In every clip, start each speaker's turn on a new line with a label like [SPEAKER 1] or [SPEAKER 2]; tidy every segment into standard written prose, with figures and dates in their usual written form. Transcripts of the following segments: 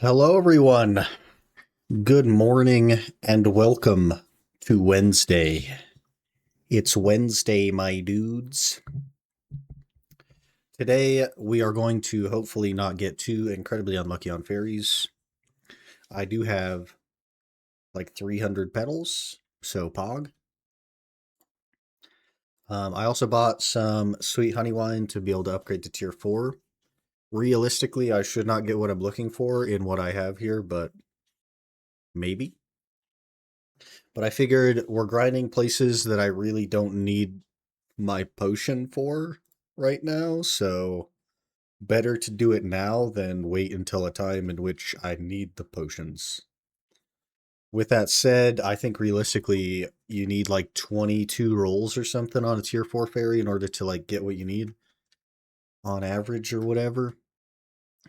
[SPEAKER 1] Hello, everyone. Good morning and welcome to Wednesday. It's Wednesday, my dudes. Today, we are going to hopefully not get too incredibly unlucky on fairies. I do have like 300 petals, so pog. I also bought some sweet honey wine to be able to upgrade to tier 4. Realistically, I should not get what I'm looking for in what I have here, but maybe. But I figured we're grinding places that I really don't need my potion for right now, so better to do it now than wait until a time in which I need the potions. With that said, I think realistically you need like 22 rolls or something on a tier 4 fairy in order to like get what you need on average or whatever.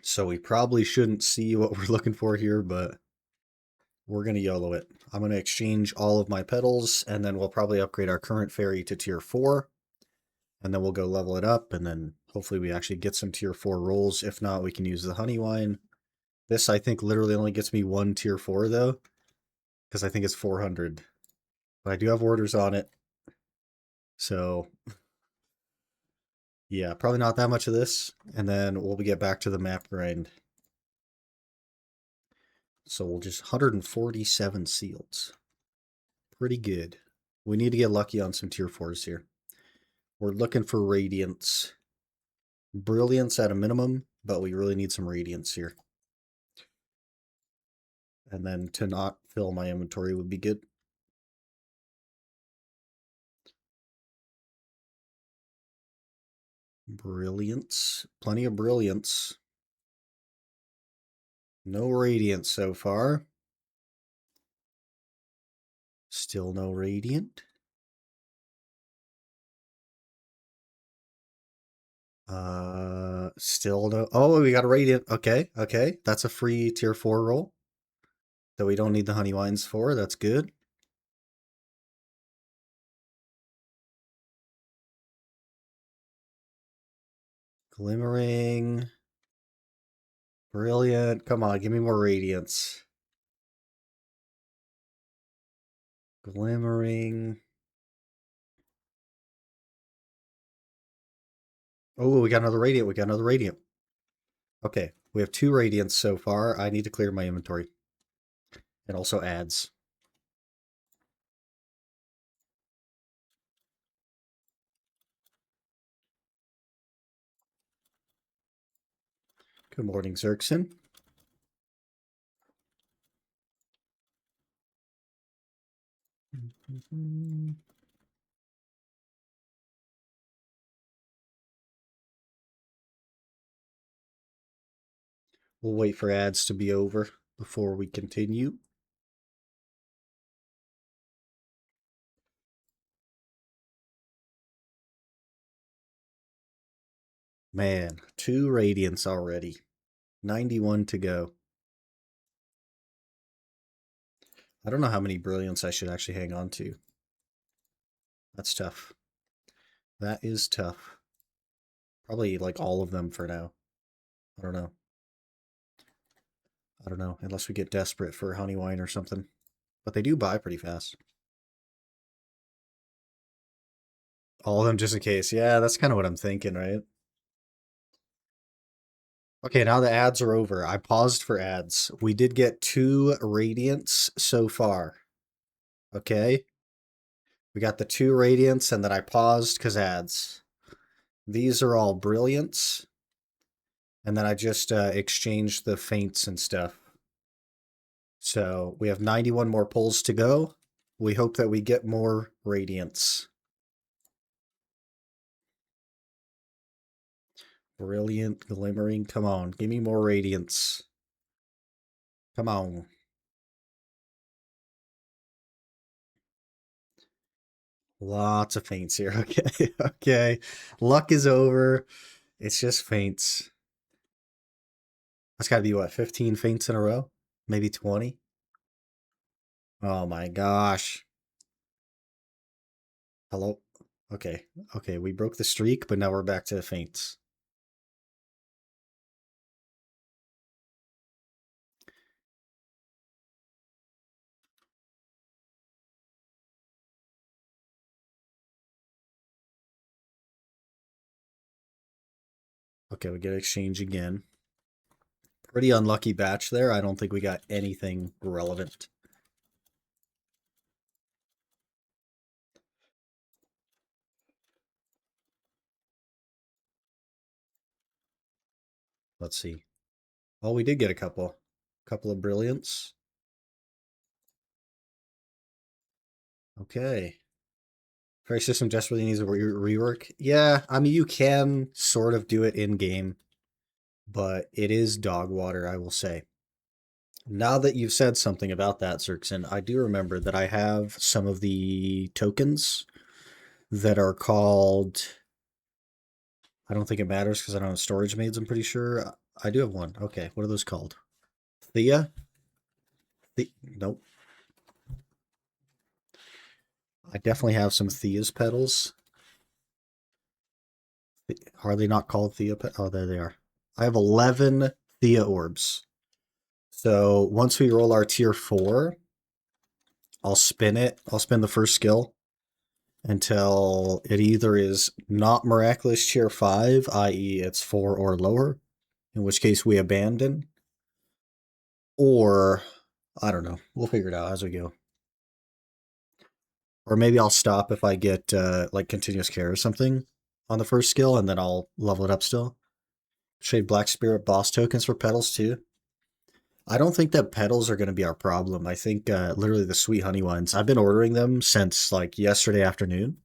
[SPEAKER 1] So we probably shouldn't see what we're looking for here, but we're going to YOLO it. I'm going to exchange all of my petals, and then we'll probably upgrade our current fairy to tier 4. And then we'll go level it up, and then hopefully we actually get some tier 4 rolls. If not, we can use the honey wine. This, I think, literally only gets me one tier 4, though, because I think it's 400. But I do have orders on it. So, yeah, probably not that much of this. And then we'll get back to the map grind. So we'll just 147 seals. Pretty good. We need to get lucky on some tier 4s here. We're looking for radiance. Brilliance at a minimum, but we really need some radiance here. And then to not fill my inventory would be good. Brilliance. Plenty of brilliance. No radiance so far. Still no radiant. Still no. Oh, we got a radiant. Okay, okay. That's a free tier 4 roll that we don't need the honey wines for. That's good. Glimmering. Brilliant. Come on, give me more radiance. Glimmering. Oh, we got another radiant. We got another radiant. Okay, we have 2 radiants so far. I need to clear my inventory. It also adds. Good morning, Zerxin. We'll wait for ads to be over before we continue. Man, 2 radiants already. 91 to go. I don't know how many brilliants I should actually hang on to. That's tough. That is tough. Probably like all of them for now. I don't know. I don't know, unless we get desperate for honey wine or something. But they do buy pretty fast. All of them just in case. Yeah, that's kind of what I'm thinking, right? Okay, now the ads are over. I paused for ads. We did get 2 radiants so far. Okay. We got the 2 radiants, and then I paused because ads. These are all brilliants. And then I just exchanged the feints and stuff. So we have 91 more pulls to go. We hope that we get more radiants. Brilliant, glimmering. Come on, give me more radiance. Come on. Lots of feints here. Okay, okay. Luck is over. It's just feints. That's got to be what, 15 feints in a row? Maybe 20? Oh my gosh. Hello? Okay, okay, we broke the streak, but now we're back to feints. Okay, we get exchange again. Pretty unlucky batch there. I don't think we got anything relevant. Let's see. Oh, we did get a couple. Couple of brilliance. Okay. Fairy system desperately needs a rework. Yeah, I mean, you can sort of do it in-game, but it is dog water, I will say. Now that you've said something about that, Zerxin, I do remember that I have some of the tokens that are called... I don't think it matters because I don't have storage maids, I'm pretty sure. I do have one. Okay, what are those called? Thea? Nope. I definitely have some Thea's petals. Are they not called Thea petals? Oh, there they are. I have 11 Thea orbs. So once we roll our tier 4, I'll spin it. I'll spin the first skill until it either is not miraculous tier 5, i.e. it's 4 or lower, in which case we abandon, or I don't know. We'll figure it out as we go. Or maybe I'll stop if I get like continuous care or something on the first skill, and then I'll level it up still. Trade Black Spirit boss tokens for petals too. I don't think that petals are going to be our problem. I think literally the sweet honey ones. I've been ordering them since like yesterday afternoon,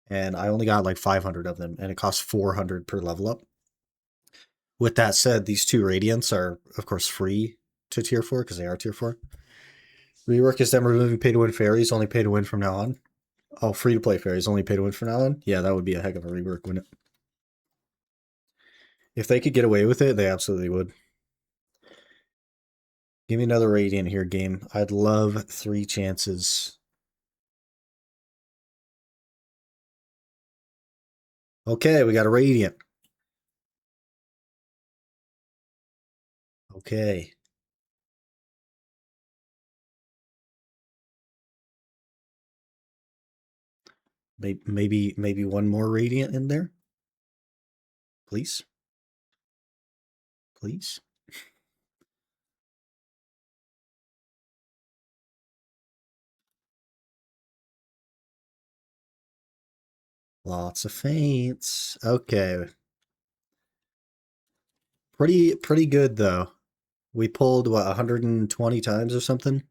[SPEAKER 1] and I only got like 500 of them, and it costs 400 per level up. With that said, these 2 radiants are of course free to tier 4 because they are tier 4. Rework is them removing pay to win fairies, only pay to win from now on. Oh, free to play fairies, only pay to win from now on? Yeah, that would be a heck of a rework, wouldn't it? If they could get away with it, they absolutely would. Give me another radiant here, game. I'd love 3 chances. Okay, we got a radiant. Okay. Maybe one more radiant in there? Please? Please? Lots of feints. Okay. Pretty good though. We pulled what 120 times or something.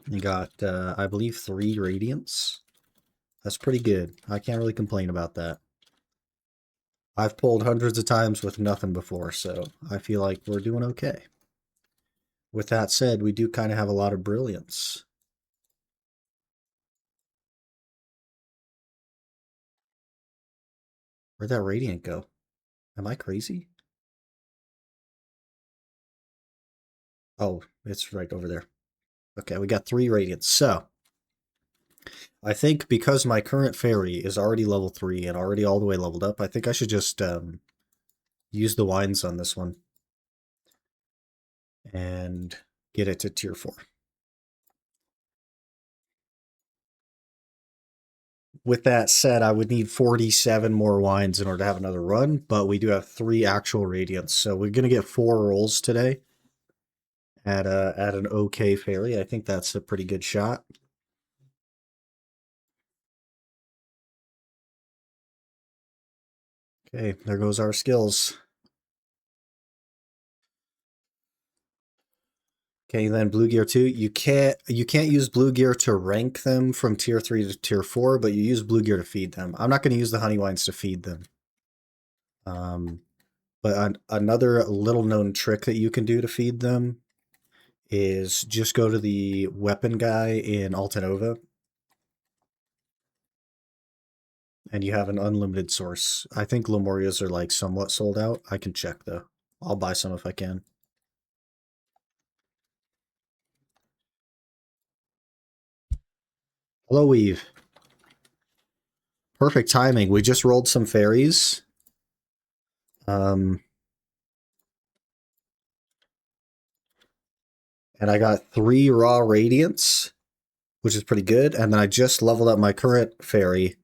[SPEAKER 1] We got I believe 3 radiants. That's pretty good. I can't really complain about that. I've pulled hundreds of times with nothing before, so I feel like we're doing okay. With that said, we do kind of have a lot of brilliance. Where'd that radiant go? Am I crazy? Oh, it's right over there. Okay, we got 3 radiants. So, I think because my current fairy is already level 3 and already all the way leveled up, I think I should just use the wines on this one and get it to tier 4. With that said, I would need 47 more wines in order to have another run, but we do have 3 actual radiants, so we're going to get 4 rolls today at an okay fairy. I think that's a pretty good shot. Okay, there goes our skills. Okay, then blue gear 2. You can't use blue gear to rank them from tier 3 to tier 4, but you use blue gear to feed them. I'm not going to use the honey wines to feed them. But another little known trick that you can do to feed them is just go to the weapon guy in Altanova, and you have an unlimited source. I think Lemurias are like somewhat sold out. I can check though. I'll buy some if I can. Hello, Weave. Perfect timing. We just rolled some fairies. And I got 3 raw radiants, which is pretty good. And then I just leveled up my current fairy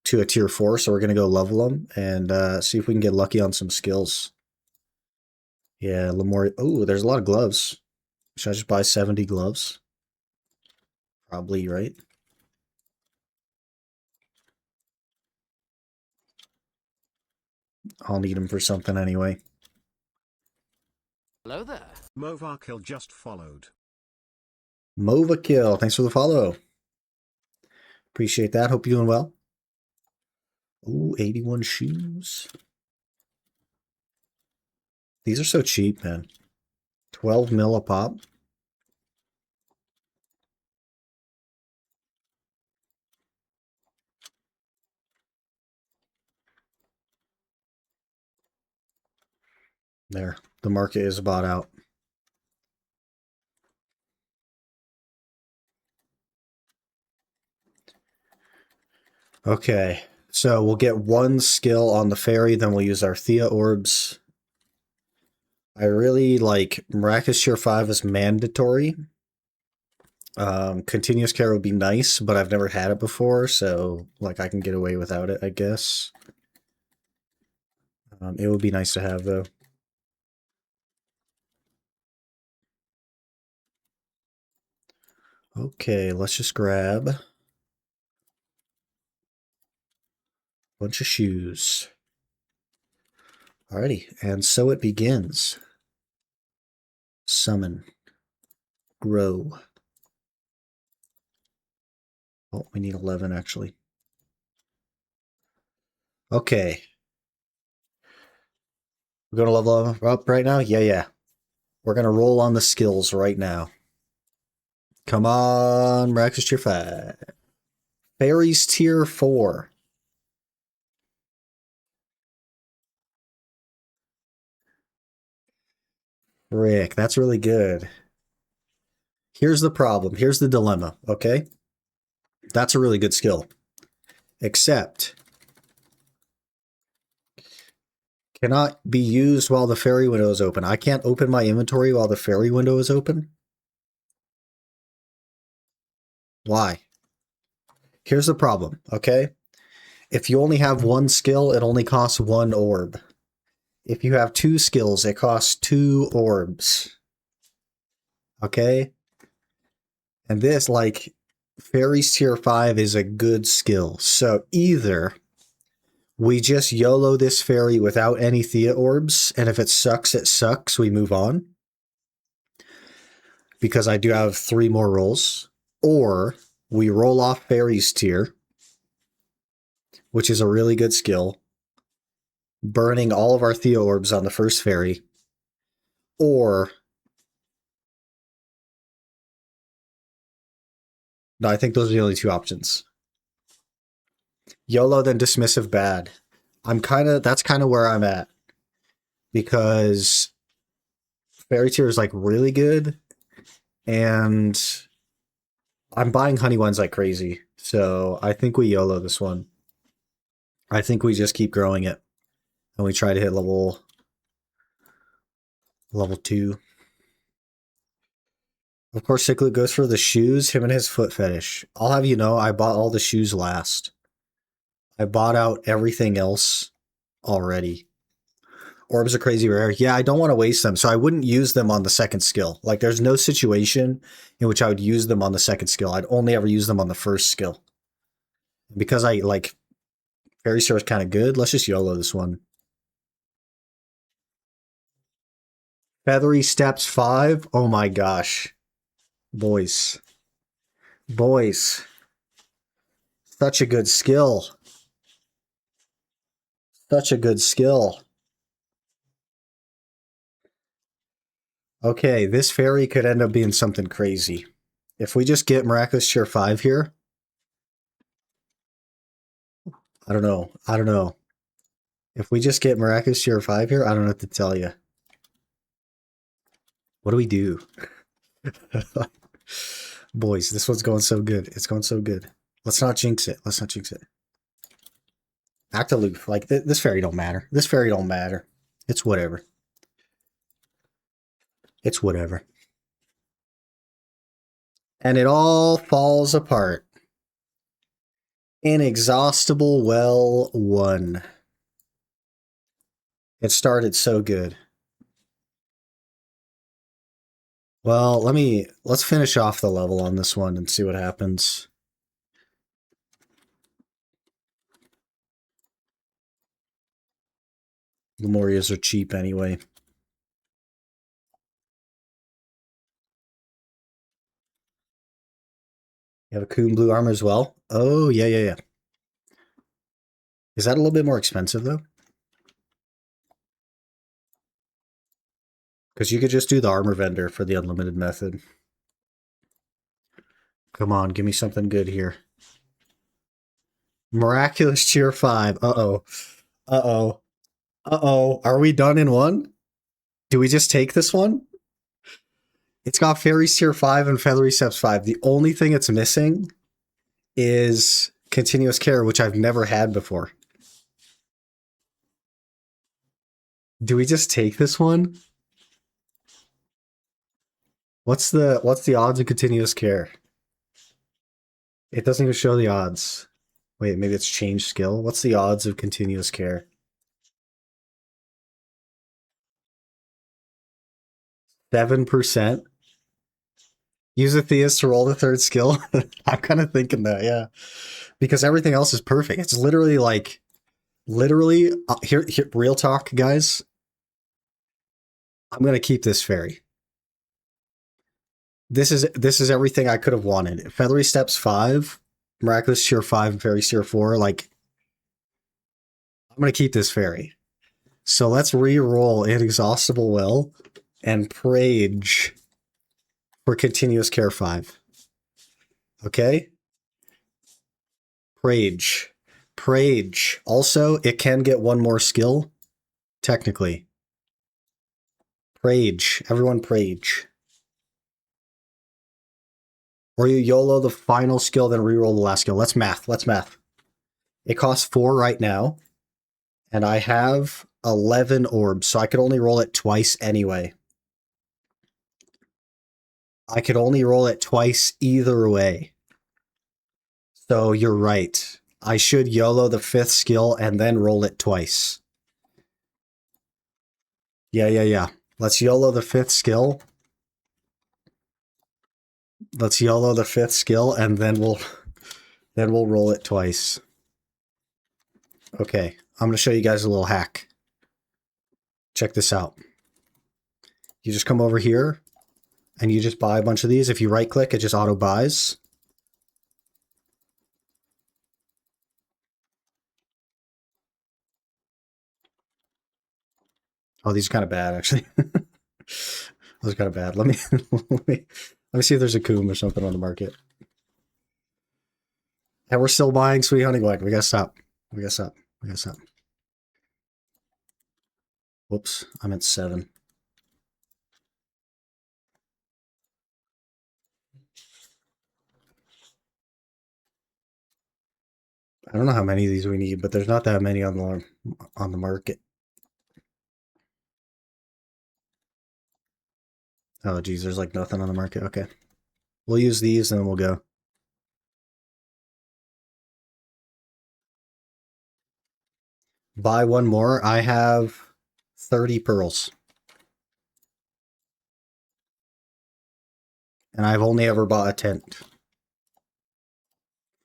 [SPEAKER 1] to a tier 4, so we're going to go level them and see if we can get lucky on some skills. Yeah, Lamore. Oh, there's a lot of gloves. Should I just buy 70 gloves? Probably, right? I'll need them for something anyway.
[SPEAKER 2] Hello there.
[SPEAKER 3] Movarkill just followed.
[SPEAKER 1] Movakill, thanks for the follow. Appreciate that. Hope you're doing well. Ooh, 81 shoes. These are so cheap, man. 12 mil a pop. There, the market is bought out. Okay, so we'll get one skill on the fairy, then we'll use our Thea orbs. I really like Miraculous Tier 5 is mandatory. Continuous care would be nice, but I've never had it before, so like I can get away without it, I guess. It would be nice to have, though. Okay, let's just grab a bunch of shoes. Alrighty, and so it begins. Summon. Grow. Oh, we need 11, actually. Okay. We're going to level up right now? Yeah. We're going to roll on the skills right now. Come on, Miraculous Tier 5. Fairies Tier 4. Rick, that's really good. Here's the problem. Here's the dilemma, okay? That's a really good skill. Except, cannot be used while the fairy window is open. I can't open my inventory while the fairy window is open. Why? Here's the problem, okay? If you only have one skill, it only costs 1 orb. If you have 2 skills, it costs 2 orbs. Okay? And this, like, Fairies Tier 5 is a good skill. So either we just YOLO this fairy without any Thea orbs, and if it sucks, we move on. Because I do have 3 more rolls. Or we roll off Fairies Tier, which is a really good skill, burning all of our Thea orbs on the first fairy. Or... no, I think those are the only 2 options. YOLO, then dismissive bad. That's kind of where I'm at. Because Fairy Tier is like really good. And I'm buying honey ones like crazy. So I think we YOLO this one. I think we just keep growing it. And we try to hit level 2. Of course, SickLoot goes for the shoes, him and his foot fetish. I'll have you know, I bought all the shoes last. I bought out everything else already. Orbs are crazy rare. Yeah, I don't want to waste them, so I wouldn't use them on the second skill. Like, there's no situation in which I would use them on the second skill. I'd only ever use them on the first skill. Because I, like, Fairy Star is kind of good, let's just YOLO this one. Feathery Steps 5? Oh my gosh. Boys. Such a good skill. Such a good skill. Okay, this fairy could end up being something crazy. If we just get Miraculous Tier 5 here... I don't know. If we just get Miraculous Tier 5 here, I don't know what to tell you. What do we do? Boys, this one's going so good. It's going so good. Let's not jinx it. Act aloof. Like, this fairy don't matter. It's whatever. And it all falls apart. Inexhaustible Well 1. It started so good. Well, let's finish off the level on this one and see what happens. Lemurias are cheap anyway. You have a Coon Blue armor as well? Oh, yeah. Is that a little bit more expensive, though? Because you could just do the armor vendor for the unlimited method. Come on, give me something good here. Miraculous Tier 5. Uh-oh. Uh-oh. Uh-oh. Are we done in one? Do we just take this one? It's got Fairies Tier 5 and Feathery Steps 5. The only thing it's missing is Continuous Care, which I've never had before. Do we just take this one? What's the odds of Continuous Care? It doesn't even show the odds. Wait, maybe it's changed skill. What's the odds of Continuous Care? 7%. Use a Theus to roll the third skill. I'm kind of thinking that, yeah. Because everything else is perfect. It's literally like, here, real talk, guys. I'm going to keep this fairy. This is everything I could have wanted. Feathery Steps 5, Miraculous Tier 5, and Fairy Tier 4. Like, I'm going to keep this fairy. So let's re-roll Inexhaustible Well and Prage for Continuous Care 5. Okay? Prage. Prage. Also, it can get one more skill, technically. Prage. Everyone Prage. Or you YOLO the final skill, then reroll the last skill. Let's math. It costs 4 right now, and I have 11 orbs, so I could only roll it twice anyway. I could only roll it twice either way. So you're right. I should YOLO the 5th skill and then roll it twice. Yeah. Let's YOLO the 5th skill. Let's YOLO the 5th skill, and then we'll roll it twice. Okay, I'm going to show you guys a little hack. Check this out. You just come over here, and you just buy a bunch of these. If you right-click, it just auto-buys. Oh, these are kind of bad, actually. Those are kind of bad. Let me see if there's a Coom or something on the market. And we're still buying Sweet Honey Wine. We gotta stop. Whoops, I'm at 7. I don't know how many of these we need, but there's not that many on the market. Oh, geez, there's like nothing on the market. Okay. We'll use these and then we'll go. Buy one more. I have 30 pearls. And I've only ever bought a tent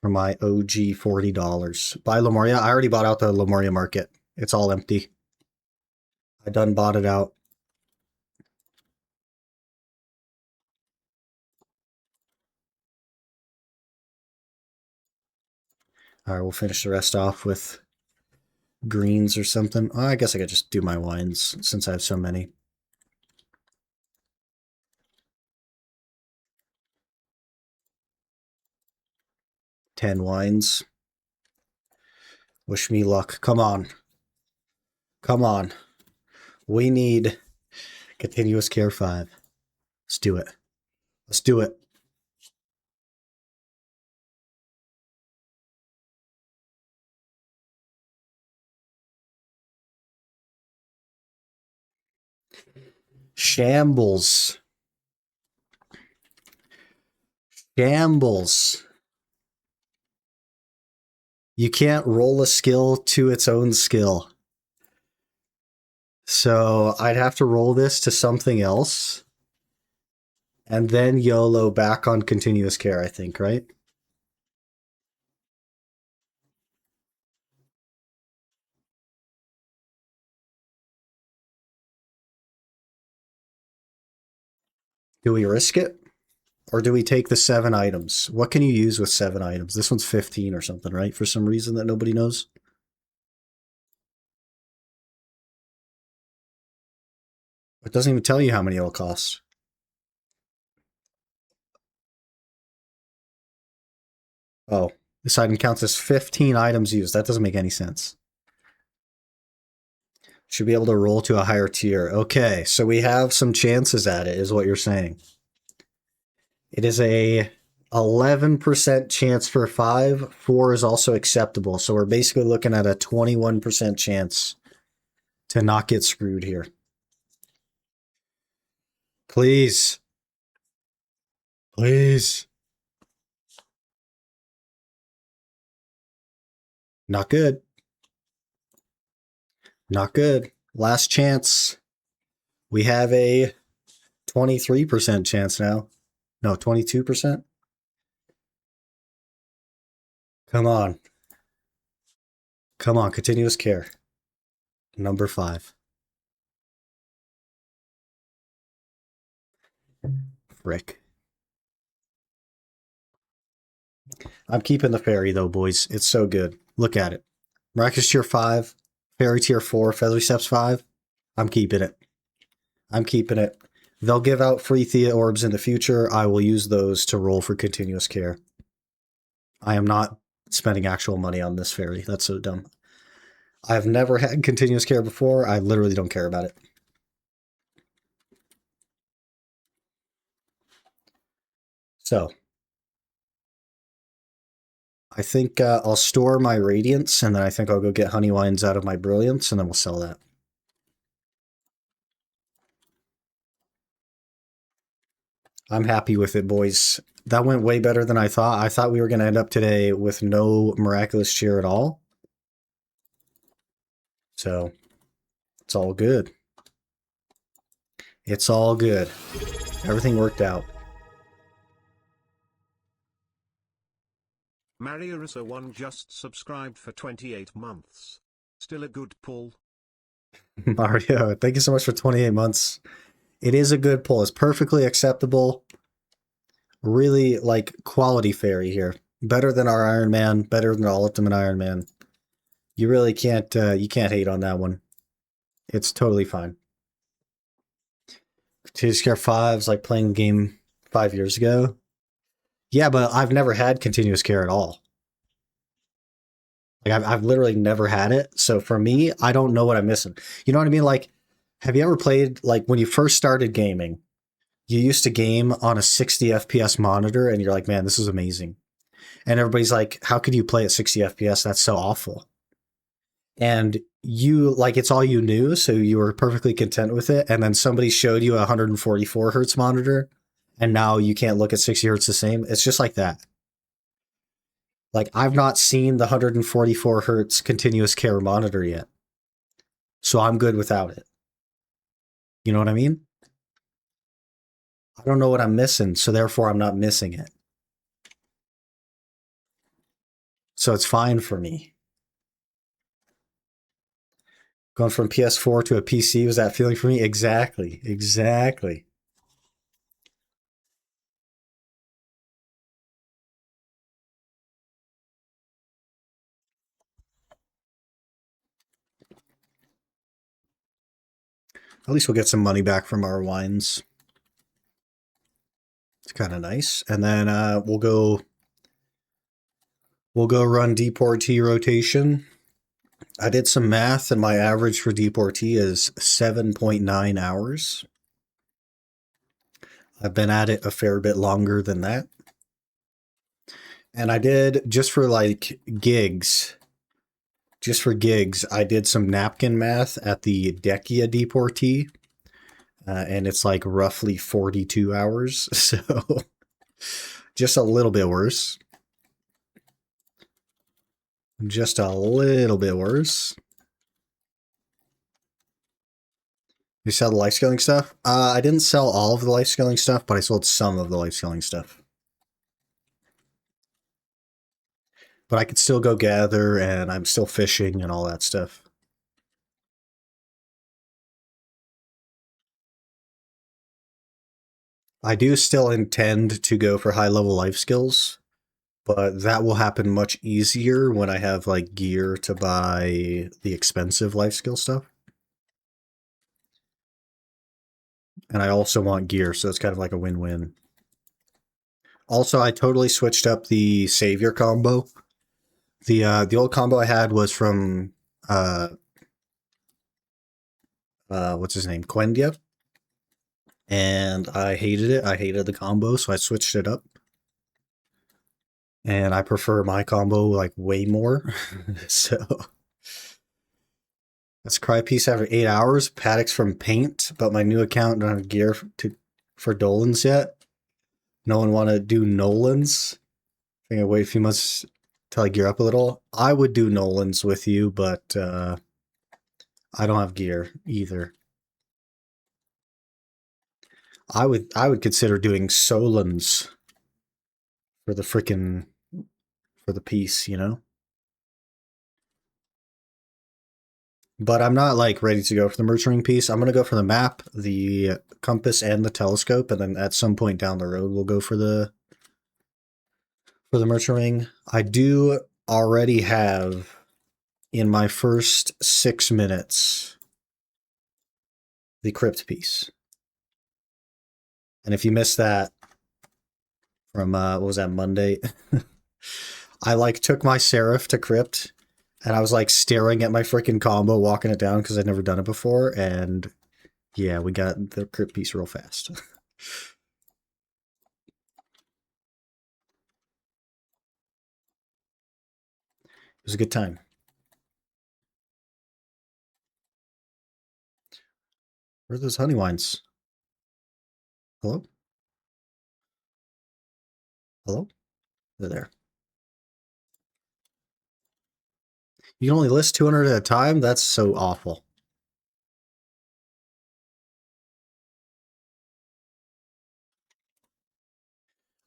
[SPEAKER 1] for my OG $40. Buy Lemuria. I already bought out the Lemuria market. It's all empty. I done bought it out. All right, we'll finish the rest off with greens or something. Oh, I guess I could just do my wines since I have so many. Ten wines. Wish me luck. Come on. Come on. We need Continuous Care 5. Let's do it. Let's do it. Shambles. Shambles. You can't roll a skill to its own skill. So I'd have to roll this to something else. And then YOLO back on continuous care, I think, right? Do we risk it? Or do we take the 7 items? What can you use with 7 items? This one's 15 or something, right? For some reason that nobody knows. It doesn't even tell you how many it'll cost. Oh, this item counts as 15 items used. That doesn't make any sense. Should be able to roll to a higher tier. Okay, so we have some chances at it, is what you're saying. It is a 11% chance for 5. 4 is also acceptable. So we're basically looking at a 21% chance to not get screwed here. Please. Please. Not good. Not good. Last chance. We have a 23% chance now. No, 22%. Come on. Come on, continuous care. Number 5. Frick. I'm keeping the fairy though, boys. It's so good. Look at it. Miraculous tier 5, fairy tier 4, feathery steps 5. I'm keeping it. I'm keeping it. They'll give out free Thea orbs in the future. I will use those to roll for continuous care. I am not spending actual money on this fairy. That's so dumb. I've never had continuous care before. I literally don't care about it. So, I think I'll store my Radiance, and then I think I'll go get Honey Wines out of my Brilliance, and then we'll sell that. I'm happy with it, boys. That went way better than I thought. I thought we were going to end up today with no miraculous cheer at all. So, it's all good. It's all good. Everything worked out.
[SPEAKER 3] Mariarissa1 just subscribed for 28 months. Still a good pull.
[SPEAKER 1] Mario, thank you so much for 28 months. It is a good pull. It's perfectly acceptable. Really, like, quality fairy here. Better than our Iron Man. Better than our Ultimate Iron Man. You really can't, you can't hate on that one. It's totally fine. Continuous Care 5 is like playing the game 5 years ago. Yeah, but I've never had continuous care at all. Like, I've literally never had it. So for me, I don't know what I'm missing. You know what I mean? Like, have you ever played, like, when you first started gaming, you used to game on a 60 FPS monitor and you're like, man, this is amazing. And everybody's like, how could you play at 60 FPS? That's so awful. And you, like, it's all you knew. So you were perfectly content with it. And then somebody showed you a 144 hertz monitor and now you can't look at 60 hertz the same. It's just like that. Like, I've not seen the 144 hertz continuous care monitor yet. So I'm good without it. You know what I mean? I don't know what I'm missing, so therefore I'm not missing it. So it's fine for me. Going from PS4 to a PC, was that feeling for me? Exactly. Exactly. At least we'll get some money back from our wines. It's kind of nice. And then we'll go run Deportee rotation. I did some math, and my average for Deportee is 7.9 hours. I've been at it a fair bit longer than that. And I did, just for gigs, I did some napkin math at the Dekia Deportee. And it's like roughly 42 hours. So just a little bit worse. Just a little bit worse. You sell the life scaling stuff? I didn't sell all of the life scaling stuff, but I sold some of the life scaling stuff. But I could still go gather, and I'm still fishing and all that stuff. I do still intend to go for high level life skills, but that will happen much easier when I have like gear to buy the expensive life skill stuff. And I also want gear, so it's kind of like a win-win. Also, I totally switched up the savior combo. The old combo I had was from what's his name? Quendia. And I hated it. I hated the combo, so I switched it up. And I prefer my combo like way more. So that's cry piece after 8 hours. Paddocks from paint, but my new account don't have gear for Dolan's yet. No one want to do Nolan's. I think I wait a few months till I gear up a little. I would do Nolan's with you, but I don't have gear either. I would consider doing Solon's for the frickin' for the piece, you know? But I'm not like ready to go for the merch ring piece. I'm gonna go for the map, the compass, and the telescope, and then at some point down the road we'll go for the merch ring. I do already have in my first 6 minutes the crypt piece. And if you missed that from what was that, Monday? I like took my Seraph to crypt and I was like staring at my freaking combo walking it down because I'd never done it before, and yeah, we got the crypt piece real fast. It was a good time. Where are those honey wines? Hello? Hello? They're there. You can only list 200 at a time? That's so awful.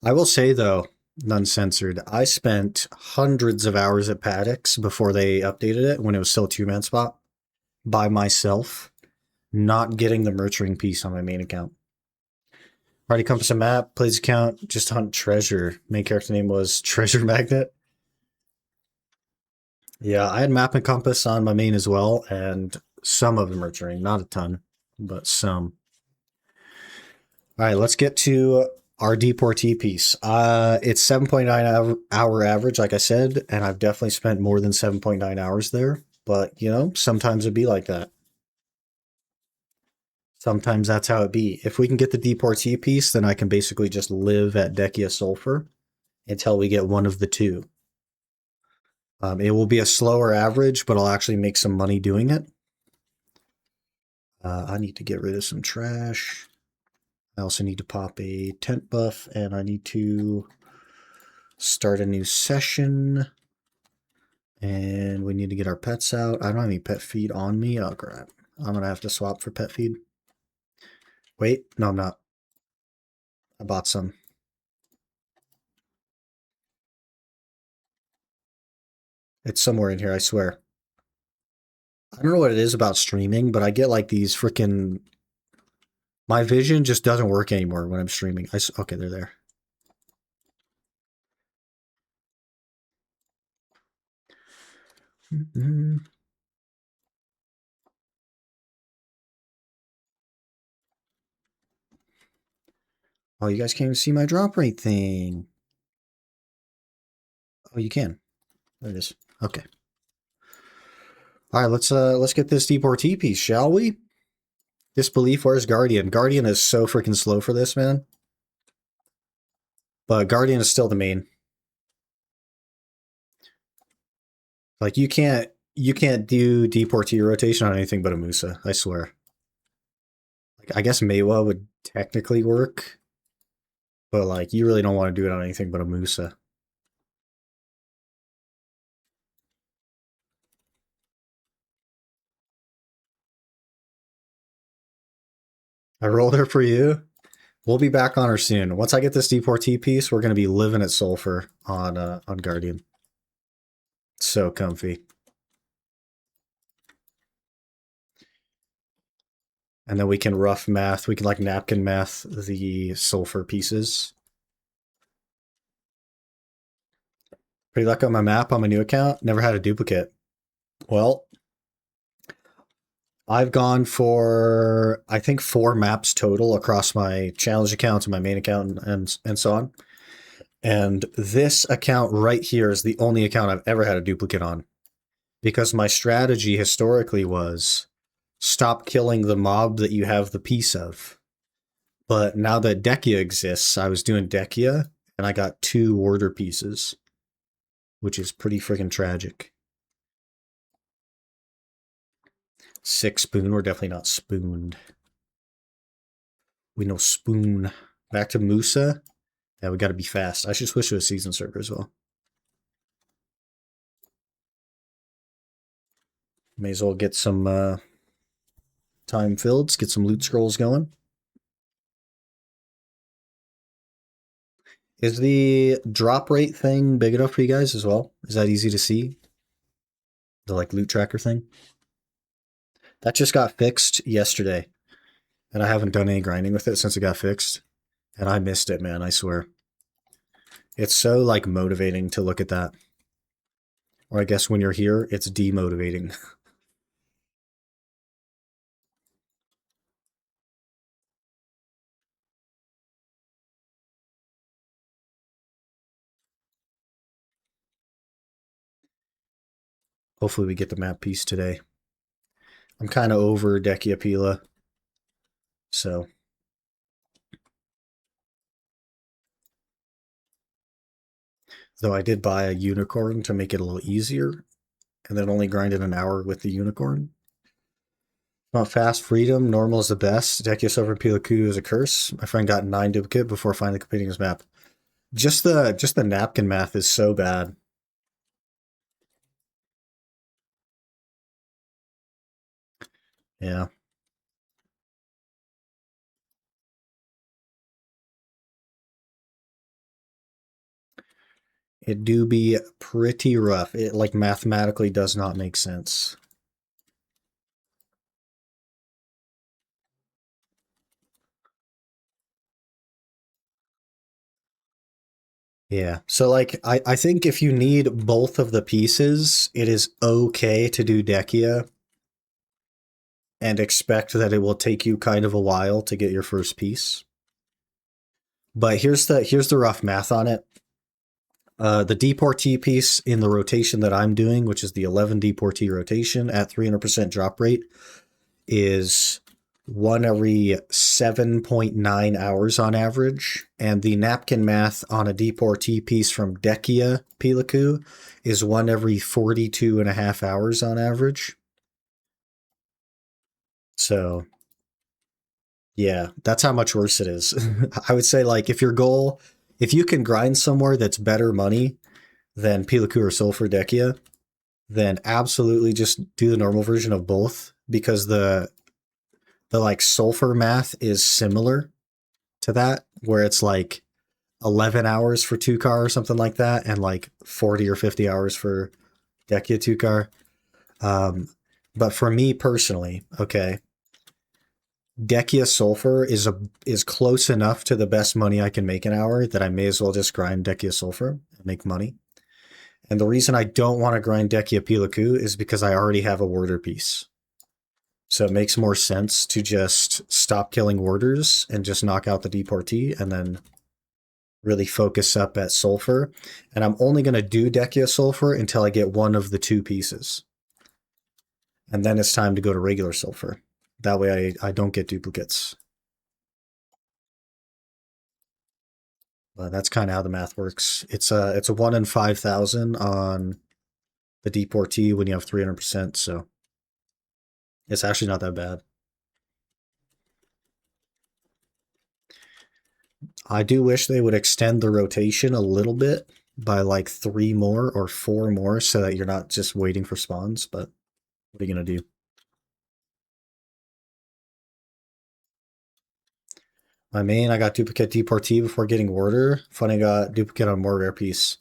[SPEAKER 1] I will say, though, none censored, I spent hundreds of hours at Paddocks before they updated it when it was still a two-man spot by myself, not getting the merch ring piece on my main account. Party compass and map, plays account, just hunt treasure. Main character name was Treasure Magnet. Yeah, I had map and compass on my main as well, and some of the merch ring, not a ton, but some. All right, let's get to our Deportee piece. It's 7.9 hour average, like I said, and I've definitely spent more than 7.9 hours there. But, you know, sometimes it'd be like that. Sometimes that's how it be. If we can get the Deportee piece, then I can basically just live at Decia Sulfur until we get one of the two. It will be a slower average, but I'll actually make some money doing it. I need to get rid of some trash. I also need to pop a tent buff, and I need to start a new session. And we need to get our pets out. I don't have any pet feed on me. Oh, crap. I'm going to have to swap for pet feed. Wait, no, I'm not. I bought some. It's somewhere in here, I swear. I don't know what it is about streaming, but I get like these freaking... My vision just doesn't work anymore when I'm streaming. Okay, they're there. Mm-hmm. Oh, you guys can't even see my drop rate thing. Oh, you can. There it is. Okay. All right, let's get this Deportee piece, shall we? Disbelief, where's Guardian? Guardian is so freaking slow for this, man. But Guardian is still the main. Like you can't do Deportee rotation on anything but a Musa, I swear. Like I guess Meiwa would technically work, but like you really don't want to do it on anything but a Musa. I rolled her for you. We'll be back on her soon. Once I get this Deportee piece, we're going to be living at Sulfur on Guardian. So comfy. And then we can rough math. We can like napkin math the Sulfur pieces. Pretty luck on my map on my new account. Never had a duplicate. Well, I've gone for, I think, 4 maps total across my challenge account and my main account and so on. And this account right here is the only account I've ever had a duplicate on. Because my strategy historically was stop killing the mob that you have the piece of. But now that Dekia exists, I was doing Dekia and I got 2 warder pieces, which is pretty freaking tragic. 6 spoon, we're definitely not spooned. We know spoon. Back to Musa. Yeah, we gotta be fast. I should switch to a season server as well. May as well get some time filled, get some loot scrolls going. Is the drop rate thing big enough for you guys as well? Is that easy to see? The like loot tracker thing? That just got fixed yesterday. And I haven't done any grinding with it since it got fixed. And I missed it, man, I swear. It's so like motivating to look at that. Or I guess when you're here, it's demotivating. Hopefully we get the map piece today. I'm kind of over Dekia Pila. So. Though I did buy a unicorn to make it a little easier. And then only grinded an hour with the unicorn. Not fast freedom. Normal is the best. Dekia Silver Pilaku is a curse. My friend got 9 duplicate before finally completing his map. Just the napkin math is so bad. Yeah. It do be pretty rough. It like mathematically does not make sense. Yeah. So like I think if you need both of the pieces, it is okay to do Dekia and expect that it will take you kind of a while to get your first piece. But here's the rough math on it. The Deportee piece in the rotation that I'm doing, which is the 11 Deportee rotation at 300% drop rate, is 1 every 7.9 hours on average. And the napkin math on a Deportee piece from Dekia Pilaku is 1 every 42.5 hours on average. So, yeah, that's how much worse it is. I would say, like, if your goal, if you can grind somewhere that's better money than Pilaku or Sulfur Dekia, then absolutely just do the normal version of both, because the like sulfur math is similar to that, where it's like 11 hours for 2 car or something like that, and like 40 or 50 hours for Dekia 2 car. But for me personally, okay, Dekia Sulfur is close enough to the best money I can make an hour that I may as well just grind Dekia Sulfur and make money. And the reason I don't want to grind Dekia Pilaku is because I already have a warder piece. So it makes more sense to just stop killing warders and just knock out the Deportee and then really focus up at Sulfur. And I'm only going to do Dekia Sulfur until I get one of the 2 pieces. And then it's time to go to regular Sulfur. That way I don't get duplicates. But that's kind of how the math works. It's a 1 in 5,000 on the Deportee when you have 300%, so it's actually not that bad. I do wish they would extend the rotation a little bit by like 3 more or 4 more so that you're not just waiting for spawns, but what are you going to do? My main, I got duplicate Deportee before getting Warder. Funny, got duplicate on more rare piece.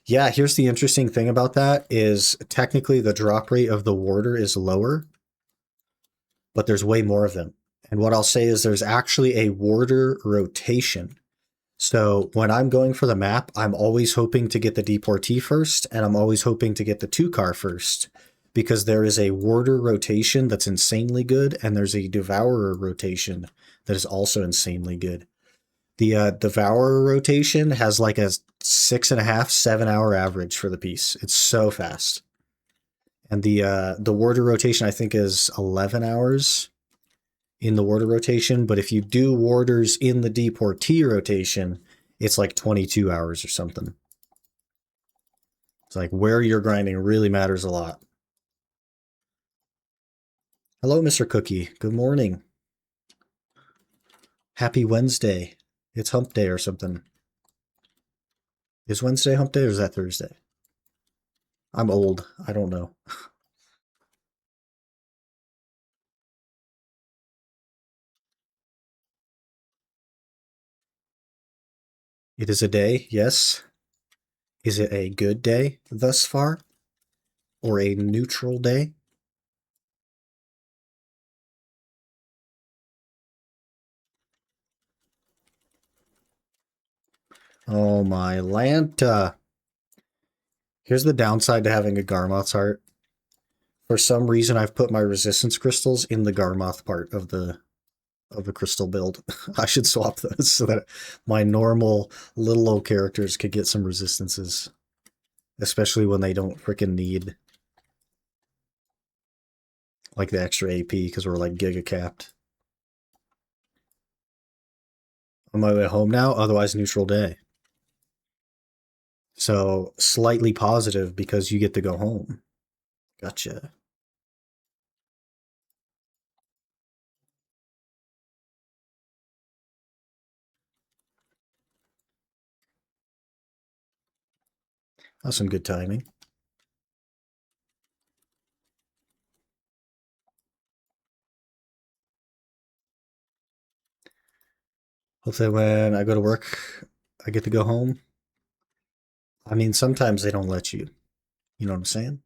[SPEAKER 1] Yeah, here's the interesting thing about that is technically the drop rate of the Warder is lower, but there's way more of them. And what I'll say is there's actually a Warder rotation. So when I'm going for the map, I'm always hoping to get the Deportee first, and I'm always hoping to get the 2-car first, because there is a Warder rotation that's insanely good, and there's a Devourer rotation that is also insanely good. The Devourer rotation has like a 6.5, 7 hour average for the piece. It's so fast. And the Warder rotation I think is 11 hours in the Warder rotation, but if you do Warders in the Deportee rotation, it's like 22 hours or something. It's like where you're grinding really matters a lot. Hello, Mr. Cookie. Good morning. Happy Wednesday. It's hump day or something. Is Wednesday hump day or is that Thursday? I'm old. I don't know. It is a day, yes. Is it a good day thus far? Or a neutral day? Oh my Lanta. Here's the downside to having a Garmoth's heart. For some reason, I've put my resistance crystals in the Garmoth part of the crystal build. I should swap those so that my normal little old characters could get some resistances, especially when they don't freaking need like the extra AP because we're like giga capped. On my way home now, otherwise neutral day. So slightly positive because you get to go home. Gotcha. That's some good timing. Hopefully when I go to work, I get to go home. I mean, sometimes they don't let you. You know what I'm saying?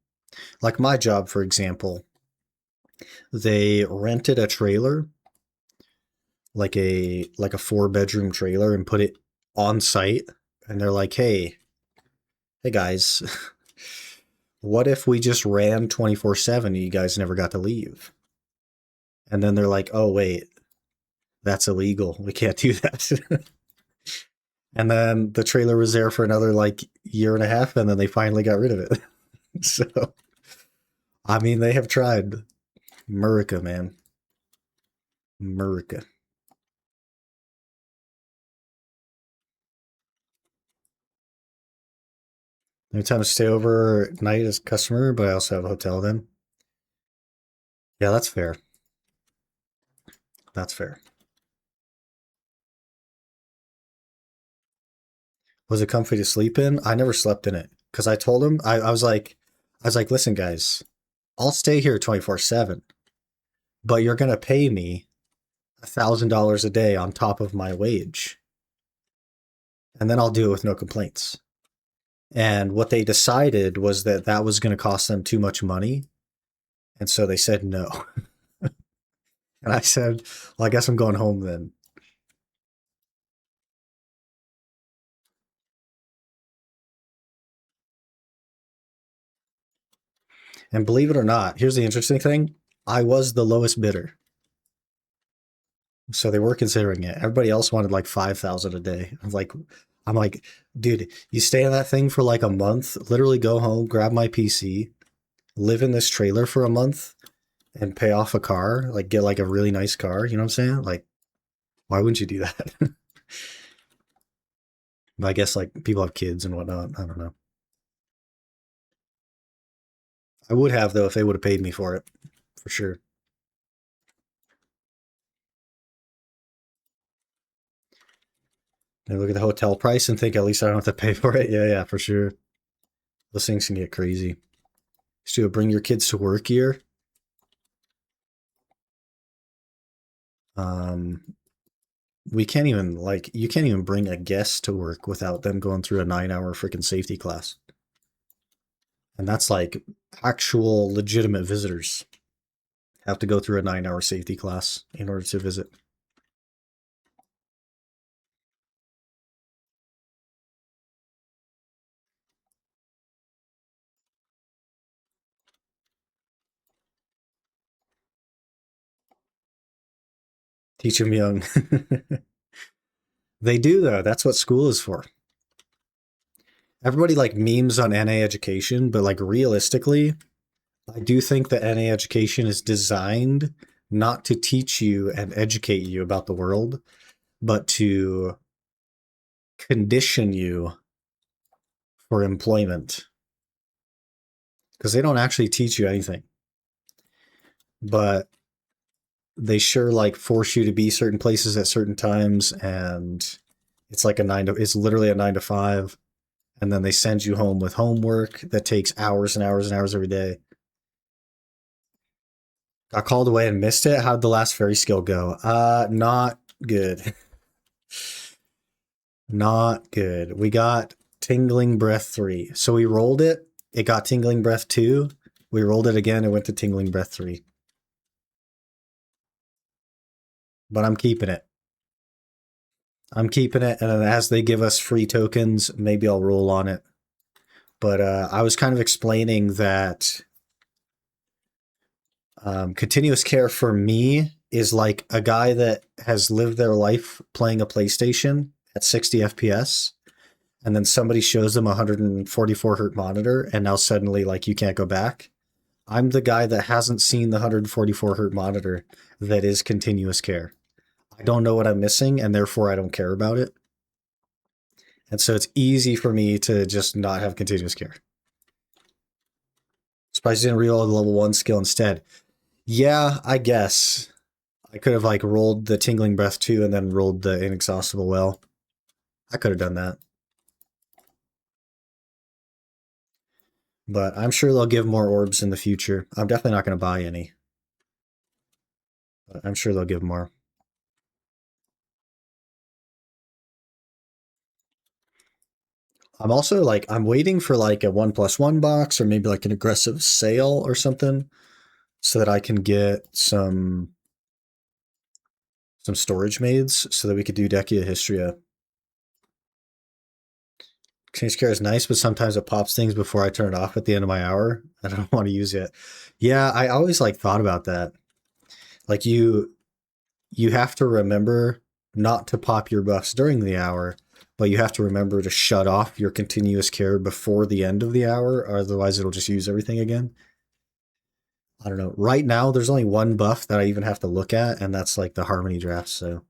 [SPEAKER 1] Like my job, for example, they rented a trailer, like a 4-bedroom trailer, and put it on site. And they're like, hey guys, what if we just ran 24/7 and you guys never got to leave? And then they're like, oh wait, that's illegal. We can't do that. And then the trailer was there for another like year and a half, and then they finally got rid of it. So, I mean, they have tried. Murica, man. Murica. Anytime to stay over at night as a customer, but I also have a hotel then. Yeah, that's fair. That's fair. Was it comfy to sleep in? I never slept in it because I told him I was like, listen, guys, I'll stay here 24/7, but you're gonna pay me $1,000 a day on top of my wage, and then I'll do it with no complaints. And what they decided was that that was going to cost them too much money, and so they said no. And I said, well, I guess I'm going home then. And believe it or not, here's the interesting thing. I was the lowest bidder. So they were considering it. Everybody else wanted like 5,000 a day. I'm like, dude, you stay in that thing for like a month, literally go home, grab my PC, live in this trailer for a month, and pay off a car, like get like a really nice car. You know what I'm saying? Like, why wouldn't you do that? But I guess like people have kids and whatnot. I don't know. I would have though if they would have paid me for it, for sure. They look at the hotel price and think at least I don't have to pay for it. Yeah, yeah, for sure. Those things can get crazy. So bring your kids to work here. Um, we can't even like you can't even bring a guest to work without them going through a 9 hour freaking safety class. And that's like actual legitimate visitors have to go through a 9 hour safety class in order to visit. Teach them young. They do though. That's what school is for. Everybody like memes on NA education, but like realistically, I do think that NA education is designed not to teach you and educate you about the world, but to condition you for employment. Because they don't actually teach you anything, but they sure like force you to be certain places at certain times, and it's like it's literally a 9 to 5, and then they send you home with homework that takes hours and hours and hours every day. Got called away and missed it. How'd the last fairy skill go? Not good. Not good. We got Tingling Breath 3. So we rolled it. It got Tingling Breath 2. We rolled it again. It went to Tingling Breath 3. But I'm keeping it. I'm keeping it. And as they give us free tokens, maybe I'll roll on it. But I was kind of explaining that continuous care for me is like a guy that has lived their life playing a PlayStation at 60 FPS, and then somebody shows them a 144 hertz monitor, and now suddenly like you can't go back. I'm the guy that hasn't seen the 144 hertz monitor that is continuous care. I don't know what I'm missing, and therefore I don't care about it. And so it's easy for me to just not have continuous care. Surprised you didn't reroll the level 1 skill instead. Yeah, I guess. I could have like rolled the Tingling Breath 2 and then rolled the Inexhaustible Well. I could have done that. But I'm sure they'll give more orbs in the future. I'm definitely not going to buy any. But I'm sure they'll give more. I'm also like, I'm waiting for like a 1+1 box or maybe like an aggressive sale or something so that I can get some storage maids so that we could do Decia Histria. Change care is nice, but sometimes it pops things before I turn it off at the end of my hour. I don't want to use it. Yeah, I always like thought about that. Like you have to remember not to pop your buffs during the hour, but you have to remember to shut off your continuous care before the end of the hour, or otherwise it'll just use everything again. I don't know. Right now, there's only one buff that I even have to look at, and that's like the Harmony draft, so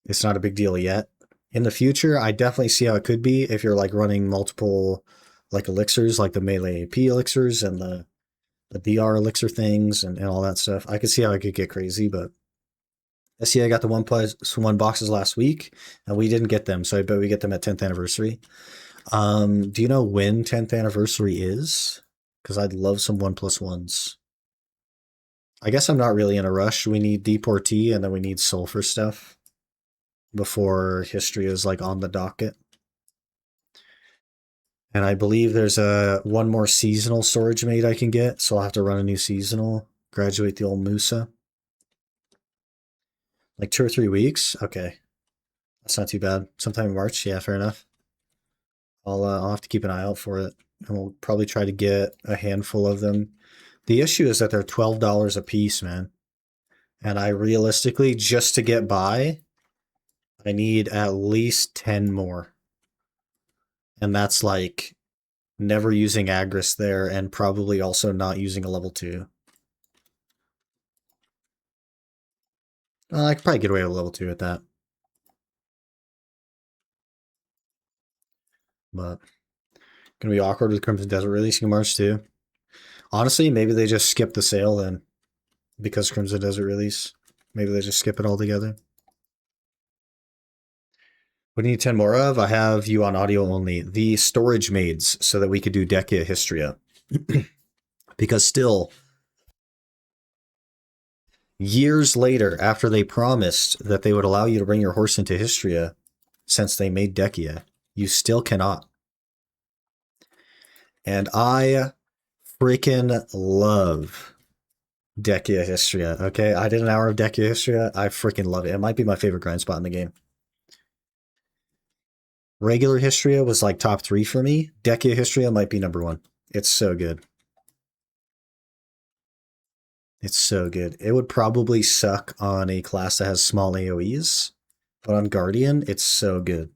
[SPEAKER 1] it's not a big deal yet. In the future, I definitely see how it could be if you're like running multiple like elixirs, like the melee AP elixirs and the DR elixir things and all that stuff. I could see how it could get crazy, but I got the 1+1 boxes last week, and we didn't get them, so I bet we get them at 10th anniversary. Do you know when 10th anniversary is? Because I'd love some 1+1s. I guess I'm not really in a rush. We need Deportee, and then we need sulfur stuff before history is like on the docket. And I believe there's one more seasonal storage mate I can get, so I'll have to run a new seasonal, graduate the old Musa. Like 2 or 3 weeks? Okay. That's not too bad. Sometime in March, yeah, fair enough. I'll have to keep an eye out for it, and we'll probably try to get a handful of them. The issue is that they're $12 a piece, man. And I realistically, just to get by, I need at least 10 more. And that's like never using Agris there, and probably also not using a level 2. I could probably get away with level 2 at that. But gonna be awkward with Crimson Desert releasing in March too. Honestly, maybe they just skip the sale then, because Crimson Desert release. Maybe they just skip it altogether. What do you need 10 more of? I have you on audio only. The storage maids, so that we could do Decia Histria. Because still, Years later, after they promised that they would allow you to bring your horse into Histria, since they made Dekia, you still cannot. And I freaking love Dekia Histria, okay? I did an hour of Dekia Histria. I freaking love it. It might be my favorite grind spot in the game. Regular Histria was like top 3 for me. Dekia Histria might be number 1. It's so good. It's so good. It would probably suck on a class that has small AoEs, but on Guardian, it's so good.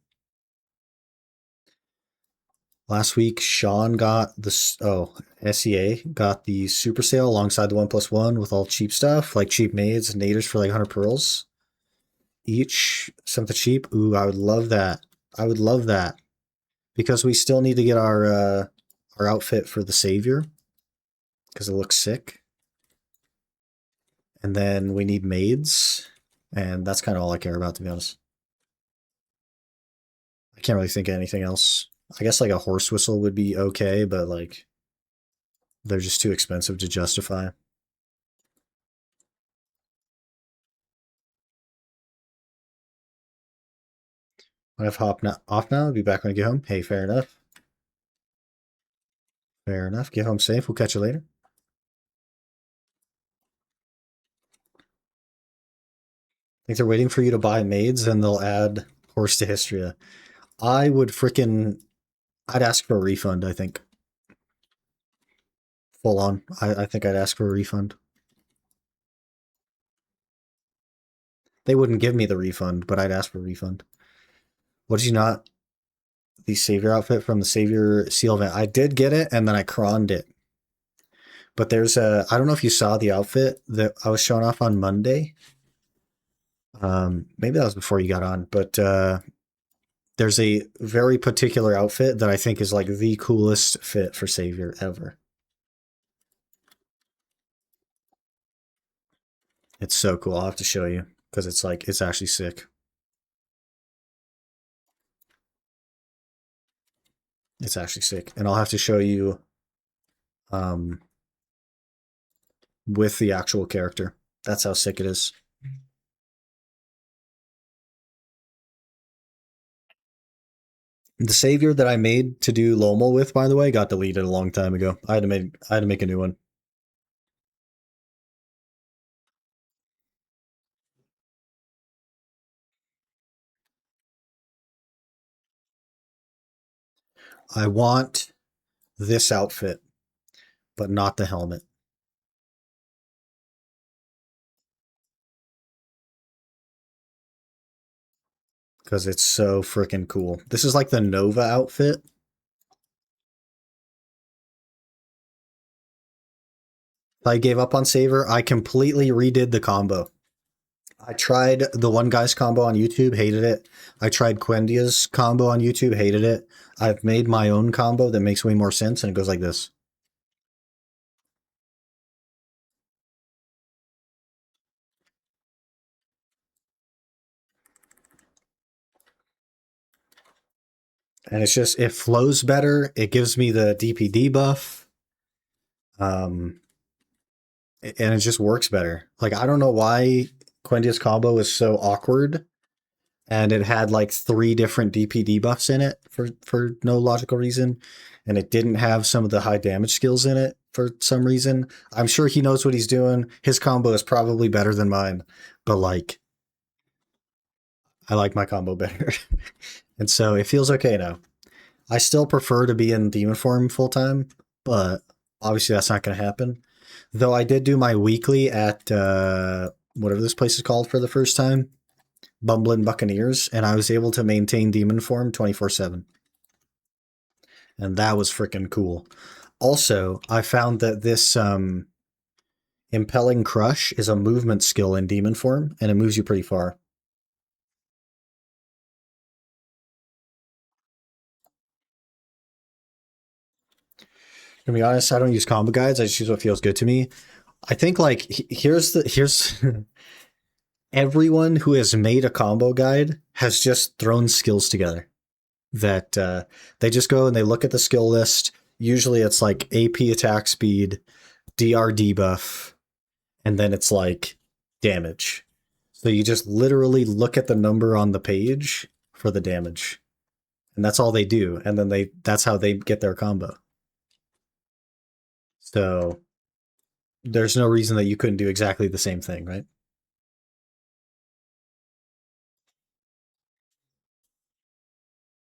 [SPEAKER 1] Last week, Sean got the SEA got the super sale alongside the 1+1 with all cheap stuff, like cheap maids and naders for like 100 pearls each, something cheap. Ooh, I would love that. I would love that because we still need to get our outfit for the Savior because it looks sick, and then we need maids, and that's kind of all I care about, to be honest. I can't really think of anything else. I guess like a horse whistle would be okay, but like they're just too expensive to justify. I have hop off now. I'll be back when I get home. Hey, fair enough. Fair enough. Get home safe. We'll catch you later. I think they're waiting for you to buy maids, and they'll add horse to Histria. I would freaking... I'd ask for a refund, I think. Full on. I think I'd ask for a refund. They wouldn't give me the refund, but I'd ask for a refund. What did you not? The Savior outfit from the Savior Seal event. I did get it, and then I croned it. But there's a... I don't know if you saw the outfit that I was showing off on Monday. Maybe that was before you got on, but there's a very particular outfit that I think is like the coolest fit for Savior ever. It's so cool. I'll have to show you because it's like, it's actually sick. It's actually sick. And I'll have to show you with the actual character. That's how sick it is. The Savior that I made to do Lomal with, by the way, got deleted a long time ago. I had to make a new one. I want this outfit, but not the helmet. Because it's so freaking cool. This is like the Nova outfit. I gave up on Saver. I completely redid the combo. I tried the one guy's combo on YouTube, hated it. I tried Quendia's combo on YouTube, hated it. I've made my own combo that makes way more sense, and it goes like this. And it's just, it flows better. It gives me the DPD buff. And it just works better. Like, I don't know why Quendia's combo is so awkward. And it had like 3 different DPD buffs in it for no logical reason. And it didn't have some of the high damage skills in it for some reason. I'm sure he knows what he's doing. His combo is probably better than mine. But like, I like my combo better. And so it feels okay now. I still prefer to be in demon form full time, but obviously that's not going to happen. Though I did do my weekly at whatever this place is called for the first time, Bumblin' Buccaneers, and I was able to maintain demon form 24/7. And that was freaking cool. Also, I found that this Impelling Crush is a movement skill in demon form, and it moves you pretty far. To be honest, I don't use combo guides. I just use what feels good to me. I think like here's everyone who has made a combo guide has just thrown skills together. That they just go and they look at the skill list. Usually it's like AP attack speed, DR debuff, and then it's like damage. So you just literally look at the number on the page for the damage. And that's all they do. And then that's how they get their combo. So there's no reason that you couldn't do exactly the same thing, right?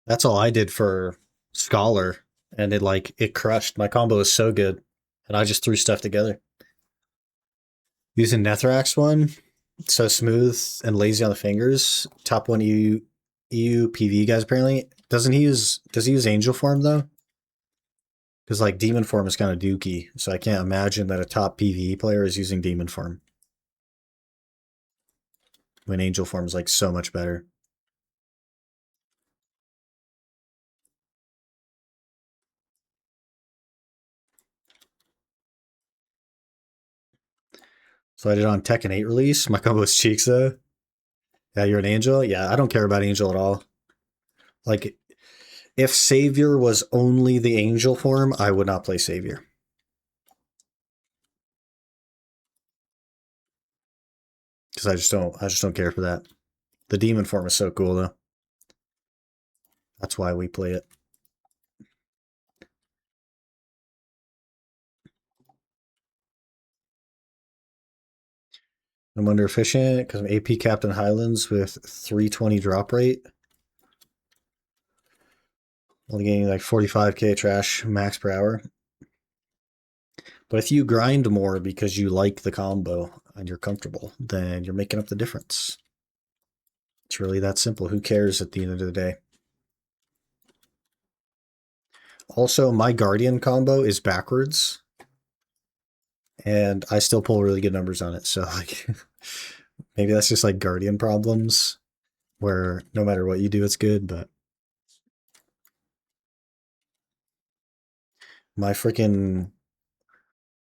[SPEAKER 1] That's all I did for Scholar, and it crushed. My combo is so good, and I just threw stuff together. Using Nethrax one, so smooth and lazy on the fingers. Top one EU PV guys apparently. Does he use Angel form though? Because like Demon form is kind of dookie, so I can't imagine that a top PvE player is using Demon form when Angel form is like so much better. So I did on Tekken 8 release. My combo is Cheeksa. Yeah, you're an Angel? Yeah, I don't care about Angel at all. Like, if Savior was only the Angel form, I would not play Savior. Because I just don't care for that. The Demon form is so cool though. That's why we play it. I'm under efficient because I'm AP Captain Highlands with 320 drop rate. Only getting like 45k trash max per hour. But if you grind more because you like the combo and you're comfortable, then you're making up the difference. It's really that simple. Who cares at the end of the day? Also, my Guardian combo is backwards. And I still pull really good numbers on it. So like maybe that's just like Guardian problems where no matter what you do, it's good, but my freaking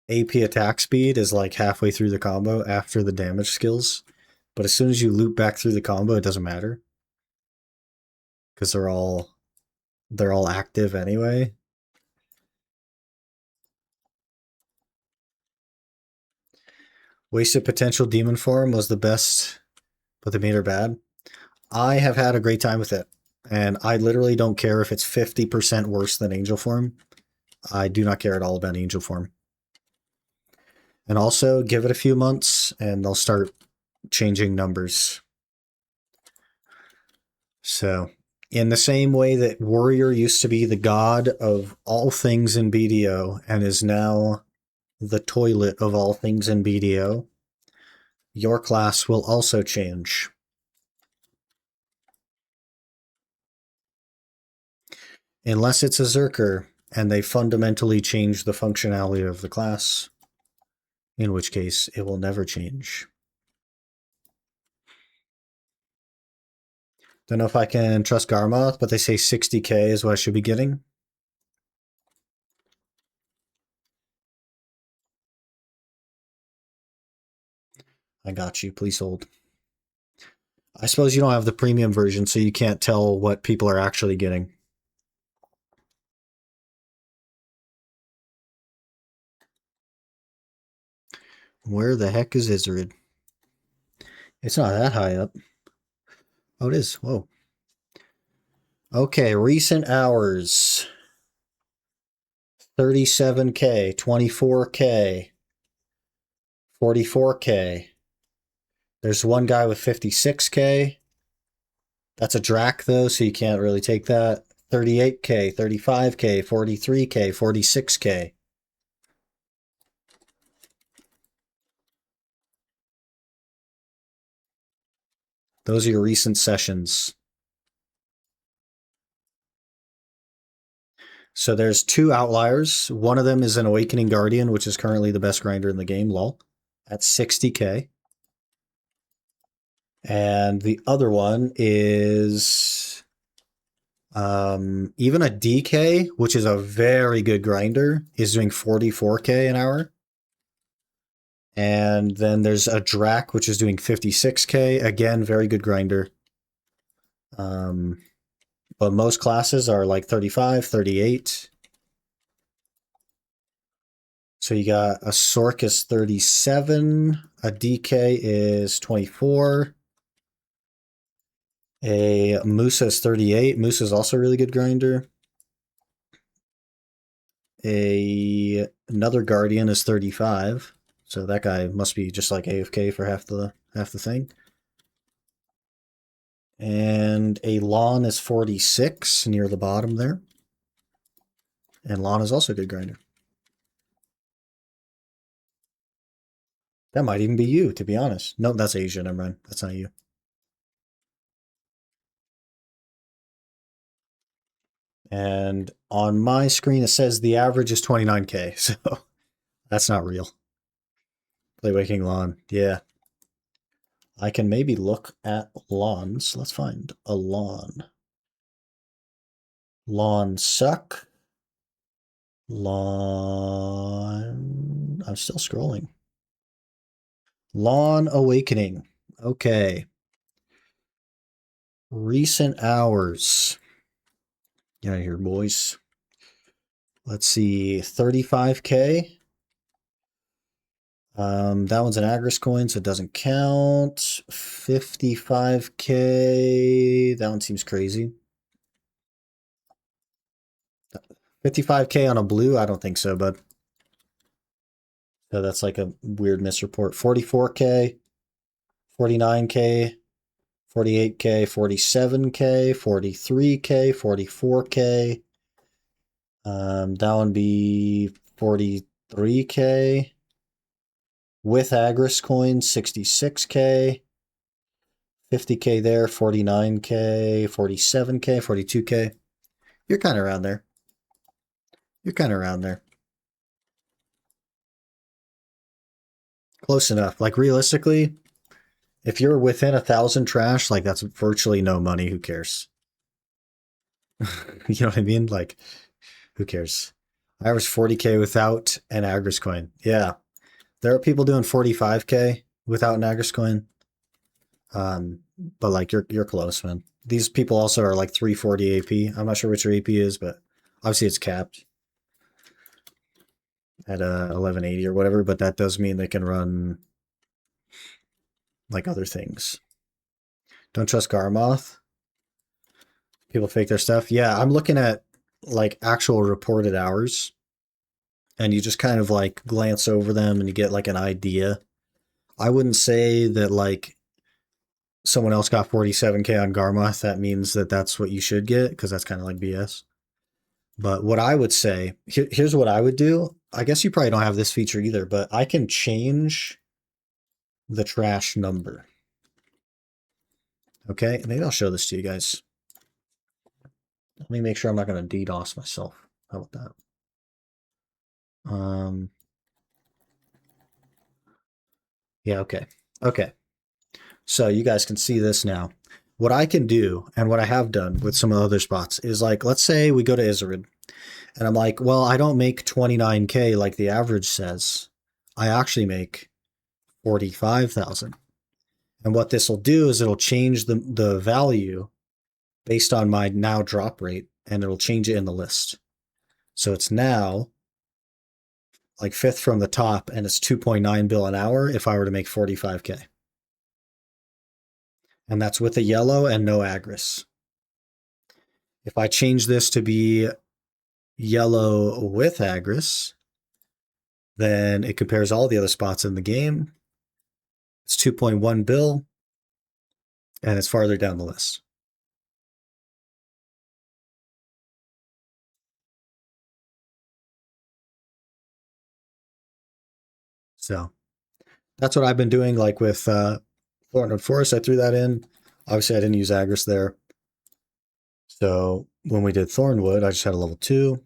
[SPEAKER 1] AP attack speed is like halfway through the combo after the damage skills. But as soon as you loop back through the combo, it doesn't matter. Because they're all active anyway. Wasted Potential Demon form was the best, but they made her bad. I have had a great time with it. And I literally don't care if it's 50% worse than Angel form. I do not care at all about Angel form. And also, give it a few months and they'll start changing numbers. So, in the same way that Warrior used to be the god of all things in BDO and is now the toilet of all things in BDO, your class will also change. Unless it's a Zerker and they fundamentally change the functionality of the class, in which case it will never change. Don't know if I can trust Garmoth, but they say 60k is what I should be getting. I got you. Please hold. I suppose you don't have the premium version, so you can't tell what people are actually getting. Where the heck is Izzard? It's not that high up. Oh, it is. Whoa. Okay, recent hours. 37k, 24k, 44k. There's one guy with 56k. That's a Drac though, so you can't really take that. 38k, 35k, 43k, 46k. Those are your recent sessions. So there's two outliers. One of them is an Awakening Guardian, which is currently the best grinder in the game, lol, at 60k. And the other one is even a DK, which is a very good grinder, is doing 44k an hour. And then there's a Drac, which is doing 56k. Again, very good grinder. But most classes are like 35, 38. So you got a Sork is 37, a DK is 24, a Musa is 38. Musa is also a really good grinder. Another Guardian is 35. So that guy must be just like AFK for half the thing. And a Lon is 46 near the bottom there. And Lon is also a good grinder. That might even be you, to be honest. No, that's Asia. Never mind. That's not you. And on my screen, it says the average is 29K. So that's not real. Play Waking Lon. Yeah. I can maybe look at lawns. Let's find a lawn. Lawn suck. Lawn. I'm still scrolling. Lawn Awakening. Okay. Recent hours. Get out of here, boys. Let's see. 35K. That one's an Agris coin, so it doesn't count. 55K. That one seems crazy. 55K on a blue? I don't think so, bud. So that's like a weird misreport. 44K, 49K, 48K, 47K, 43K, 44K. That one be 43K. With Agris coins, 66K. 50K there, 49K, 47K, 42K. You're kind of around there. You're kind of around there. Close enough. Like realistically, if you're within 1,000 trash, like that's virtually no money. Who cares? You know what I mean? Like, who cares? I average 40K without an Agris coin. Yeah. There are people doing 45K without an Agris coin. But like you're close, man. These people also are like 340 AP. I'm not sure what your AP is, but obviously it's capped at 1180 or whatever, but that does mean they can run like other things. Don't trust Garmoth. People fake their stuff. Yeah, I'm looking at like actual reported hours, and you just kind of like glance over them and you get like an idea. I wouldn't say that like someone else got 47K on Garmoth. That means that that's what you should get, because that's kind of like BS. But what I would say, here's what I would do. I guess you probably don't have this feature either, but I can change the trash number. Okay, maybe I'll show this to you guys. Let me make sure I'm not going to DDoS myself. How about that? Yeah, okay. Okay. So you guys can see this now. What I can do, and what I have done with some of the other spots, is like, let's say we go to Izarid, and I'm like, well, I don't make 29K like the average says. I actually make 45,000. And what this will do is it'll change the value based on my now drop rate, and it'll change it in the list. So it's now like fifth from the top, and it's 2.9 bill an hour if I were to make 45K. And that's with a yellow and no Agris. If I change this to be yellow with Agris, then it compares all the other spots in the game. It's 2.1 bill, and it's farther down the list. So that's what I've been doing. Like with Thornwood Forest, I threw that in. Obviously, I didn't use Agris there. So when we did Thornwood, I just had a level 2.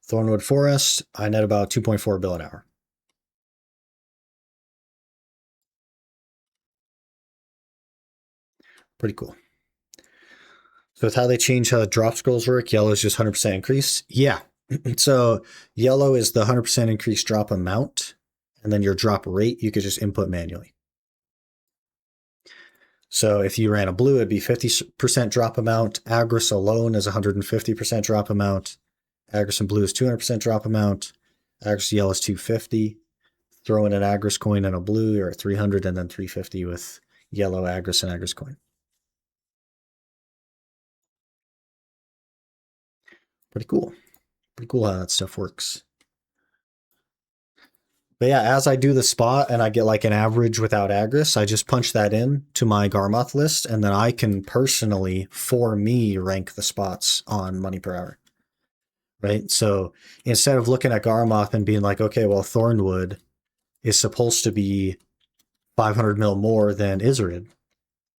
[SPEAKER 1] Thornwood Forest, I net about 2.4 bill an hour. Pretty cool. So with how they change how drop scrolls work, yellow is just 100% increase. Yeah. So yellow is the 100% increase drop amount, and then your drop rate you could just input manually. So if you ran a blue, it'd be 50% drop amount. Agris alone is 150% drop amount. Agris and blue is 200% drop amount. Agris yellow is 250. Throw in an Agris coin and a blue, you're at 300, and then 350 with yellow Agris and Agris coin. Pretty cool. Pretty cool how that stuff works. But yeah, as I do the spot and I get like an average without Agris, I just punch that in to my Garmoth list, and then I can personally, for me, rank the spots on money per hour. Right? So instead of looking at Garmoth and being like, okay, well, Thornwood is supposed to be 500 mil more than Iserid,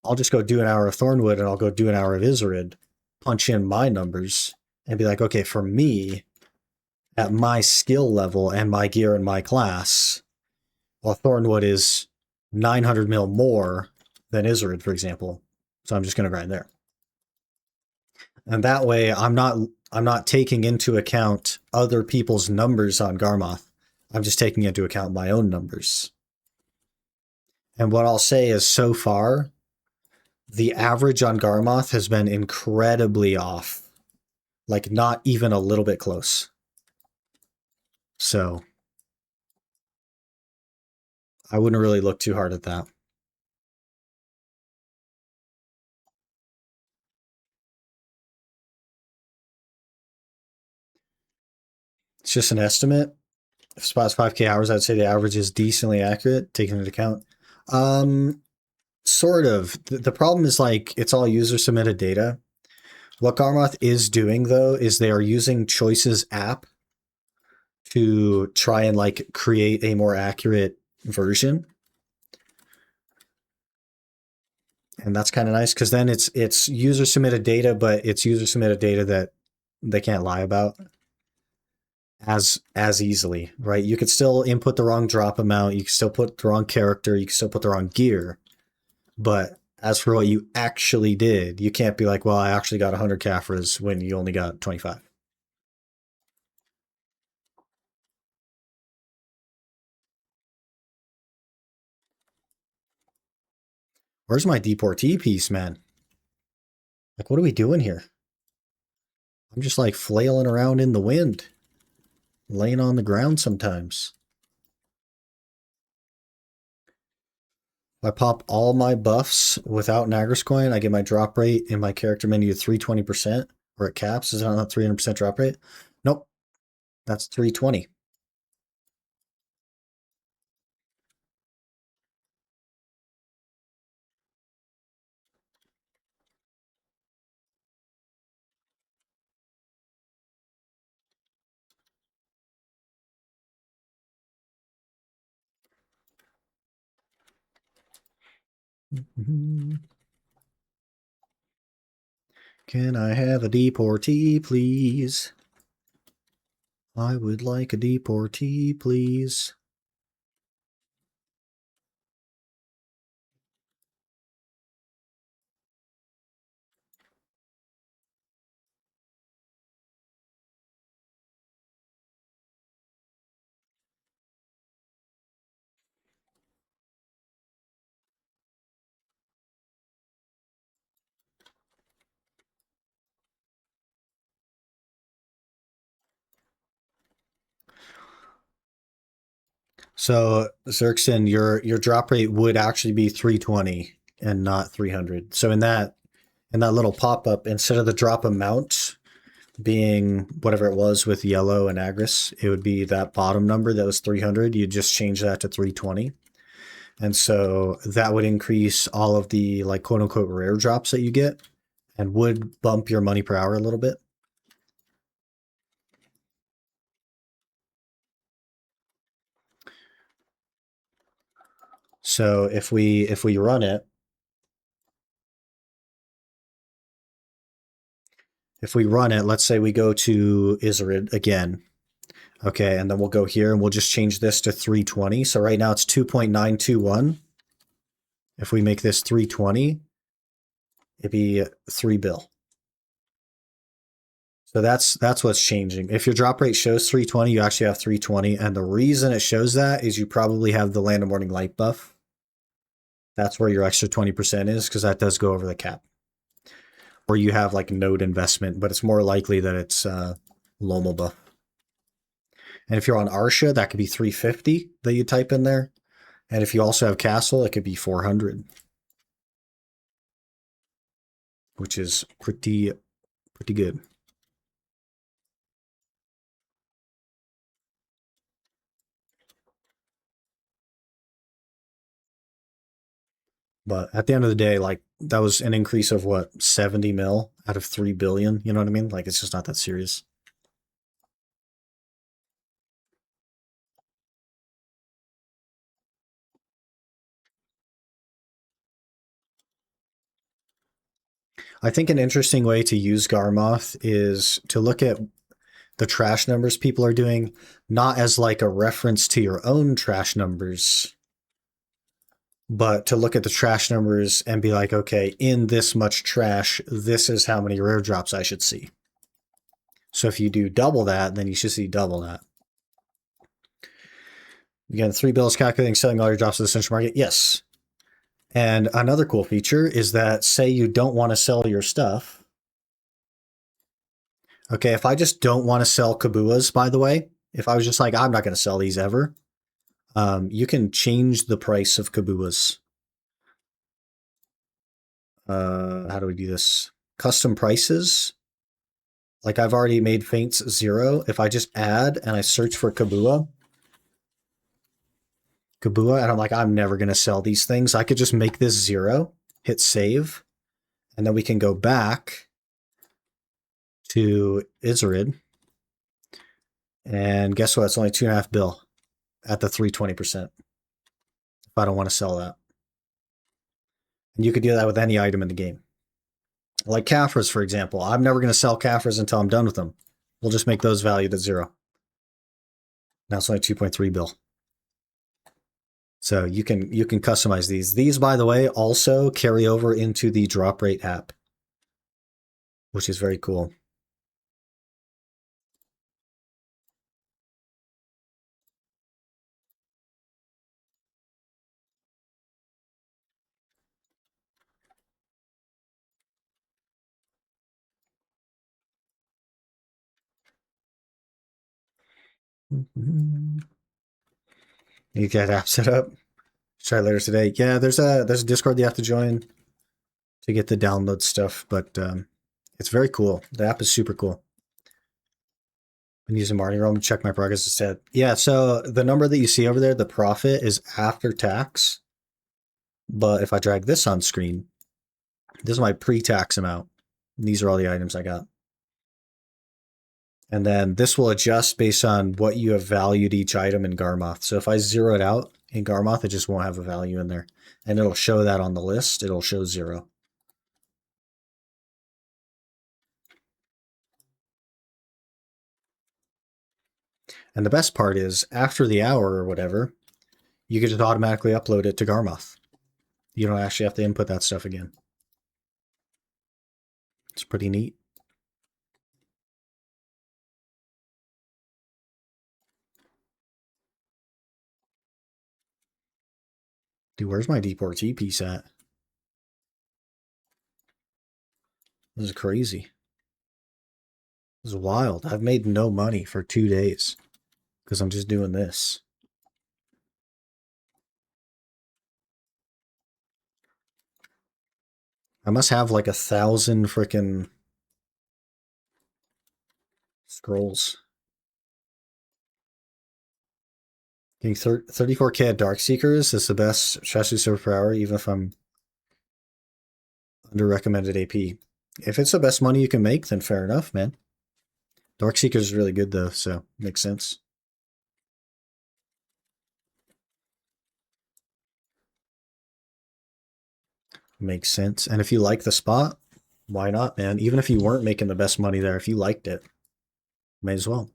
[SPEAKER 1] I'll just go do an hour of Thornwood and I'll go do an hour of Iserid, punch in my numbers, and be like, okay, for me, at my skill level and my gear and my class, well, Thornwood is 900 mil more than Iserid, for example. So I'm just going to grind there. And that way I'm not taking into account other people's numbers on Garmoth. I'm just taking into account my own numbers. And what I'll say is, so far, the average on Garmoth has been incredibly off. Like, not even a little bit close. So I wouldn't really look too hard at that. It's just an estimate. If spot's 5k hours, I'd say the average is decently accurate, taking into account. Sort of. The problem is, like, it's all user submitted data. What Garmoth is doing, though, is they are using Choice's app to try and like create a more accurate version. And that's kind of nice, because then it's user submitted data, but it's user submitted data that they can't lie about as easily, right? You could still input the wrong drop amount, you can still put the wrong character, you can still put the wrong gear, but as for what you actually did, you can't be like, well, I actually got 100 Caphras when you only got 25. Where's my Deportee piece, man? Like, what are we doing here? I'm just like flailing around in the wind, laying on the ground sometimes. If I pop all my buffs without an Agris coin, I get my drop rate in my character menu to 320%, or it caps. Is that not 300% drop rate? Nope. That's 320. Can I have a Deportee, please? I would like a Deportee, please. So, Xerxen, your drop rate would actually be 320 and not 300. So in that little pop-up, instead of the drop amount being whatever it was with yellow and Agris, it would be that bottom number that was 300. You just change that to 320. And so that would increase all of the like quote unquote rare drops that you get and would bump your money per hour a little bit. So if we run it, let's say we go to Iserid again. Okay, and then we'll go here and we'll just change this to 320. So right now it's 2.921. If we make this 320, it'd be 3 bill. So that's what's changing. If your drop rate shows 320, you actually have 320. And the reason it shows that is you probably have the Land of Morning Light buff. That's where your extra 20% is, because that does go over the cap. Or you have like node investment, but it's more likely that it's Lomal buff. And if you're on Arsha, that could be 350 that you type in there. And if you also have Castle, it could be 400, which is pretty good. But at the end of the day, like that was an increase of what, 70 mil out of 3 billion. You know what I mean? Like it's just not that serious. I think an interesting way to use Garmoth is to look at the trash numbers people are doing, not as like a reference to your own trash numbers, but to look at the trash numbers and be like, okay, in this much trash, this is how many rare drops I should see. So if you do double that, then you should see double that. Again, 3 bills calculating selling all your drops to the central market. Yes. And another cool feature is that say you don't want to sell your stuff. Okay, if I just don't want to sell Kabuas, by the way, if I was just like, I'm not going to sell these ever, you can change the price of Kabuas. How do we do this? Custom prices. Like I've already made Faints 0. If I just add and I search for Kabua, and I'm like, I'm never going to sell these things. I could just make this 0, hit save, and then we can go back to Izarid. And guess what? It's only 2.5 bill at the 320% if I don't want to sell that. And you could do that with any item in the game. Like Caphras, for example. I'm never going to sell Caphras until I'm done with them. We'll just make those valued at 0. Now it's only 2.3 bill. So you can customize these. These, by the way, also carry over into the drop rate app, which is very cool. You get app set up. Try later today. Yeah, there's a Discord you have to join to get the download stuff, but it's very cool. The app is super cool. I'm using Marketing Realm to check my progress instead. Yeah, so the number that you see over there, the profit is after tax. But if I drag this on screen, this is my pre-tax amount. These are all the items I got. And then this will adjust based on what you have valued each item in Garmoth. So if I zero it out in Garmoth, it just won't have a value in there. And it'll show that on the list. It'll show 0. And the best part is, after the hour or whatever, you can just automatically upload it to Garmoth. You don't actually have to input that stuff again. It's pretty neat. Dude, where's my Deportee piece at? This is crazy. This is wild. I've made no money for 2 days because I'm just doing this. I must have like 1,000 freaking scrolls. Getting 34k at Dark Seekers is the best strategy server per hour, even if I'm under recommended AP. If it's the best money you can make, then fair enough, man. Dark Seekers is really good though, so makes sense. Makes sense. And if you like the spot, why not, man? Even if you weren't making the best money there, if you liked it, may as well.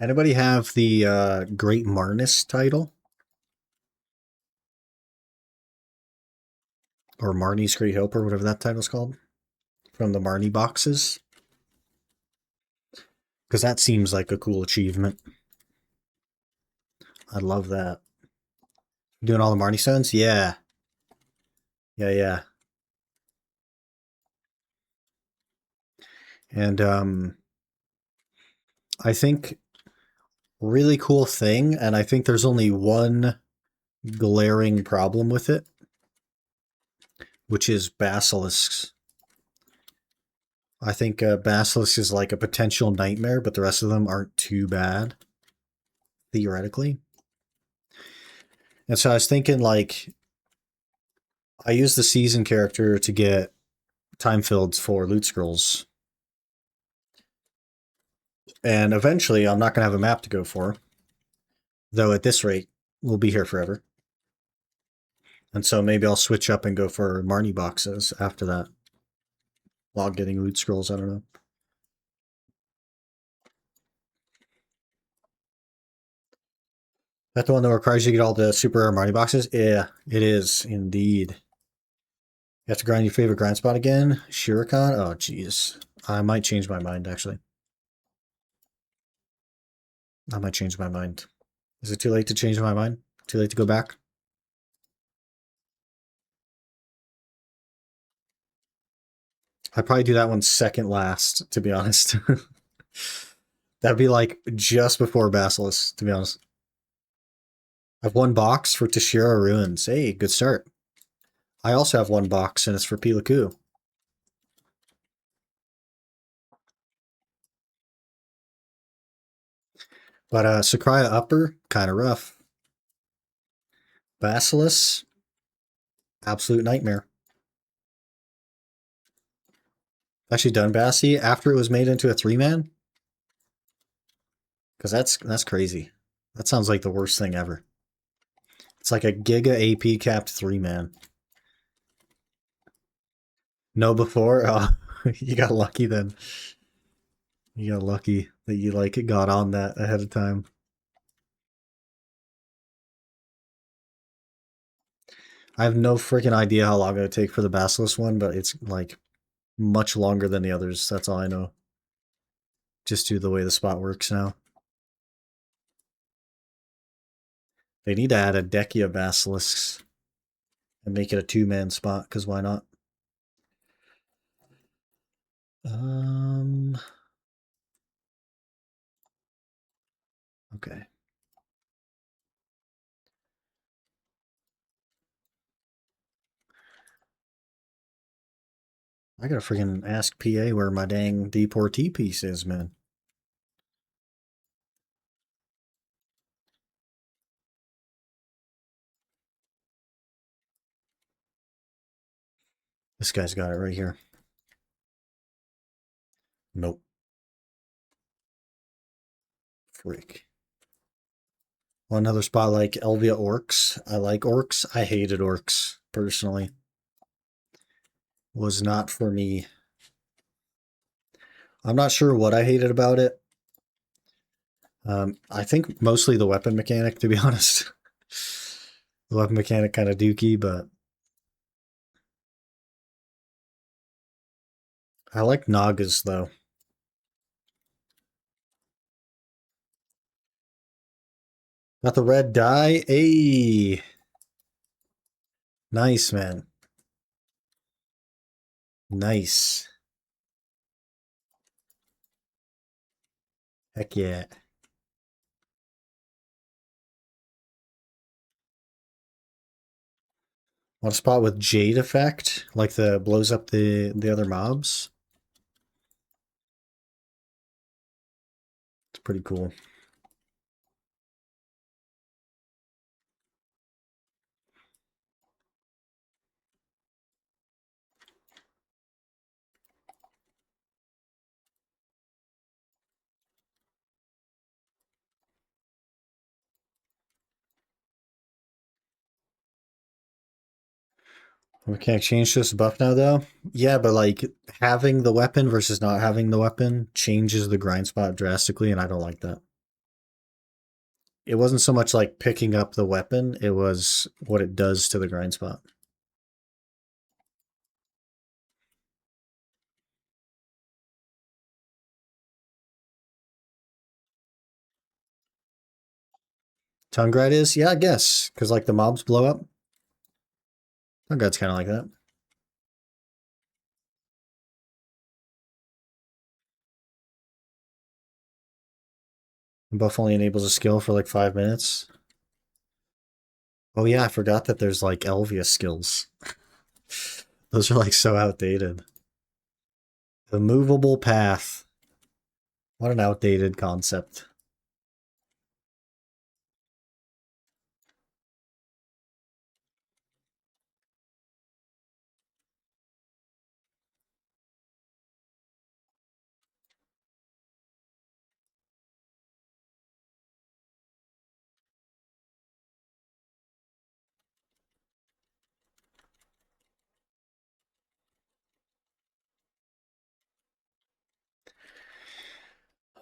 [SPEAKER 1] Anybody have the Great Marnus title? Or Marnie's Great Hope, or whatever that title's called? From the Marnie boxes? Because that seems like a cool achievement. I love that. Doing all the Marnie stones? Yeah. Yeah. And I think really cool thing, and I think there's only one glaring problem with it, which is basilisks. I think basilisk is like a potential nightmare, but the rest of them aren't too bad, theoretically. And so I was thinking, like, I use the season character to get time filled for loot scrolls. And eventually, I'm not going to have a map to go for. Though at this rate, we'll be here forever. And so maybe I'll switch up and go for Marnie boxes after that. While getting loot scrolls, I don't know. That the one that requires you to get all the super rare Marnie boxes? Yeah, it is indeed. You have to grind your favorite grind spot again? Shuriken? Oh, jeez. I might change my mind, actually. I might change my mind. Is it too late to change my mind? Too late to go back? I'd probably do that one second last, to be honest. That'd be like just before Basilisk, to be honest. I've one box for Tashira Ruins. Hey, good start. I also have one box, and it's for Pilaku. But Sakurai Upper, kind of rough. Basilisk, absolute nightmare. Actually done Bassi after it was made into a 3-man? Because that's crazy. That sounds like the worst thing ever. It's like a Giga AP capped 3-man. No before? Oh, you got lucky then. You got lucky that you like got on that ahead of time. I have no freaking idea how long it would take for the Basilisk one, but it's like much longer than the others. That's all I know. Just due to the way the spot works now. They need to add a Decky of Basilisks and make it a 2-man spot, because why not? Okay. I gotta freaking ask PA where my dang Deportee piece is, man. This guy's got it right here. Nope. Frick. Well, another spot like Elvia Orcs. I like Orcs. I hated Orcs, personally. Was not for me. I'm not sure what I hated about it. I think mostly the weapon mechanic, to be honest. The weapon mechanic kind of dookie, but I like Nagas, though. Got the red die. Hey! Nice, man. Nice. Heck yeah. Want a spot with Jade effect? Like the blows up the other mobs? It's pretty cool. We can't change this buff now, though? Yeah, but like having the weapon versus not having the weapon changes the grind spot drastically, and I don't like that. It wasn't so much like picking up the weapon, it was what it does to the grind spot. Tongue grind is? Yeah, I guess. Because like the mobs blow up. Tongue grind's kind of like that. The buff only enables a skill for like 5 minutes. Oh yeah, I forgot that there's like Elvia skills. Those are like so outdated. The movable path. What an outdated concept.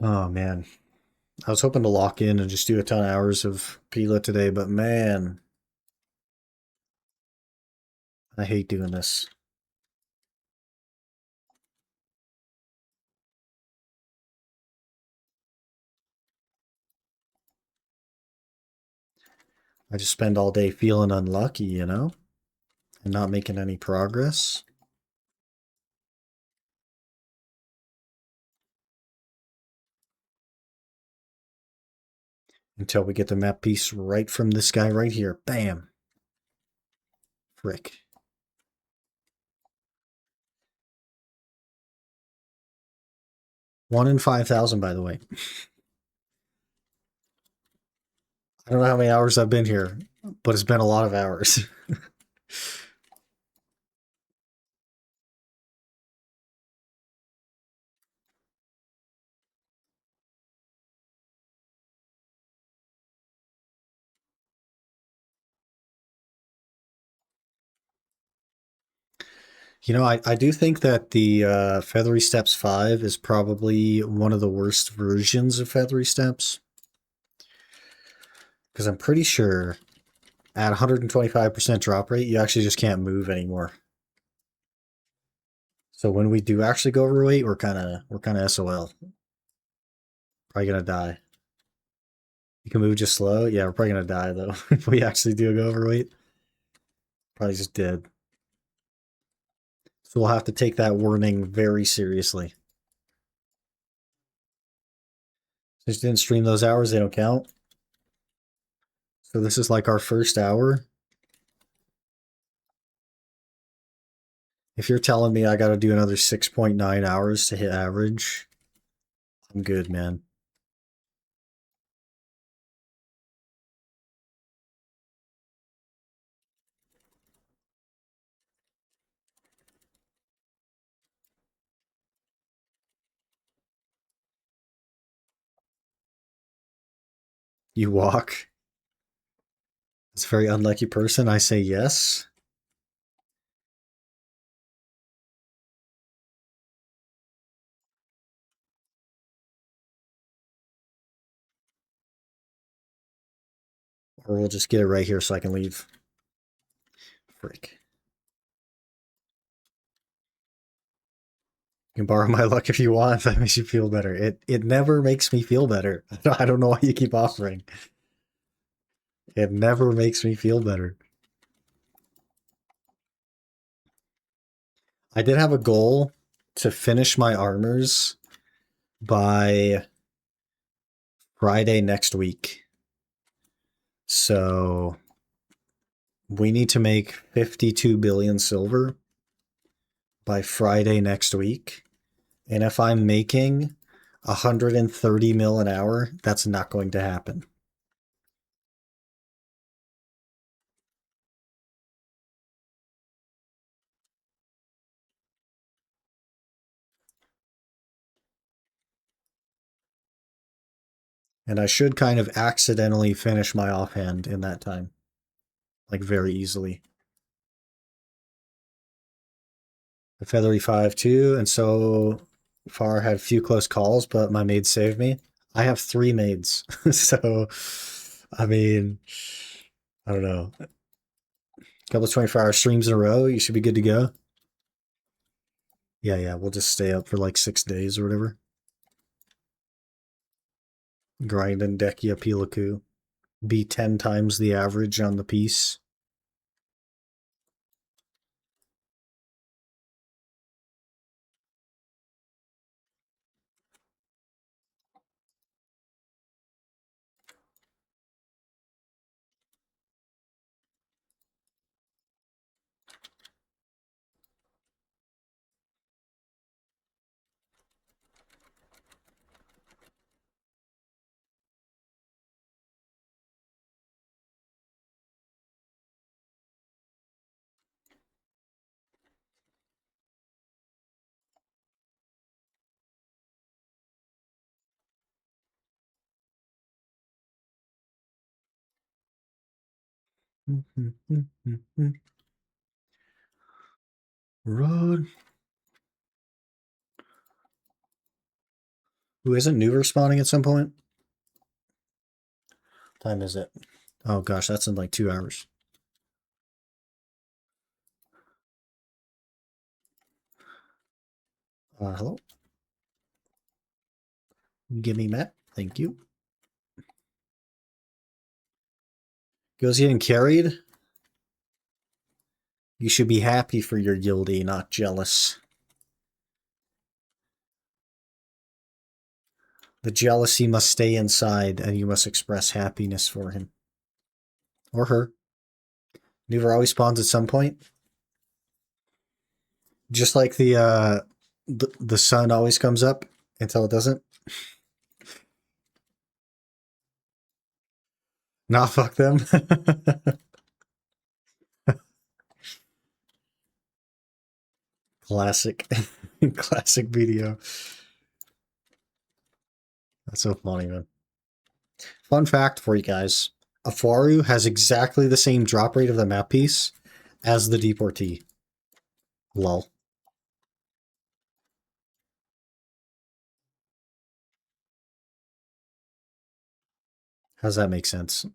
[SPEAKER 1] Oh man. I was hoping to lock in and just do a ton of hours of Pila today, but man, I hate doing this. I just spend all day feeling unlucky, you know? And not making any progress. Until we get the map piece right from this guy right here. Bam. Frick. 1 in 5,000, by the way. I don't know how many hours I've been here, but it's been a lot of hours. You know, I do think that the Feathery Steps 5 is probably one of the worst versions of Feathery Steps. Because I'm pretty sure at 125% drop rate, you actually just can't move anymore. So when we do actually go overweight, we're kind of SOL. Probably gonna die. You can move just slow. Yeah, we're probably gonna die though if we actually do go overweight. Probably just dead. So we'll have to take that warning very seriously. Just didn't stream those hours, they don't count. So this is like our first hour. If you're telling me I gotta do another 6.9 hours to hit average, I'm good, man. You walk. It's a very unlucky person. I say yes. Or we'll just get it right here so I can leave. Frick. You can borrow my luck if you want. If that makes you feel better. It never makes me feel better. I don't know why you keep offering. It never makes me feel better. I did have a goal to finish my armors by Friday next week. So we need to make 52 billion silver by Friday next week. And if I'm making 130 mil an hour, that's not going to happen. And I should kind of accidentally finish my offhand in that time. Like very easily. The Feathery 5 too, and so far I had a few close calls, but my maids saved me. I have 3 maids, so I mean, I don't know. A couple of 24-hour streams in a row, you should be good to go. Yeah, we'll just stay up for like 6 days or whatever. Grind and Dekia Pilaku. Be 10 times the average on the piece. Run. Who isn't new respawning at some point? Time is it? Oh gosh, that's in like 2 hours. Hello? Give me Matt. Thank you. Goes getting carried? You should be happy for your guildie, not jealous. The jealousy must stay inside, and you must express happiness for him. Or her. Never always spawns at some point. Just like the sun always comes up until it doesn't. Nah, fuck them. Classic. Classic video. That's so funny, man. Fun fact for you guys. Afaru has exactly the same drop rate of the map piece as the Deportee. Lol. How's that make sense?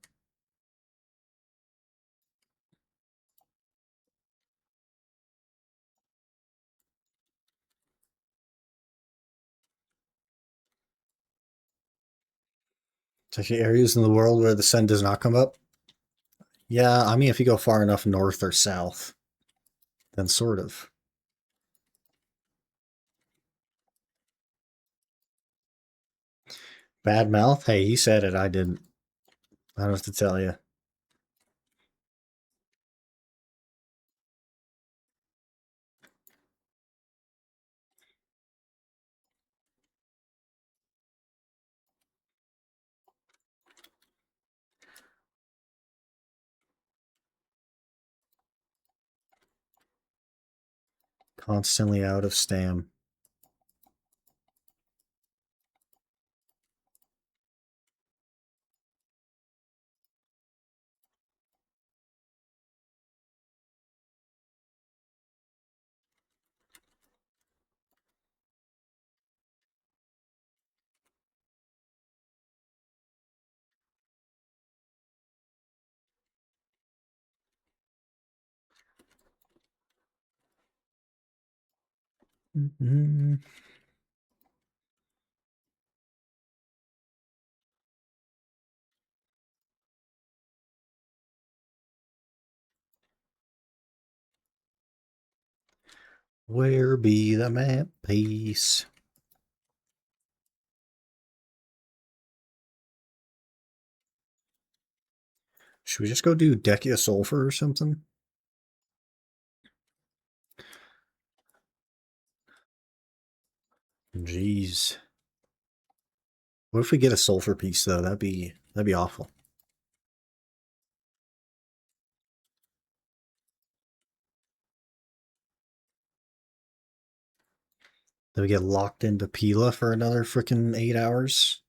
[SPEAKER 1] It's actually areas in the world where the sun does not come up. Yeah, I mean, if you go far enough north or south, then sort of. Bad mouth? Hey, he said it. I didn't. I don't have to tell you. Constantly out of stam. Mm-hmm. Where be the map piece? Should we just go do Dekia Sulfur or something? Jeez. What if we get a sulfur piece though? That'd be awful. Then we get locked into Pila for another freaking 8 hours.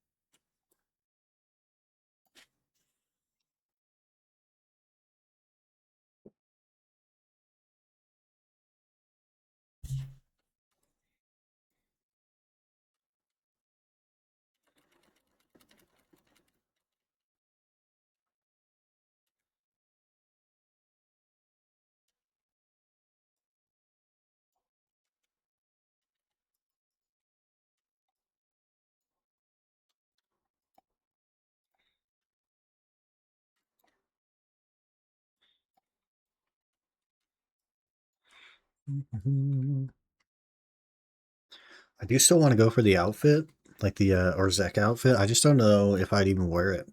[SPEAKER 1] I do still want to go for the outfit, like the Orzek outfit. I just don't know if I'd even wear it,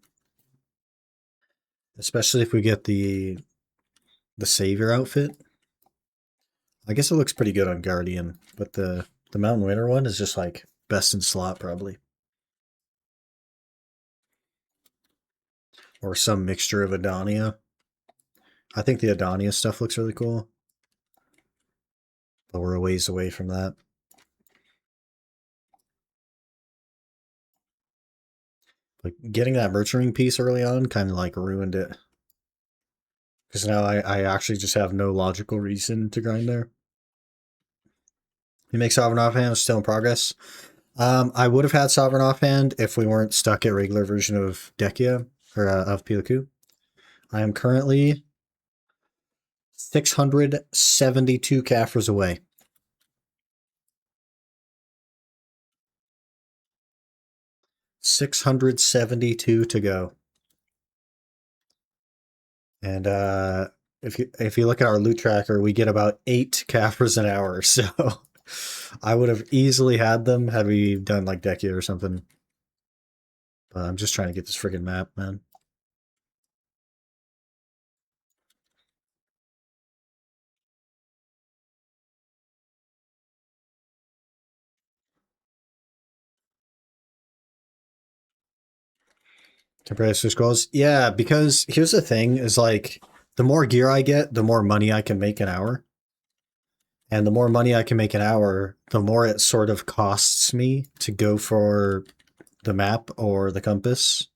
[SPEAKER 1] especially if we get the Savior outfit. I guess it looks pretty good on Guardian, but the Mountain Winter one is just like best in slot probably, or some mixture of Adonia. I think the Adonia stuff looks really cool, but we're a ways away from that. Like getting that Merchant piece early on kind of like ruined it. Because now I actually just have no logical reason to grind there. He makes Sovereign Offhand still in progress. I would have had Sovereign Offhand if we weren't stuck at regular version of Dekia, or of Pilaku. I am currently 672 Caphras away. $672 to go. And if you look at our loot tracker, we get about 8 Caphras an hour. So I would have easily had them had we done like Dekia or something. But I'm just trying to get this friggin' map, man. Temporary switch goals. Yeah, because here's the thing: is like the more gear I get, the more money I can make an hour, and the more money I can make an hour, the more it sort of costs me to go for the map or the compass.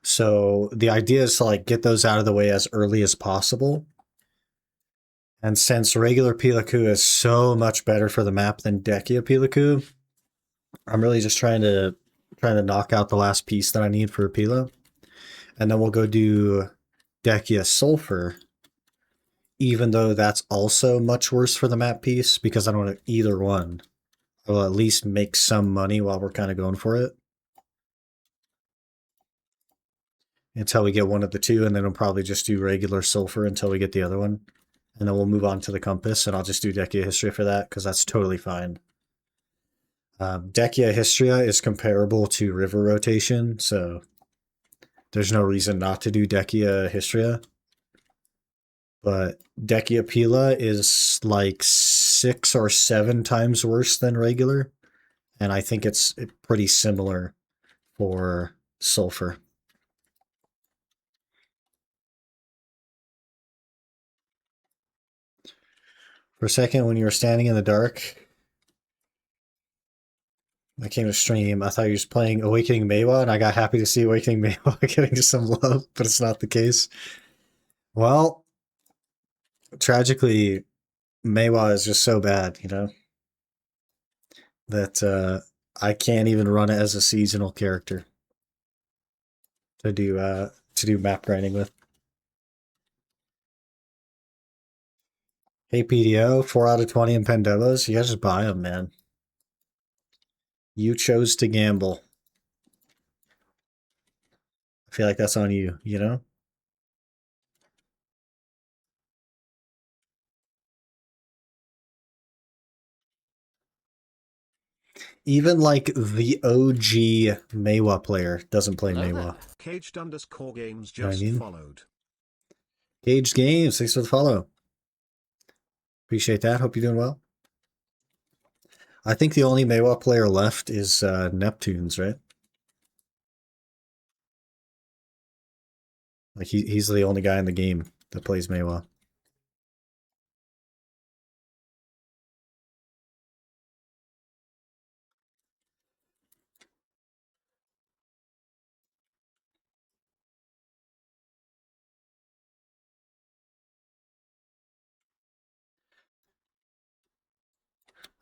[SPEAKER 1] So the idea is to like get those out of the way as early as possible. And since regular Pilaku is so much better for the map than Dekia Pilaku, I'm really just trying to knock out the last piece that I need for Pila. And then we'll go do Dekia Sulfur, even though that's also much worse for the map piece because I don't want either one. I'll at least make some money while we're kind of going for it until we get one of the two, and then we'll probably just do regular Sulfur until we get the other one. And then we'll move on to the Compass, and I'll just do Dekia Histria for that because that's totally fine. Dekia Histria is comparable to River Rotation, so there's no reason not to do Dekia Histria. But Dekia Pila is like 6 or 7 times worse than regular, and I think it's pretty similar for Sulfur. For a second, when you were standing in the dark, I came to stream. I thought you were just playing Awakening Meiwa, and I got happy to see Awakening Meiwa getting some love, but it's not the case. Well, tragically, Meiwa is just so bad, you know, that I can't even run it as a seasonal character to do map grinding with. Hey PDO, 4 out of 20 in Pandevas. You guys just buy them, man. You chose to gamble. I feel like that's on you, you know? Even like the OG Meiwa player doesn't play Meiwa.
[SPEAKER 3] Caged_games
[SPEAKER 1] You know what I
[SPEAKER 3] just
[SPEAKER 1] mean?
[SPEAKER 3] followed.
[SPEAKER 1] Caged Games, thanks for the follow. Appreciate that. Hope you're doing well. I think the only Meiwa player left is Neptunes, right? Like he's the only guy in the game that plays Meiwa.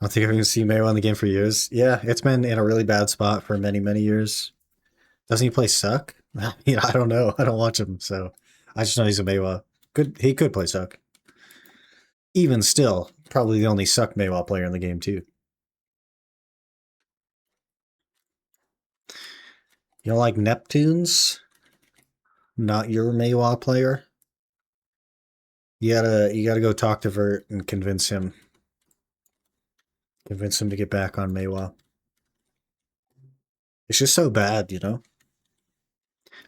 [SPEAKER 1] I don't think I'm going to see Meiwa in the game for years. Yeah, it's been in a really bad spot for many, many years. Doesn't he play Suck? I mean, I don't know. I don't watch him, so I just know he's a Meiwa. He could play Suck. Even still, probably the only Suck Meiwa player in the game too. You know, like Neptunes? Not your Meiwa player? You gotta go talk to Vert and convince him to get back on Maywa. It's just so bad, you know.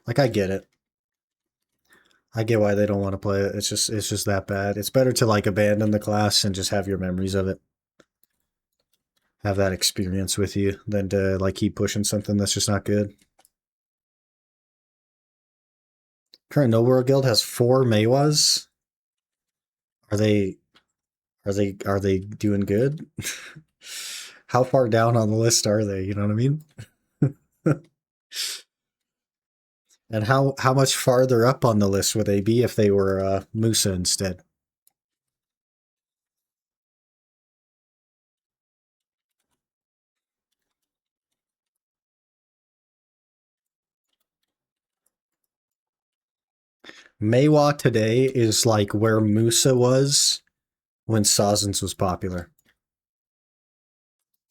[SPEAKER 1] Like I get it. I get why they don't want to play it. It's just that bad. It's better to like abandon the class and just have your memories of it. Have that experience with you than to like keep pushing something that's just not good. Current No World Guild has 4 Maywas. Are they are they doing good? How far down on the list are they? You know what I mean? And how much farther up on the list would they be if they were Musa instead? Maywa today is like where Musa was when Sazens was popular.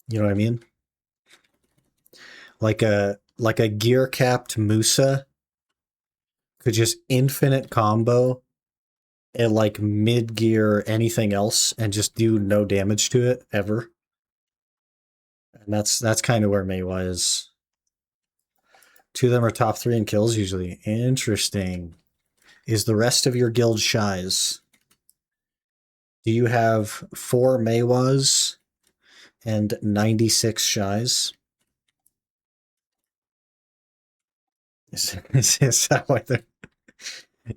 [SPEAKER 1] You know what I mean? Like a gear capped Musa could just infinite combo at like mid gear anything else and just do no damage to it ever. And that's kind of where Maywa is. Two of them are top 3 in kills usually. Interesting. Is the rest of your guild Shies? Do you have 4 Maywas and 96 Shies? Is that why they're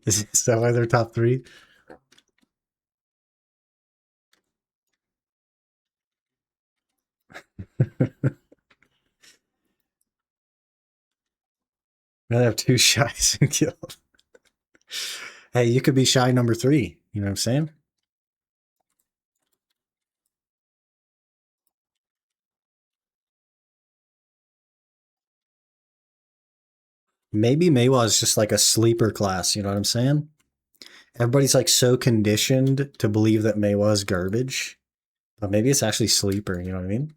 [SPEAKER 1] is that why they're top 3? I have 2 Shies in guild. Hey, you could be Shy number 3. You know what I'm saying? Maybe Maywa is just like a sleeper class. You know what I'm saying? Everybody's like so conditioned to believe that Maywa is garbage, but maybe it's actually sleeper. You know what I mean?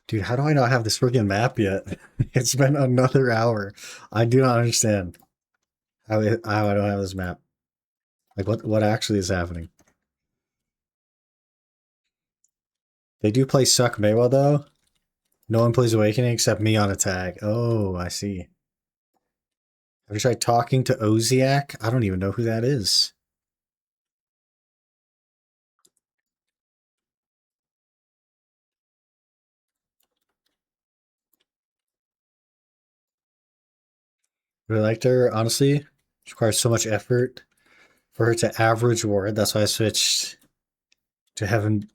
[SPEAKER 1] Dude, how do I not have this freaking map yet? It's been another hour. I do not understand how I don't have this map. Like what actually is happening? They do play Suck Maywa though. No one plays Awakening except me on a tag. Oh, I see. Have you tried talking to Oziak? I don't even know who that is. Really liked her, honestly. She requires so much effort for her to average ward. That's why I switched to Heaven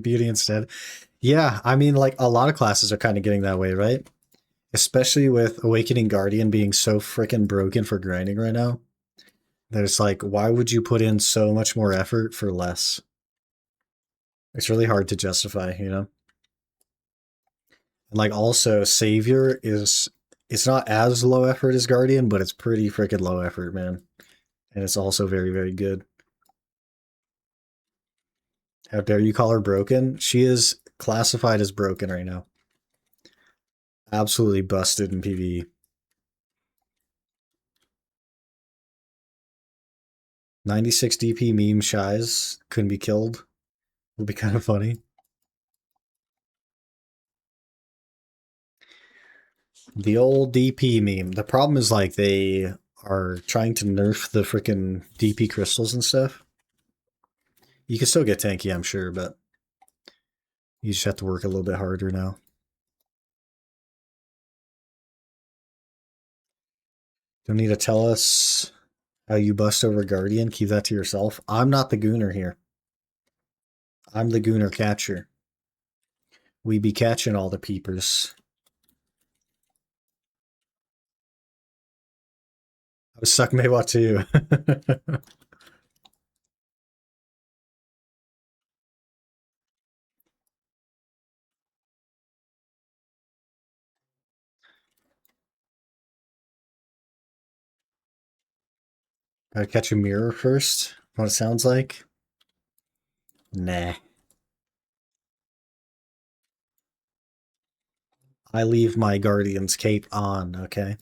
[SPEAKER 1] Beauty instead. Yeah, I mean, like a lot of classes are kind of getting that way, right? Especially with Awakening Guardian being so freaking broken for grinding right now. That it's like, why would you put in so much more effort for less? It's really hard to justify, you know? And like also Savior is it's not as low effort as Guardian, but it's pretty freaking low effort, man. And it's also very, very good. How dare you call her broken? She is classified as broken right now. Absolutely busted in PvE. 96 DP meme Shies couldn't be killed. Would be kind of funny. The old DP meme. The problem is like they are trying to nerf the freaking DP crystals and stuff. You can still get tanky, I'm sure, but you just have to work a little bit harder now. Don't need to tell us how you bust over Guardian. Keep that to yourself. I'm not the gooner here. I'm the gooner catcher. We be catching all the peepers. I was suck Maywa too. Gotta catch a mirror first. What it sounds like? Nah. I leave my Guardian's cape on, okay?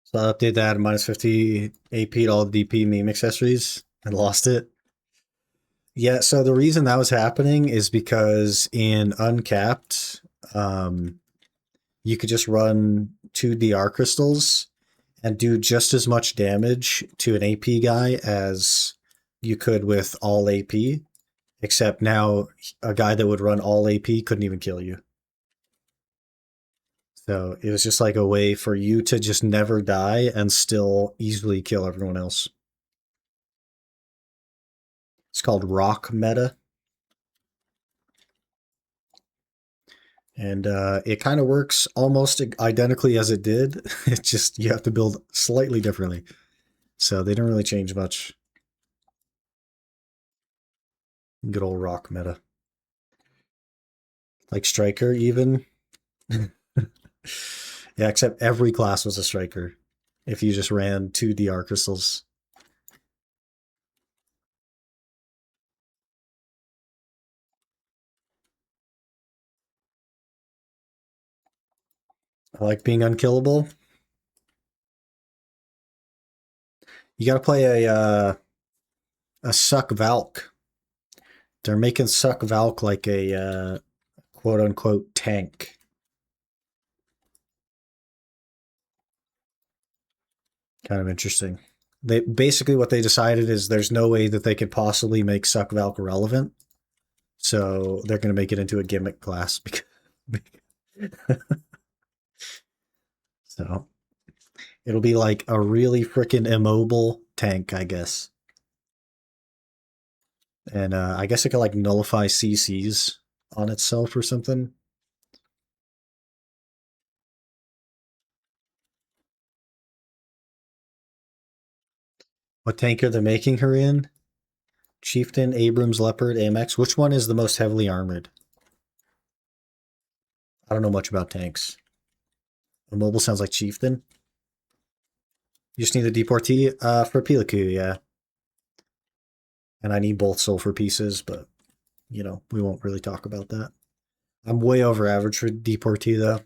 [SPEAKER 1] So I updated that minus 50 AP to all the DP meme accessories and lost it. Yeah, so the reason that was happening is because in Uncapped, you could just run 2 DR crystals and do just as much damage to an AP guy as you could with all AP, except now a guy that would run all AP couldn't even kill you. So it was just like a way for you to just never die and still easily kill everyone else. It's called rock meta. And it kind of works almost identically as it did. It's just you have to build slightly differently. So they don't really change much. Good old rock meta. Like Striker, even. Yeah, except every class was a Striker if you just ran 2 DR crystals. I like being unkillable. You got to play a Suck Valk. They're making Suck Valk like a quote unquote tank. Kind of interesting. They basically what they decided is there's no way that they could possibly make Suck Valk relevant, so they're going to make it into a gimmick class. So it'll be like a really freaking immobile tank, I guess. And I guess it could like nullify CCs on itself or something. What tank are they making her in? Chieftain, Abrams, Leopard, Amex. Which one is the most heavily armored? I don't know much about tanks. Immobile sounds like Chieftain. You just need the Deportee for Piliku, yeah. And I need both sulfur pieces, but, you know, we won't really talk about that. I'm way over average for Deportee, though.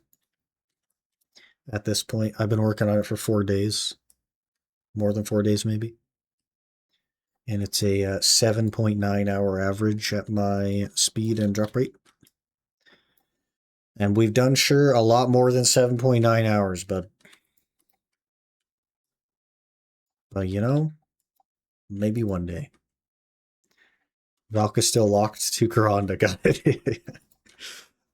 [SPEAKER 1] At this point, I've been working on it for 4 days. More than 4 days, maybe. And it's a 7.9 hour average at my speed and drop rate. And we've done sure a lot more than 7.9 hours, but you know, maybe one day. Valk is still locked to Karanda, got it.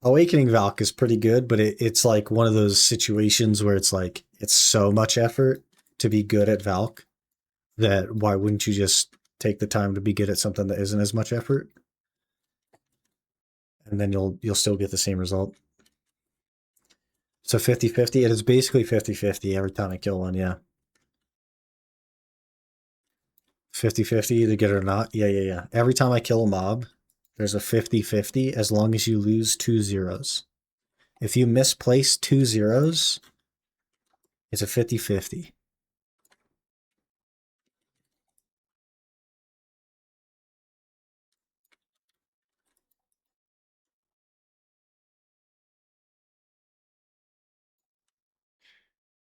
[SPEAKER 1] Awakening Valk is pretty good, but it's like one of those situations where it's like, it's so much effort to be good at Valk that why wouldn't you just take the time to be good at something that isn't as much effort? And then you'll still get the same result. So 50-50, it is basically 50-50 every time I kill one, yeah. 50-50 to get it or not? Yeah. Every time I kill a mob, there's a 50-50 as long as you lose 2 zeros. If you misplace 2 zeros, it's a 50-50.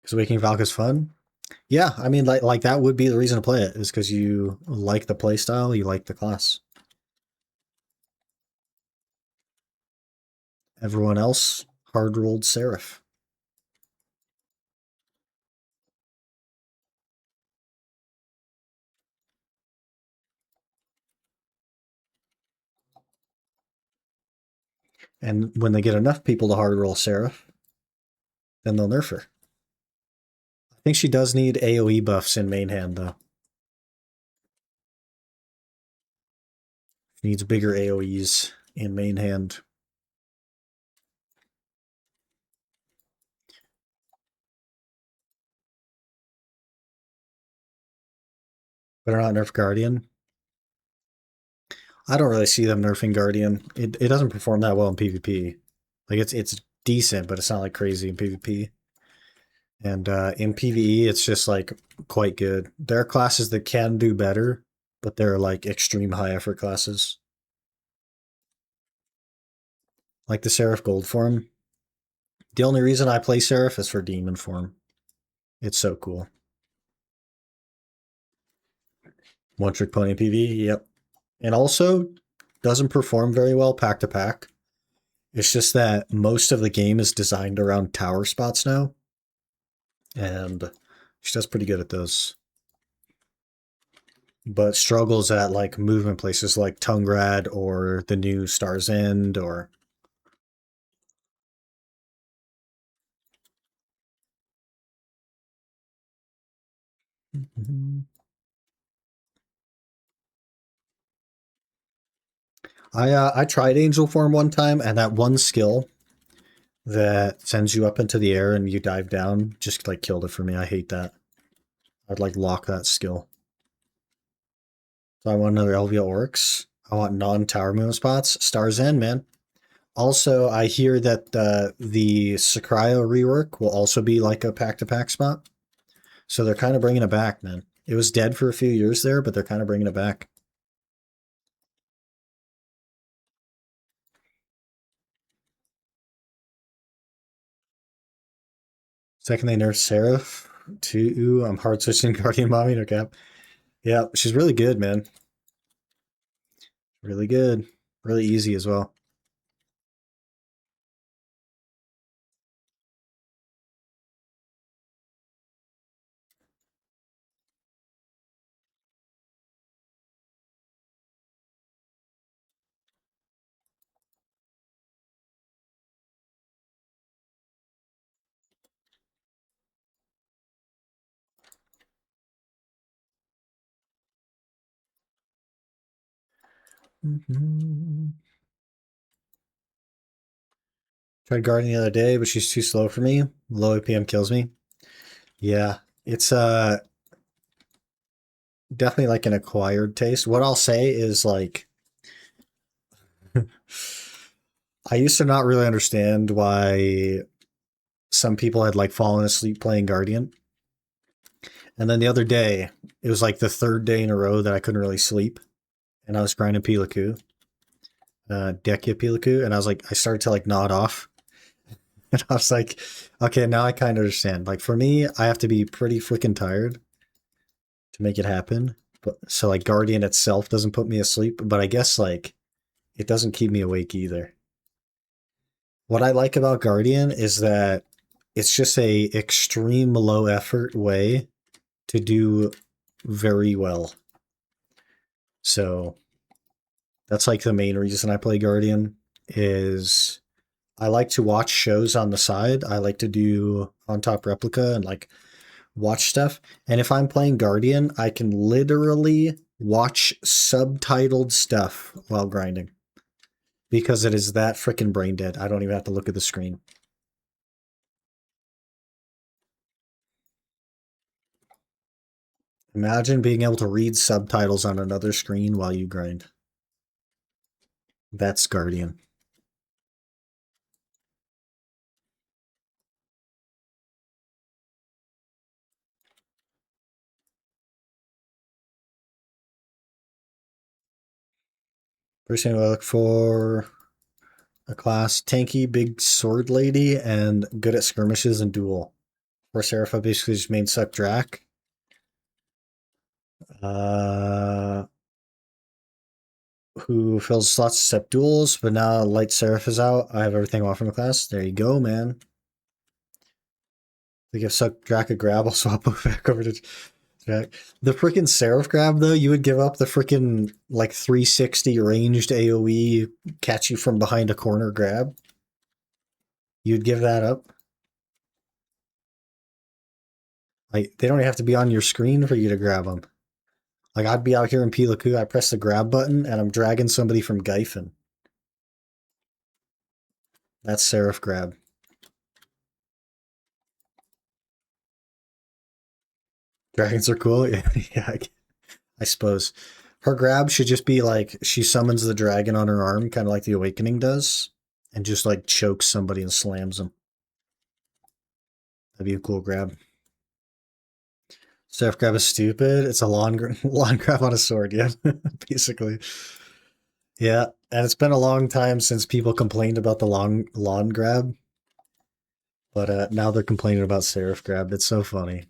[SPEAKER 1] Because Waking Valk is fun. Yeah, I mean, like that would be the reason to play it, is because you like the playstyle, you like the class. Everyone else, hard-rolled Seraph. And when they get enough people to hard-roll Seraph, then they'll nerf her. I think she does need AoE buffs in main hand, though. She needs bigger AoEs in main hand. Better not nerf Guardian. I don't really see them nerfing Guardian. It doesn't perform that well in PvP. Like it's decent, but it's not like crazy in PvP. And in PvE, it's just like quite good. There are classes that can do better, but they're like extreme high effort classes. Like the Seraph Gold form. The only reason I play Seraph is for Demon form. It's so cool. One trick pony PvE, yep. And also doesn't perform very well pack to pack. It's just that most of the game is designed around tower spots now. And she does pretty good at those. But struggles at like movement places like Tungrad or the new Star's End or I tried Angel Form one time, and that one skill that sends you up into the air and you dive down just like killed it for me. I hate that. I'd like lock that skill. So I want another Elvia Orcs. I want non-tower movement spots. Star's End, man. Also, I hear that the Sakryo rework will also be like a pack-to-pack spot. So they're kind of bringing it back, man. It was dead for a few years there, but they're kind of bringing it back. Second, they nerfed Seraph. Two, I'm hard switching Guardian Mommy, no cap. Yeah, she's really good, man. Really good. Really easy as well. Tried Guardian the other day, but she's too slow for me. Low APM kills me. Yeah, it's definitely like an acquired taste. What I'll say is like I used to not really understand why some people had like fallen asleep playing Guardian. And then the other day, it was like the third day in a row that I couldn't really sleep. And I was grinding Pilaku, Dekia Pilaku, and I was like, I started to like nod off. And I was like, okay, now I kind of understand. Like for me, I have to be pretty freaking tired to make it happen. But so like Guardian itself doesn't put me asleep, but I guess like it doesn't keep me awake either. What I like about Guardian is that it's just a extreme low effort way to do very well. So that's like the main reason I play Guardian is I like to watch shows on the side. I like to do on top replica and like watch stuff. And if I'm playing Guardian, I can literally watch subtitled stuff while grinding because it is that freaking brain dead. I don't even have to look at the screen. Imagine being able to read subtitles on another screen while you grind. That's Guardian. First thing I look for a class tanky, big sword lady, and good at skirmishes and duel. For Seraph, I basically just main suck Drac. Who fills slots except duels, but now Light Seraph is out. I have everything off from the class. There you go, man. They give Suck Drac a grab, I'll swap back over to Drac. The freaking Seraph grab, though, you would give up the freaking like 360 ranged AoE, catch you from behind a corner grab. You'd give that up. Like, they don't even have to be on your screen for you to grab them. Like, I'd be out here in Pilaku, I press the grab button, and I'm dragging somebody from Gyphon. That's Seraph grab. Dragons are cool? Yeah, I suppose. Her grab should just be like, she summons the dragon on her arm, kind of like the Awakening does, and just like chokes somebody and slams them. That'd be a cool grab. Surf grab is stupid. It's a lawn grab on a sword, yeah, basically. Yeah, and it's been a long time since people complained about the lawn grab, but now they're complaining about seraph grab. It's so funny.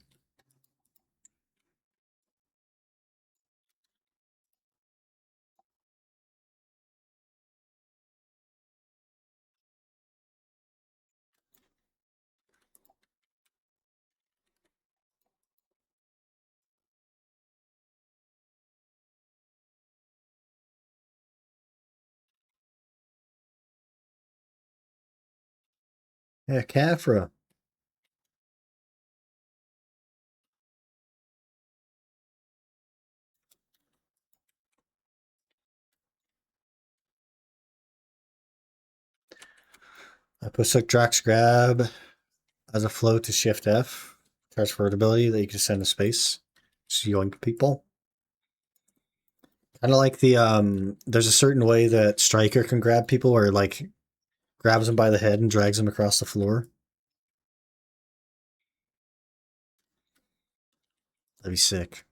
[SPEAKER 1] Yeah, Kafra. I put Sick Drax grab as a float to shift F. Transfer ability that you can send to space. Just yoink people. Kind of like there's a certain way that Striker can grab people where like grabs them by the head and drags them across the floor. That'd be sick.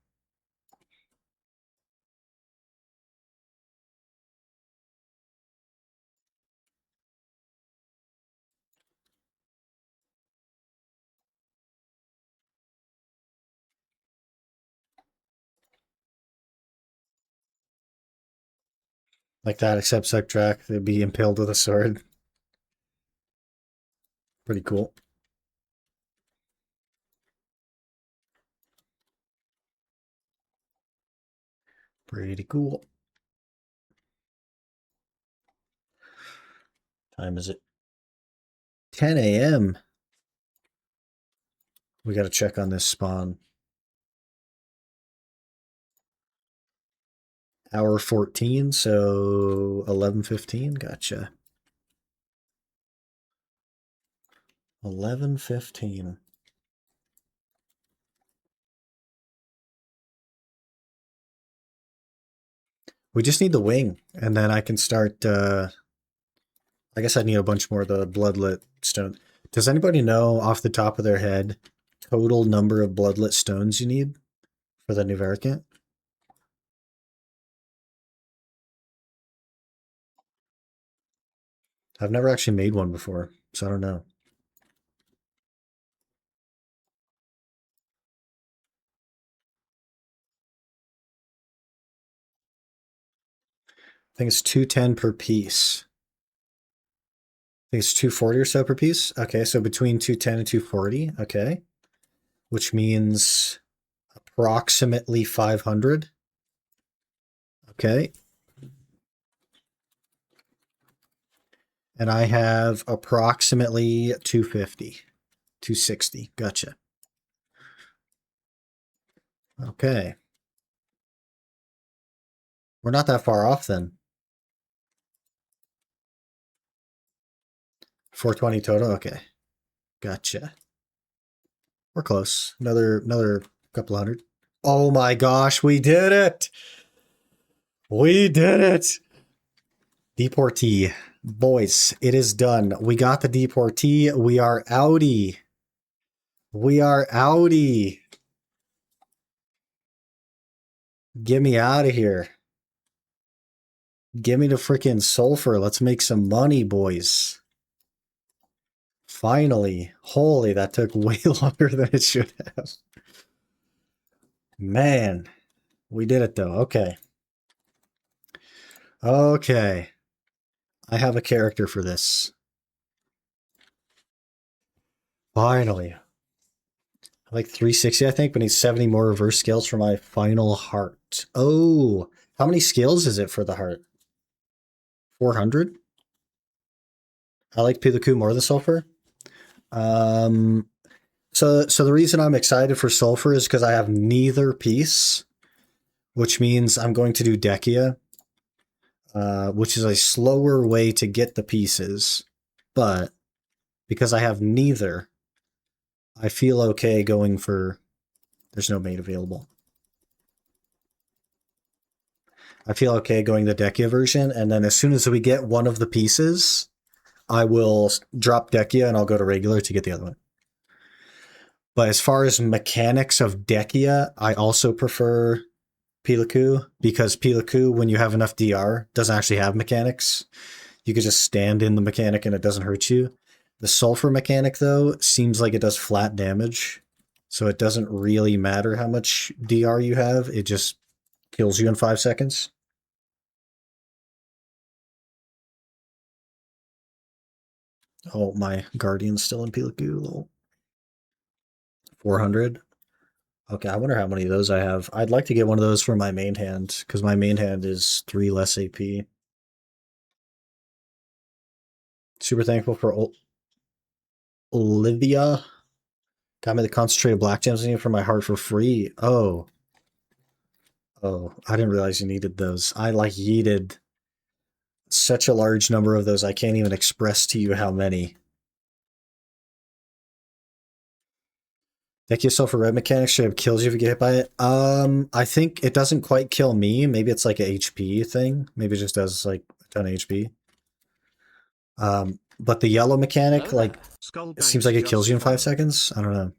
[SPEAKER 1] Like that, except Sick Drax, they'd be impaled with a sword. Pretty cool. Pretty cool. Time is it? 10 a.m. We got to check on this spawn. Hour 14, so 11:15. Gotcha. 11:15. We just need the wing, and then I can start. I guess I need a bunch more of the bloodlet stone. Does anybody know off the top of their head total number of bloodlet stones you need for the new variant? I've never actually made one before, so I don't know. I think it's 210 per piece. I think it's 240 or so per piece. Okay, so between 210 and 240. Okay, which means approximately 500. Okay. And I have approximately 250, 260. Gotcha. Okay. We're not that far off then. 420 total. Okay. Gotcha. We're close. Another couple hundred. Oh my gosh, we did it. We did it. Deportee. Boys, it is done. We got the Deportee. We are outie. We are outie. Get me out of here. Give me the freaking sulfur. Let's make some money, boys. Finally. Holy, that took way longer than it should have. Man, we did it though. Okay. Okay. I have a character for this. Finally. Like 360, I think, but need 70 more reverse skills for my final heart. Oh, how many skills is it for the heart? 400? I like Pilaku more than Sulfur. So the reason I'm excited for Sulfur is because I have neither piece, which means I'm going to do Dekia, which is a slower way to get the pieces. But because I have neither, I feel okay going for... There's no mate available. I feel okay going the Dekia version, and then as soon as we get one of the pieces, I will drop Dekia and I'll go to regular to get the other one. But as far as mechanics of Dekia, I also prefer Pilaku because Pilaku, when you have enough DR, doesn't actually have mechanics. You could just stand in the mechanic and it doesn't hurt you. The sulfur mechanic, though, seems like it does flat damage. So it doesn't really matter how much DR you have. It just kills you in 5 seconds. Oh, my Guardian's still in Pilaku. 400. Okay, I wonder how many of those I have. I'd like to get one of those for my main hand, because my main hand is 3 less AP. Super thankful for Olivia. Got me the concentrated black gems for my heart for free. Oh. Oh, I didn't realize you needed those. I like yeeted such a large number of those, I can't even express to you how many. Thank yourself for red mechanics. Straight up kills you if you get hit by it. I think it doesn't quite kill me. Maybe it's like a HP thing. Maybe it just does like a ton of HP. But the yellow mechanic, like, it seems like it kills you in 5 seconds. I don't know.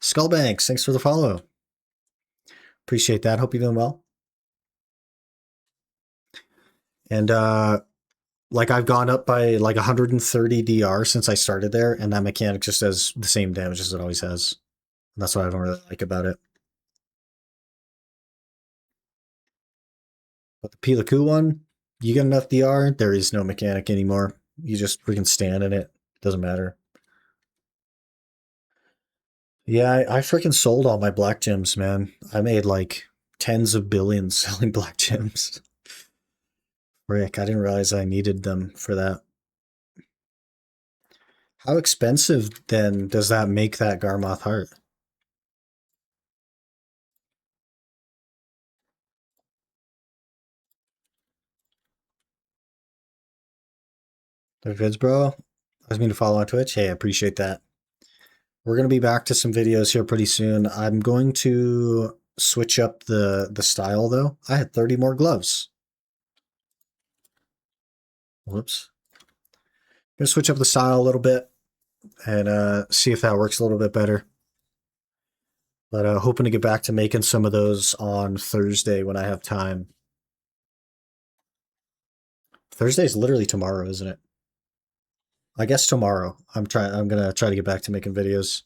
[SPEAKER 1] Skullbanks, thanks for the follow. Appreciate that. Hope you're doing well. And like I've gone up by like 130 DR since I started there, and that mechanic just does the same damage as it always has. And that's what I don't really like about it. But the Pilaku one, you get enough DR, there is no mechanic anymore. You just freaking stand in it. Doesn't matter. Yeah, I freaking sold all my black gems, man. I made like tens of billions selling black gems. Rick, I didn't realize I needed them for that. How expensive then does that make that Garmoth heart? They're vids, bro. I was mean to follow on Twitch. Hey, I appreciate that. We're gonna be back to some videos here pretty soon. I'm going to switch up the style though. I had 30 more gloves. Whoops. I'm gonna switch up the style a little bit and see if that works a little bit better. But hoping to get back to making some of those on Thursday when I have time. Thursday's literally tomorrow, isn't it? I guess tomorrow. I'm gonna try to get back to making videos.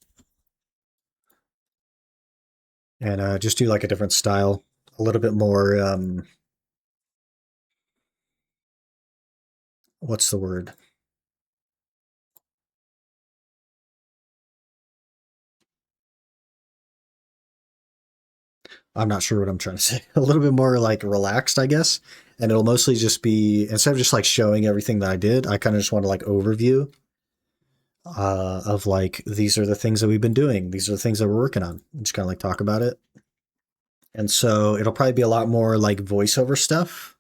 [SPEAKER 1] And just do like a different style. A little bit more what's the word? I'm not sure what I'm trying to say. A little bit more like relaxed, I guess. And it'll mostly just be, instead of just like showing everything that I did, I kind of just want to like overview of like, these are the things that we've been doing. These are the things that we're working on. Just kind of like talk about it. And so it'll probably be a lot more like voiceover stuff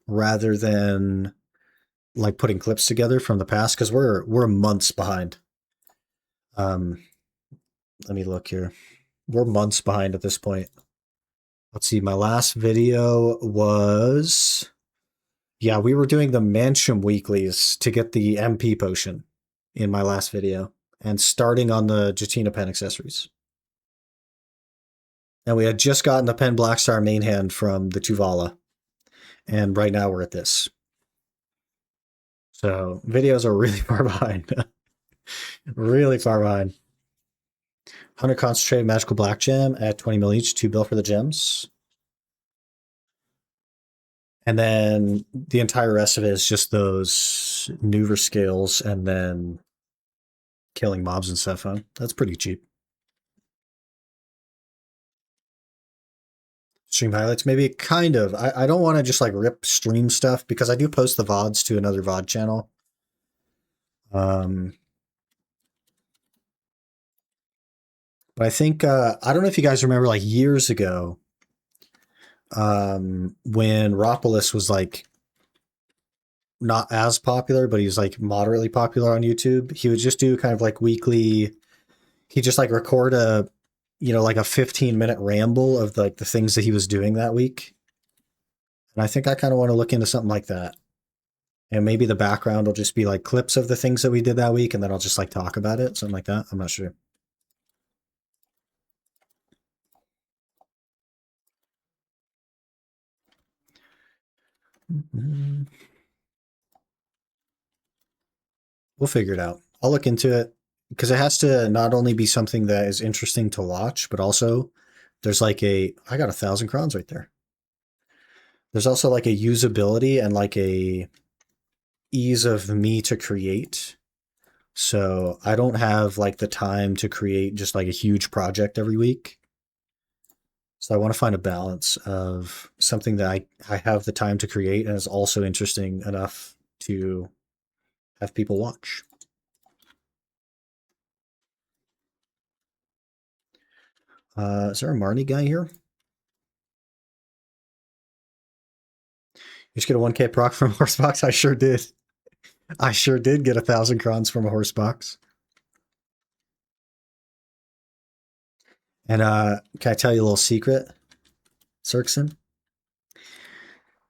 [SPEAKER 1] rather than like putting clips together from the past because we're months behind. Let me look here. We're months behind at this point. Let's see. My last video was, yeah, we were doing the Mansion weeklies to get the MP potion in my last video, and starting on the Jatina pen accessories. And we had just gotten the Pen Blackstar main hand from the Tuvala, and right now we're at this. So videos are really far behind. Really far behind. 100 concentrated magical black gem at 20 mil each, 2 bill for the gems. And then the entire rest of it is just those maneuver scales and then killing mobs and stuff. Huh? That's pretty cheap. Stream highlights, maybe kind of. I don't want to just like rip stream stuff because I do post the VODs to another VOD channel. But I think I don't know if you guys remember like years ago when Ropolis was like not as popular, but he was like moderately popular on YouTube. He would just do kind of like weekly. He just like record a, you know, like a 15-minute ramble of like the things that he was doing that week. And I think I kind of want to look into something like that And maybe the background will just be like clips of the things that we did that week, and then I'll just like talk about it, something like that. I'm not sure. We'll figure it out. I'll look into it because it has to not only be something that is interesting to watch, but also there's like I got 1,000 crowns right there. There's also like a usability and like a ease of me to create. So I don't have like the time to create just like a huge project every week. So I want to find a balance of something that I have the time to create and is also interesting enough to have people watch. Is there a Marnie guy here? You just get a 1K proc from a horse box? I sure did. I sure did get 1,000 crowns from a horse box. And can I tell you a little secret, Cirkson?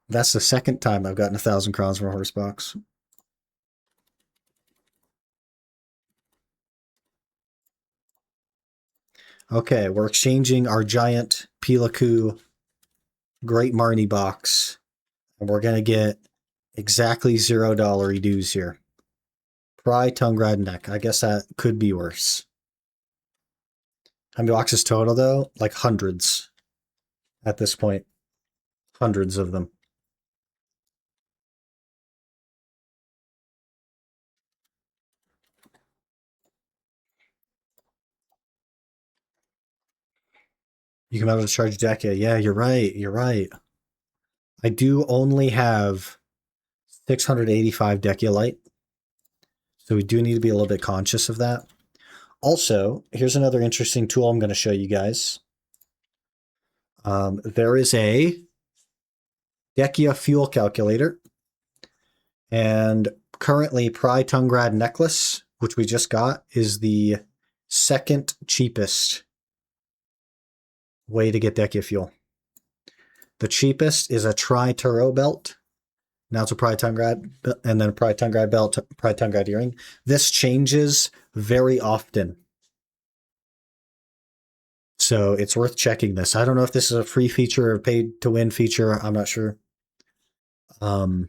[SPEAKER 1] That's the second time I've gotten 1,000 crowns from a horse box. Okay, we're exchanging our giant Pilaku Great Marnie box, and we're gonna get exactly $0 dues here. Pry, tongue, rad, neck. I guess that could be worse. How many boxes total though? Like hundreds at this point. Hundreds of them. You can auto charge Deca. Yeah, you're right. You're right. I do only have 685 Deculite, so we do need to be a little bit conscious of that. Also, here's another interesting tool I'm going to show you guys. There is a Decia fuel calculator, and currently Pry Tungrad necklace, which we just got, is the second cheapest way to get Decia fuel. The cheapest is a Tri-Turo belt. Now it's a Pry Tungrad, and then a Pry Tungrad belt, Pry Tungrad earring. This changes very often. So it's worth checking this. I don't know if this is a free feature or paid to win feature. I'm not sure. But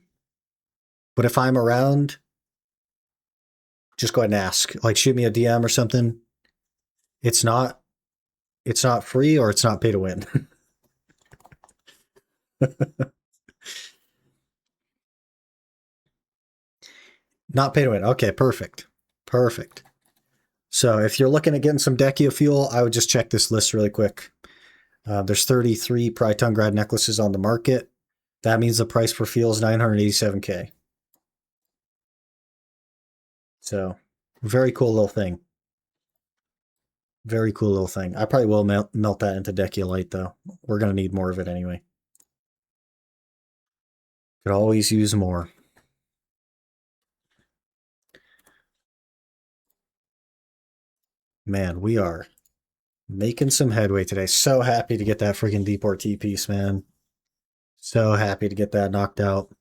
[SPEAKER 1] if I'm around, just go ahead and ask. Like shoot me a DM or something. It's not free or it's not pay to win. Not pay to win. Okay, perfect. Perfect. So if you're looking at getting some Decia fuel, I would just check this list really quick. There's 33 Pry Tungrad necklaces on the market. That means the price per fuel is 987K. So very cool little thing. Very cool little thing. I probably will melt that into Deculite though. We're going to need more of it anyway. Could always use more. Man, we are making some headway today. So happy to get that freaking Deportee piece, man. So happy to get that knocked out.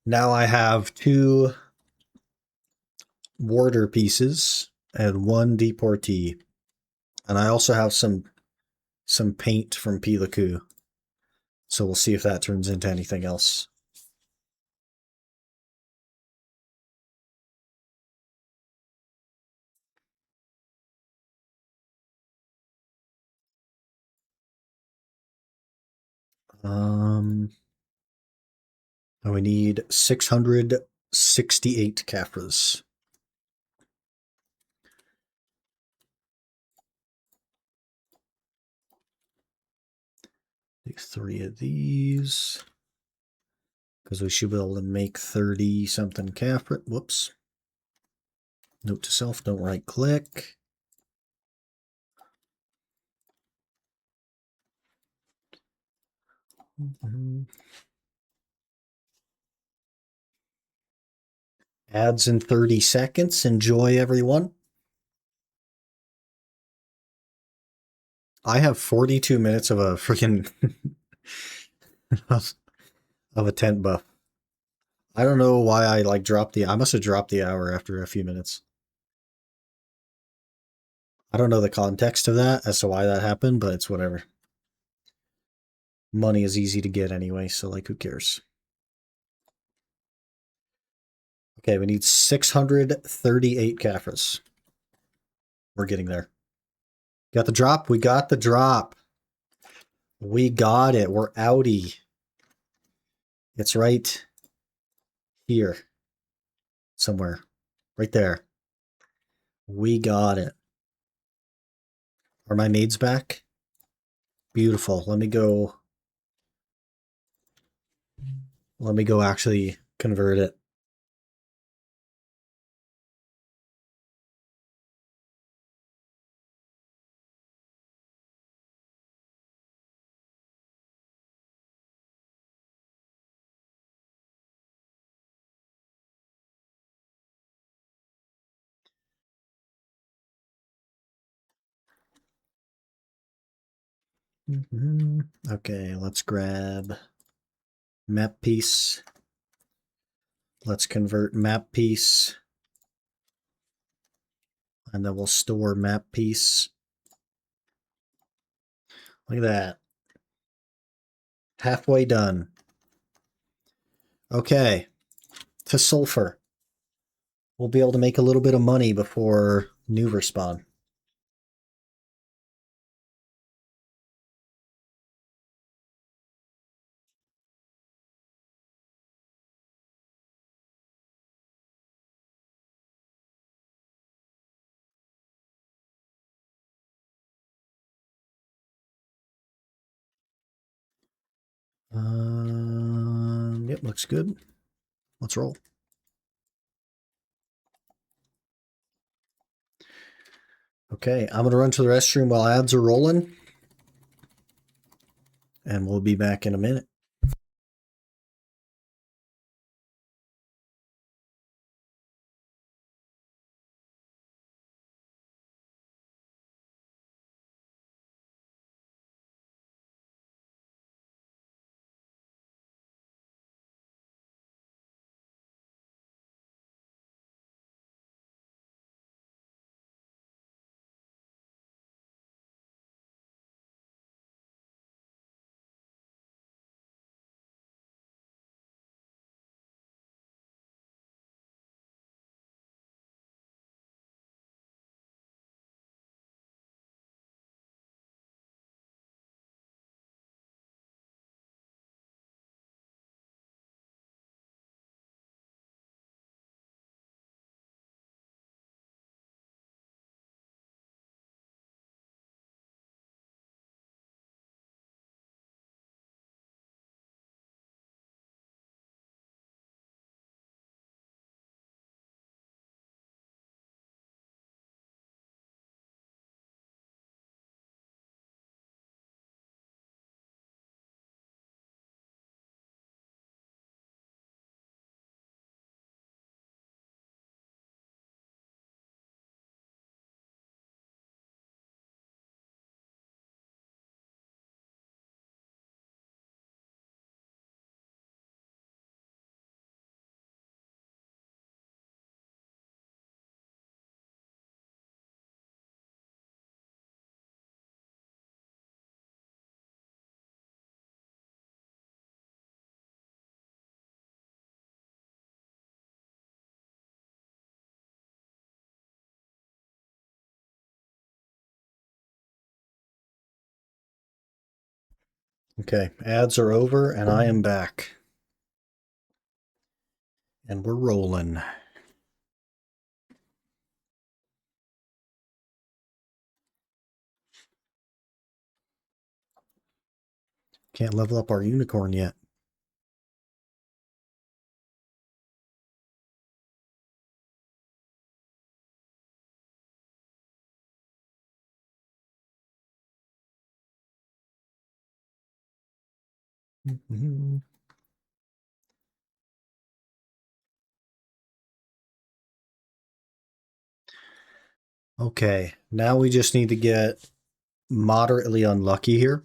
[SPEAKER 1] Now I have 2 Warder pieces and 1 Deportee. And I also have some paint from Pilaku. So we'll see if that turns into anything else. And we need 668 Caphras. Take 3 of these. Because we should be able to make 30 something Caphra. Whoops. Note to self, don't right click. Ads in 30 seconds. Enjoy, everyone. I have 42 minutes of a freaking of a tent buff. I don't know why I like dropped the. I must have dropped the hour after a few minutes. I don't know the context of that as to why that happened, but it's whatever. Money is easy to get anyway, so like, who cares? Okay, we need 638 Caphras. We're getting there. Got the drop? We got the drop. We got it. We're outie. It's right here. Somewhere. Right there. We got it. Are my maids back? Beautiful. Let me go. Let me go actually convert it. Okay, let's grab map piece. Let's convert map piece. And then we'll store map piece. Look at that. Halfway done. Okay, to sulfur. We'll be able to make a little bit of money before new respawn. Yep, looks good. Let's roll. Okay, I'm going to run to the restroom while ads are rolling. And we'll be back in a minute. Okay, ads are over and I am back. And we're rolling. Can't level up our unicorn yet. Okay, now we just need to get moderately unlucky here.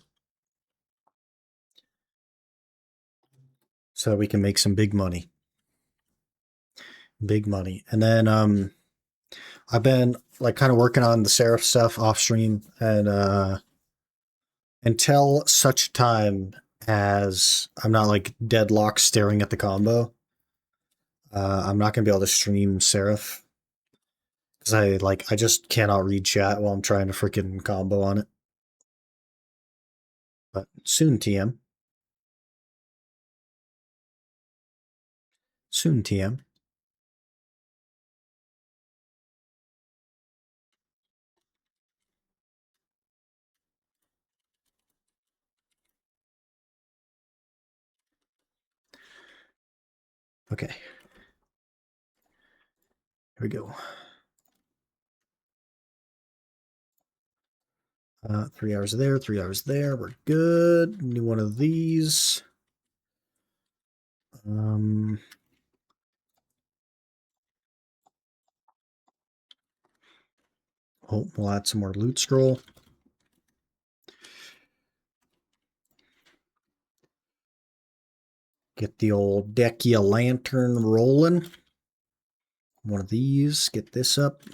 [SPEAKER 1] so that we can make some big money. Big money. And then I've been like kind of working on the Seraph stuff off stream, and until such time as I'm not like deadlocked staring at the combo, I'm not gonna be able to stream Seraph because I just cannot read chat while I'm trying to freaking combo on it. But soon, TM. Soon, TM. Okay. Here we go. 3 hours there, 3 hours there. We're good. New one of these. Oh, we'll add some more loot scroll. Get the old Decia lantern rolling. One of these. Get this up.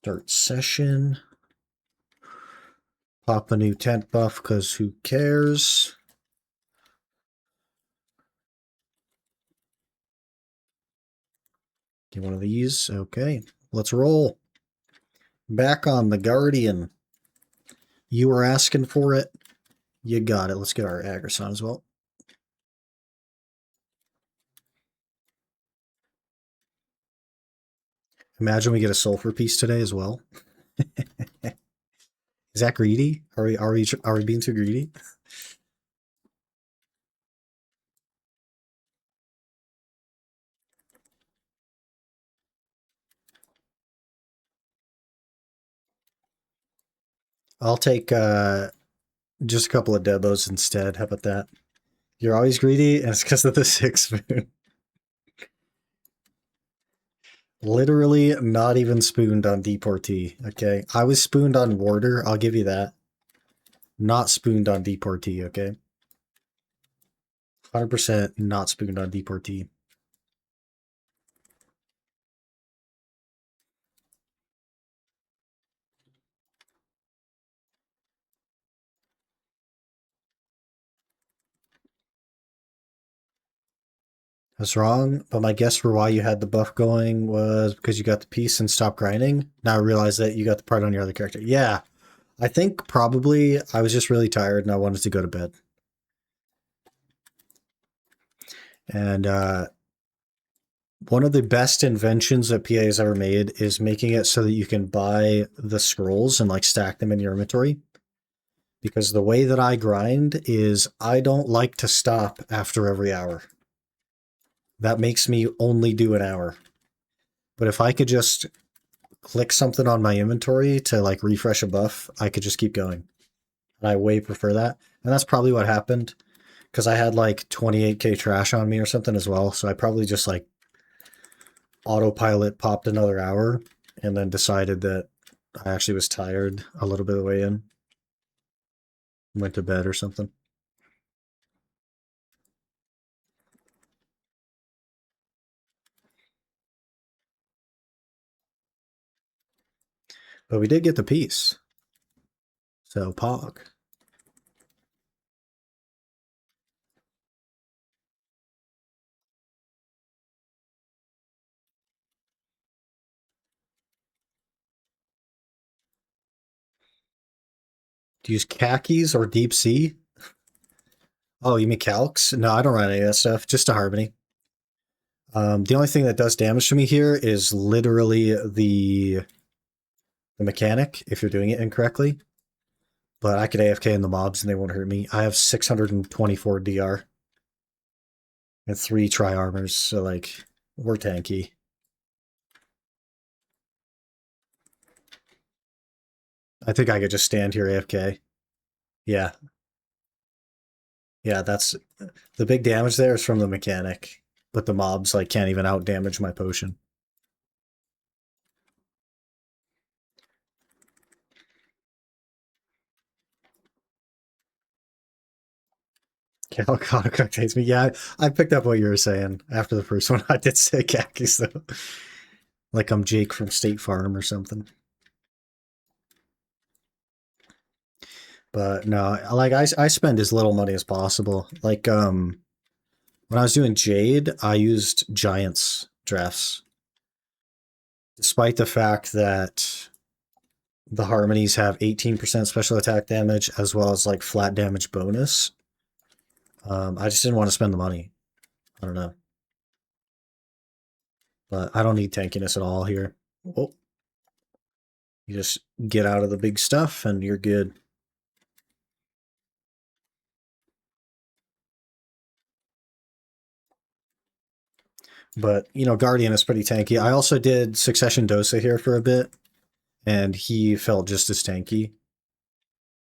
[SPEAKER 1] Start session. Pop a new tent buff because who cares? Get one of these. Okay, let's roll. Back on the Guardian. You were asking for it. You got it. Let's get our Agris on as well. Imagine we get a sulfur piece today as well. Is that greedy? Are we being too greedy? I'll take just a couple of Debos instead. How about that? You're always greedy, and it's because of the 6 spoon. Literally not even spooned on Deportee, okay? I was spooned on Warder, I'll give you that. Not spooned on Deportee, okay? 100% not spooned on Deportee. That's wrong, but my guess for why you had the buff going was because you got the piece and stopped grinding. Now I realize that you got the part on your other character. Yeah, I think probably I was just really tired and I wanted to go to bed. And one of the best inventions that PA has ever made is making it so that you can buy the scrolls and like stack them in your inventory. Because the way that I grind is I don't like to stop after every hour. That makes me only do an hour. But if I could just click something on my inventory to like refresh a buff, I could just keep going. And I way prefer that. And that's probably what happened because I had like 28k trash on me or something as well. So I probably just like autopilot popped another hour and then decided that I actually was tired a little bit of the way in. Went to bed or something. But we did get the piece. So Pog. Do you use khakis or deep sea? Oh, you mean calcs? No, I don't run any of that stuff. Just a harmony. The only thing that does damage to me here is literally the mechanic if you're doing it incorrectly. But I could AFK in the mobs and they won't hurt me. I have 624 DR and 3 tri armors, so like we're tanky. I think I could just stand here AFK. Yeah. Yeah, that's the big damage there is from the mechanic, but the mobs like can't even out damage my potion. Calcutta cocktails me. Yeah, I picked up what you were saying after the first one. I did say khakis though. Like I'm Jake from State Farm or something. But no, like I spend as little money as possible. Like when I was doing Jade, I used Giants drafts. Despite the fact that the harmonies have 18% special attack damage as well as like flat damage bonus. I just didn't want to spend the money. I don't know. But I don't need tankiness at all here. Oh, you just get out of the big stuff and you're good. But, you know, Guardian is pretty tanky. I also did Succession Dosa here for a bit, and he felt just as tanky.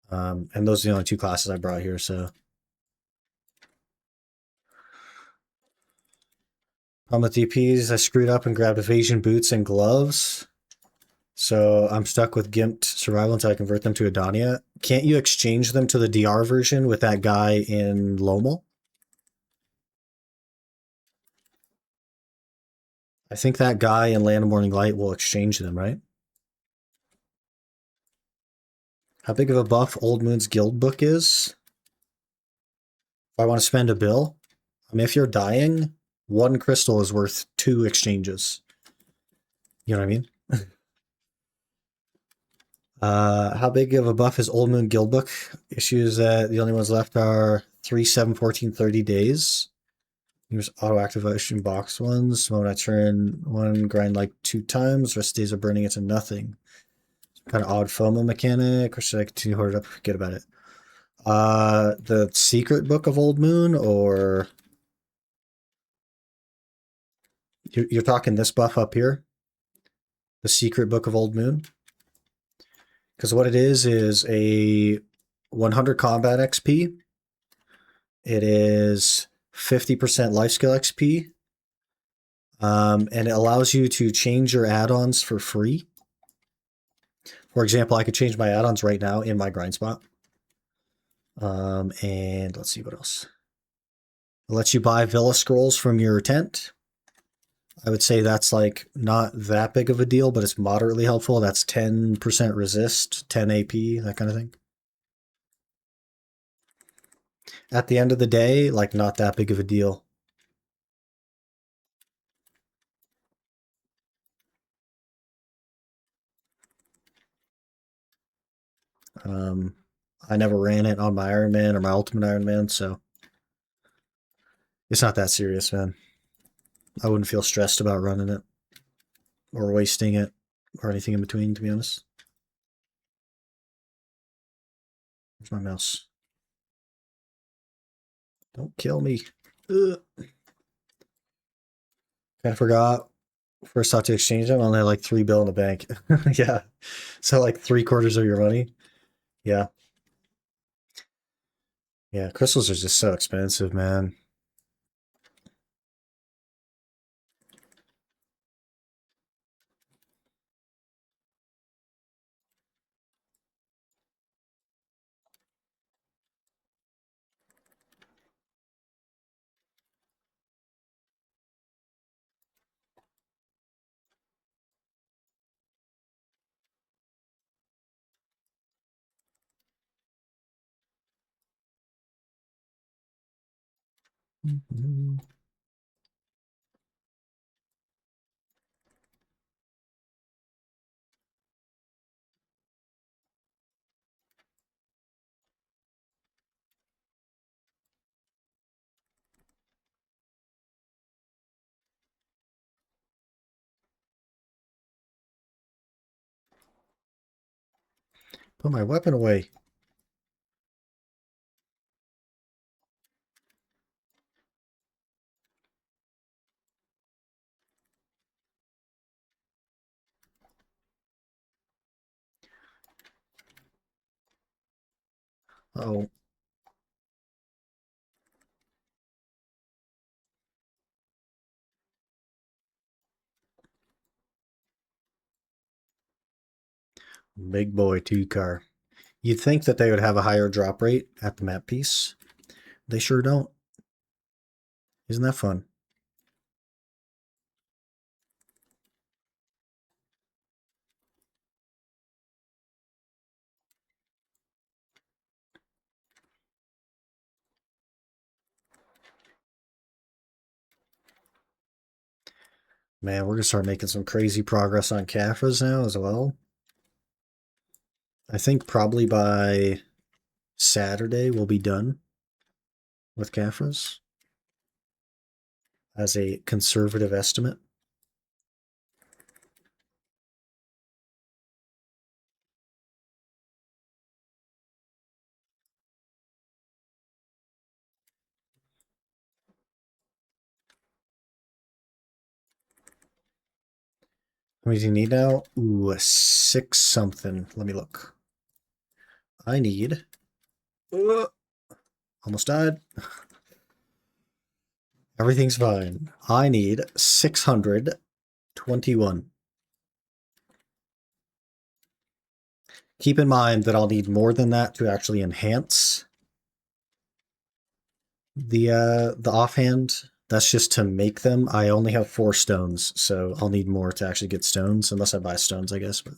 [SPEAKER 1] And those are the only two classes I brought here, so. On the DPs, I screwed up and grabbed evasion boots and gloves. So I'm stuck with Gimped Survival until I convert them to Adonia. Can't you exchange them to the DR version with that guy in Lomal? I think that guy in Land of Morning Light will exchange them, right? How big of a buff Old Moon's Guild Book is? If I want to spend a bill, I mean, if you're dying, one crystal is worth 2 exchanges. You know what I mean? How big of a buff is Old Moon Guild Book? Issues that the only ones left are 3, 7, 14, 30 days. Here's auto activation box ones. When I turn one, grind like 2 times, rest days are burning into nothing. Some kind of odd FOMO mechanic, or should I continue to hoard it up? Forget about it. The Secret Book of Old Moon, or you're talking this buff up here? The Secret Book of Old Moon? Because what it is a 100 combat XP. It is 50% life skill XP. And it allows you to change your add-ons for free. For example, I could change my add-ons right now in my grind spot. And let's see what else. It lets you buy Villa Scrolls from your tent. I would say that's like not that big of a deal, but it's moderately helpful. That's 10% resist, 10 AP, that kind of thing. At the end of the day, like not that big of a deal. I never ran it on my Iron Man or my Ultimate Iron Man, so it's not that serious, man. I wouldn't feel stressed about running it or wasting it or anything in between, to be honest. Where's my mouse? Don't kill me. Ugh. I forgot. First thought to exchange them, I only had like 3 bill in the bank. Yeah. So like 3/4 of your money. Yeah. Yeah, crystals are just so expensive, man. Put my weapon away. Oh, big boy 2 car. You'd think that they would have a higher drop rate at the map piece, They sure don't. Isn't that fun? Man, we're gonna start making some crazy progress on CAFRAs now as well. I think probably by Saturday we'll be done with CAFRAs as a conservative estimate. How many do you need now? Ooh, a 6 something. Let me look. I need. Almost died. Everything's fine. I need 621. Keep in mind that I'll need more than that to actually enhance the offhand. That's just to make them. I only have 4 stones, so I'll need more to actually get stones, unless I buy stones, I guess. But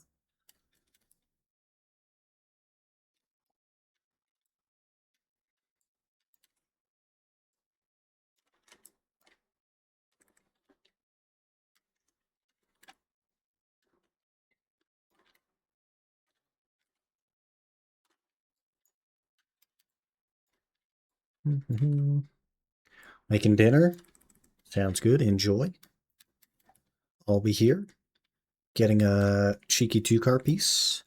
[SPEAKER 1] making dinner sounds good. Enjoy. I'll be here getting a cheeky 2-card piece.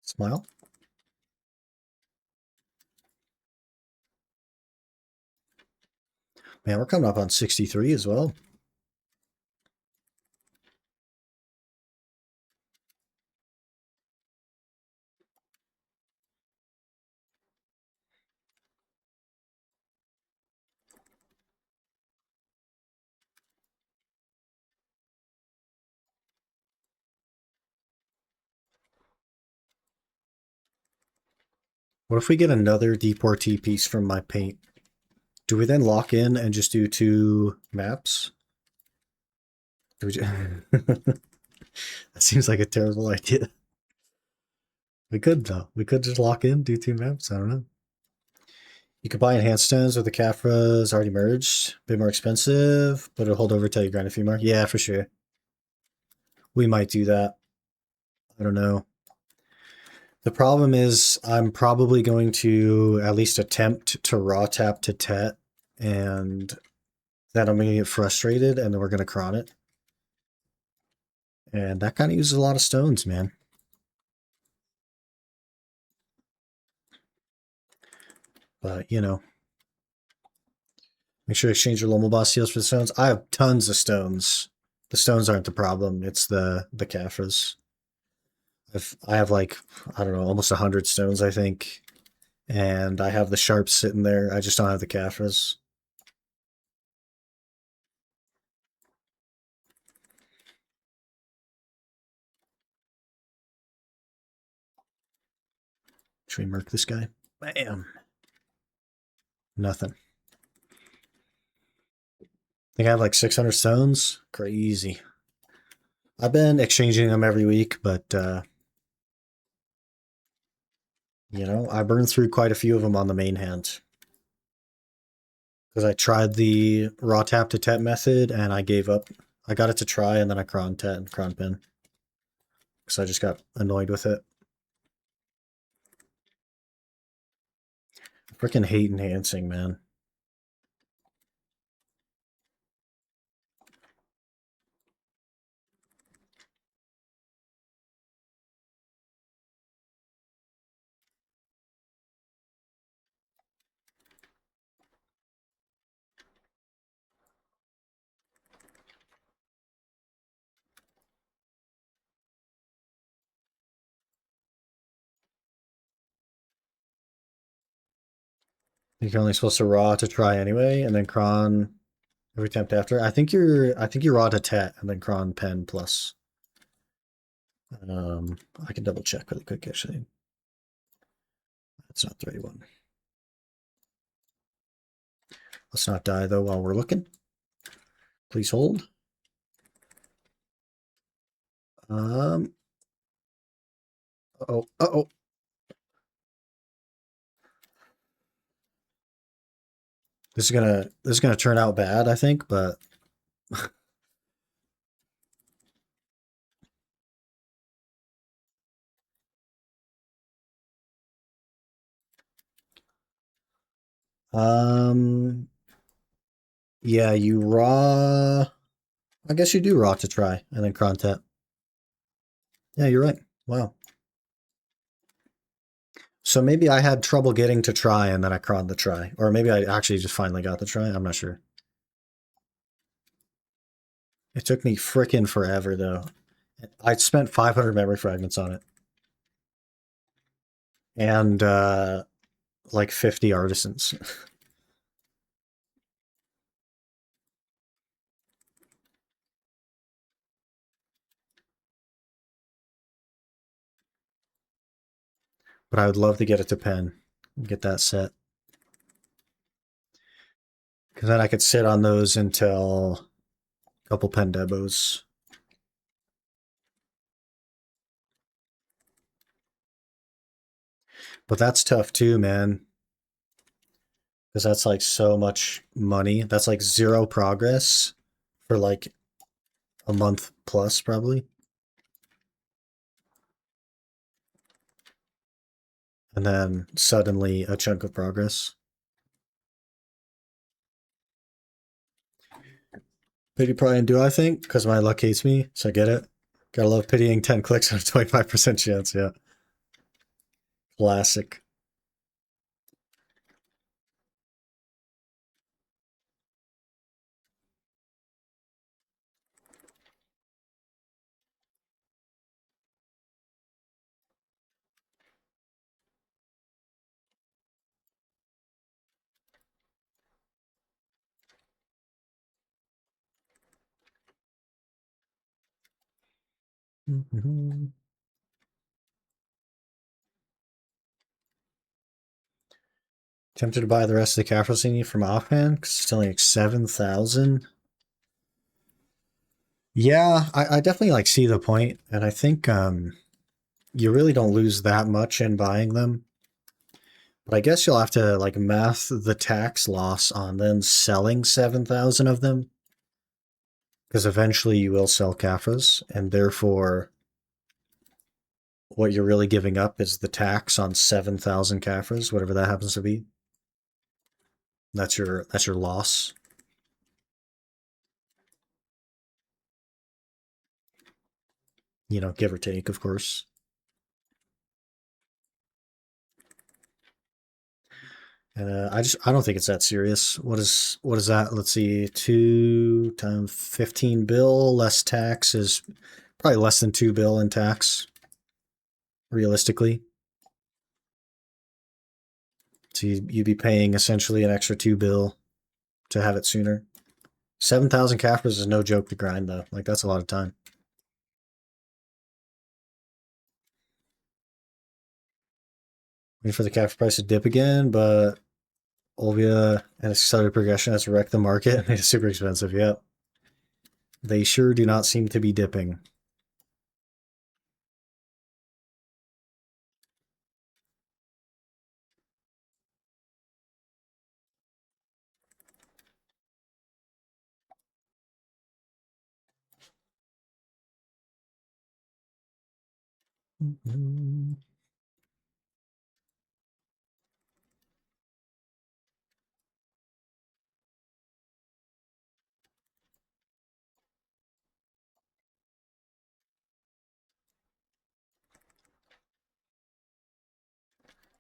[SPEAKER 1] Smile. Man, we're coming up on 63 as well. What if we get another Deportee piece from my paint? Do we then lock in and just do 2 maps? Do we that seems like a terrible idea. We could, though. We could just lock in, do 2 maps. I don't know. You could buy enhanced stones with the Caphras already merged. A bit more expensive, but it'll hold over till you grind a few more. Yeah, for sure. We might do that. I don't know. The problem is I'm probably going to at least attempt to raw tap to Tet, and then I'm going to get frustrated, and then we're going to cron it. And that kind of uses a lot of stones, man. But, you know. Make sure to exchange your Lomo Boss seals for the stones. I have tons of stones. The stones aren't the problem. It's the Caphras. I have like, I don't know, almost 100 stones, I think. And I have the sharps sitting there. I just don't have the Caphras. Should we murk this guy? Bam. Nothing. I think I have like 600 stones. Crazy. I've been exchanging them every week, but, you know, I burned through quite a few of them on the main hand. Because I tried the raw tap to Tet method and I gave up. I got it to try and then I cron Tet and cron pin. Because I just got annoyed with it. I freaking hate enhancing, man. You're only supposed to raw to try anyway, and then cron every attempt after. I think you're raw to Tet and then cron pen plus. I can double check really quick actually. That's not the right one. Let's not die though while we're looking. Please hold. Uh-oh, uh-oh. This is gonna turn out bad, I think, but um yeah, you raw. I guess you do raw to try and then cron tap. Yeah, you're right. Wow. So maybe I had trouble getting to try and then I cron the try. Or maybe I actually just finally got the try. I'm not sure. It took me frickin' forever though. I spent 500 memory fragments on it. And like 50 artisans. But I would love to get it to pen. Get that set. Because then I could sit on those until a couple pen debos. But that's tough too, man. Because that's like so much money. That's like zero progress for like a month plus, probably. And then suddenly a chunk of progress. Pity probably do, I think, because my luck hates me, so I get it. Gotta love pitying 10 clicks on a 25% chance, yeah. Classic. Tempted to buy the rest of the Caffrosini from offhand because it's only like 7,000. Yeah, I definitely like see the point, and I think you really don't lose that much in buying them. But I guess you'll have to like math the tax loss on then selling 7,000 of them. Because eventually you will sell Caffras, and therefore what you're really giving up is the tax on 7,000 Caffras, whatever that happens to be. That's your loss. You know, give or take, of course. I don't think it's that serious. What is that? Let's see, 2 times 15 bill less tax is probably less than 2 bill in tax, realistically. So you'd be paying essentially an extra 2 bill to have it sooner. 7,000 Caffras is no joke to grind though. Like that's a lot of time. Waiting for the Caffra price to dip again, but Olvia and accelerated progression has wrecked the market. Made it super expensive. Yep. They sure do not seem to be dipping.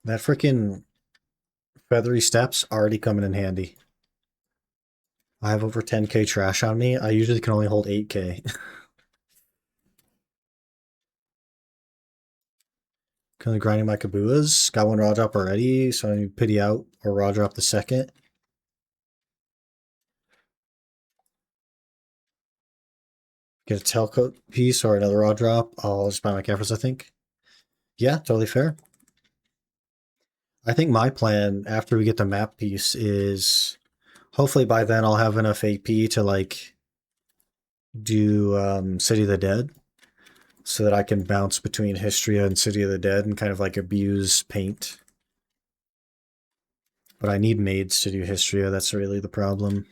[SPEAKER 1] That freaking feathery steps already coming in handy. I have over 10k trash on me. I usually can only hold 8k. Currently grinding my Kabuas. Got one raw drop already, so I need to pity out or raw drop the second. Get a tailcoat piece or another raw drop. I'll just buy my Caffers, I think. Yeah, totally fair. I think my plan after we get the map piece is Hopefully by then I'll have enough AP to like do City of the Dead so that I can bounce between Histria and City of the Dead and kind of like abuse paint. But I need maids to do Histria, that's really the problem.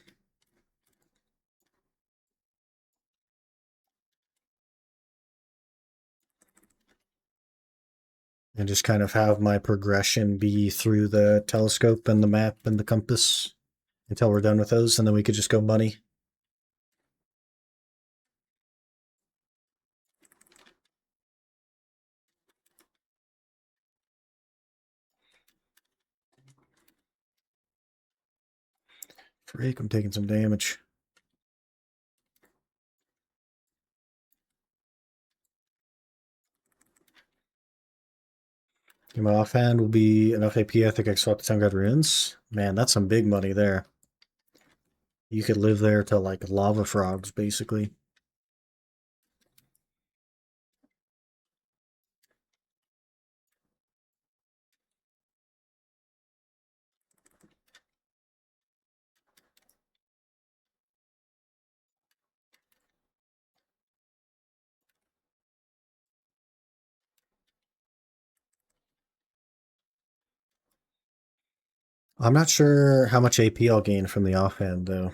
[SPEAKER 1] And just kind of have my progression be through the telescope and the map and the compass until we're done with those, and then we could just go money. Freak, I'm taking some damage. In my offhand will be enough AP. I think I swapped the Town God Ruins. Man, that's some big money there. You could live there to like lava frogs, basically. I'm not sure how much AP I'll gain from the offhand, though.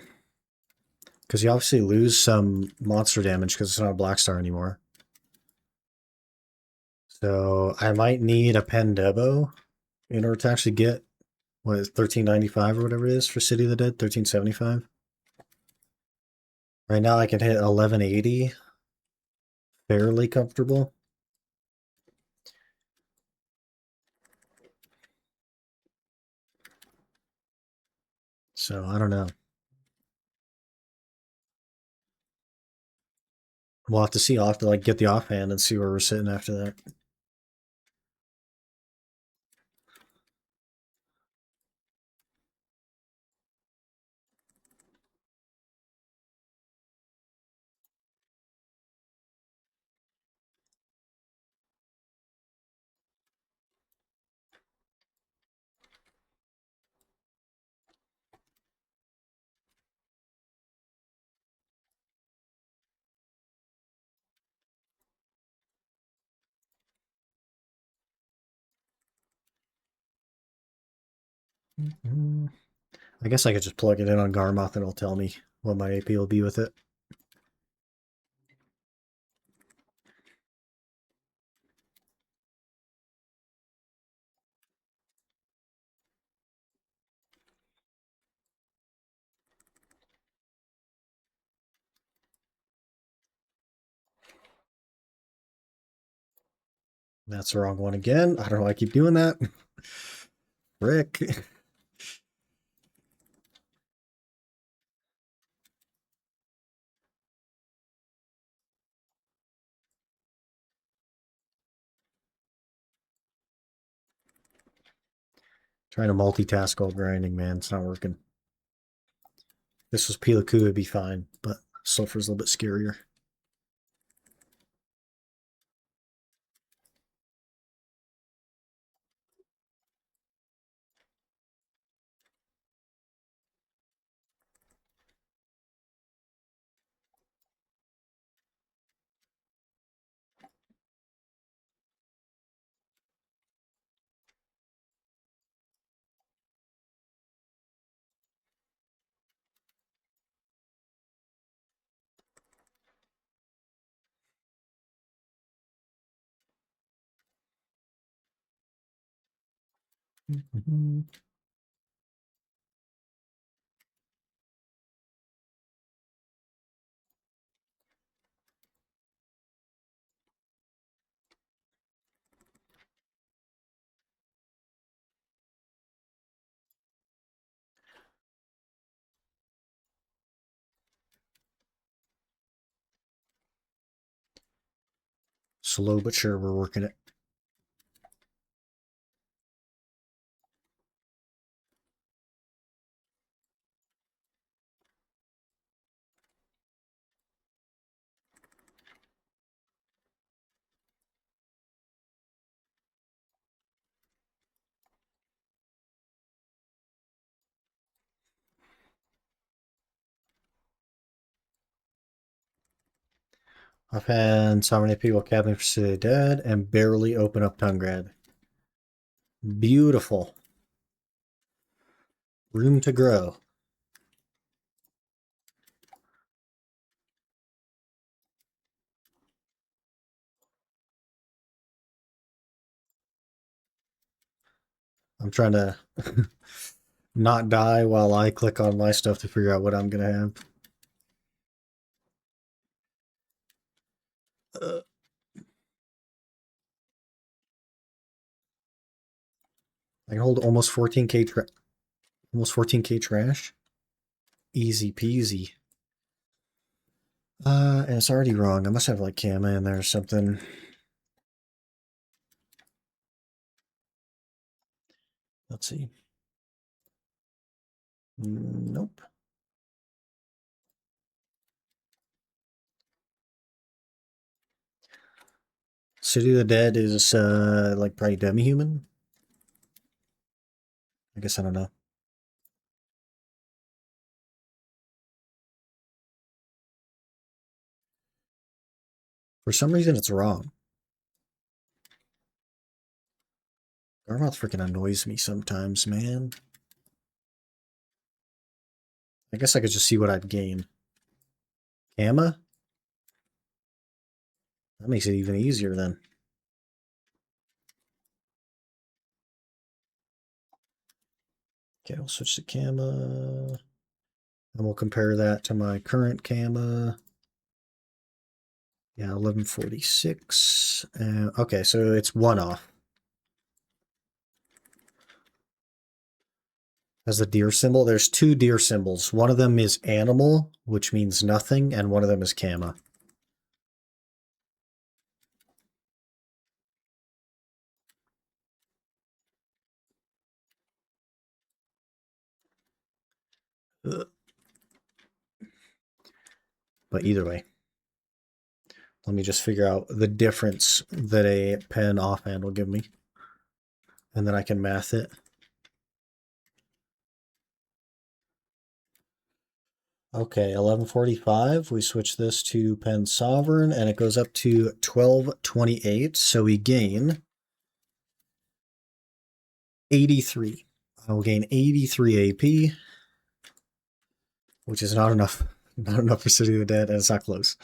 [SPEAKER 1] Because you obviously lose some monster damage because it's not a Black Star anymore. So I might need a Pendebo in order to actually get, what is 1395 or whatever it is for City of the Dead? 1375? Right now I can hit 1180. Fairly comfortable. So I don't know. We'll have to see. I'll have to like get the offhand and see where we're sitting after that. I guess I could just plug it in on Garmoth and it'll tell me what my AP will be with it. That's the wrong one again. I don't know why I keep doing that. Rick. Trying to multitask while grinding, man. It's not working. This was Pilaku, it'd be fine, but Sulfur's a little bit scarier. Slow but sure, we're working it. I've had so many people capping for City of the Dead and barely open up Tungrad. Beautiful. Room to grow. I'm trying to not die while I click on my stuff to figure out what I'm going to have. I can hold almost 14k almost 14k trash. Easy peasy. And it's already wrong. I must have like Kama in there or something. Let's see. Nope. City of the Dead is like probably demi-human. I guess I don't know. For some reason, it's wrong. Garmoth freaking annoys me sometimes, man. I guess I could just see what I'd gain. Gamma? That makes it even easier then. Okay, we'll switch to Gamma. And we'll compare that to my current Gamma. Yeah, 1146. Okay, so it's one off. As the deer symbol, there's two deer symbols. One of them is animal, which means nothing, and one of them is Gamma. Ugh. But either way, let me just figure out the difference that a pen offhand will give me. And then I can math it. Okay, 1145. We switch this to pen sovereign, and it goes up to 1228. So we gain 83. I will gain 83 AP, which is not enough. Not enough for City of the Dead, and it's not close.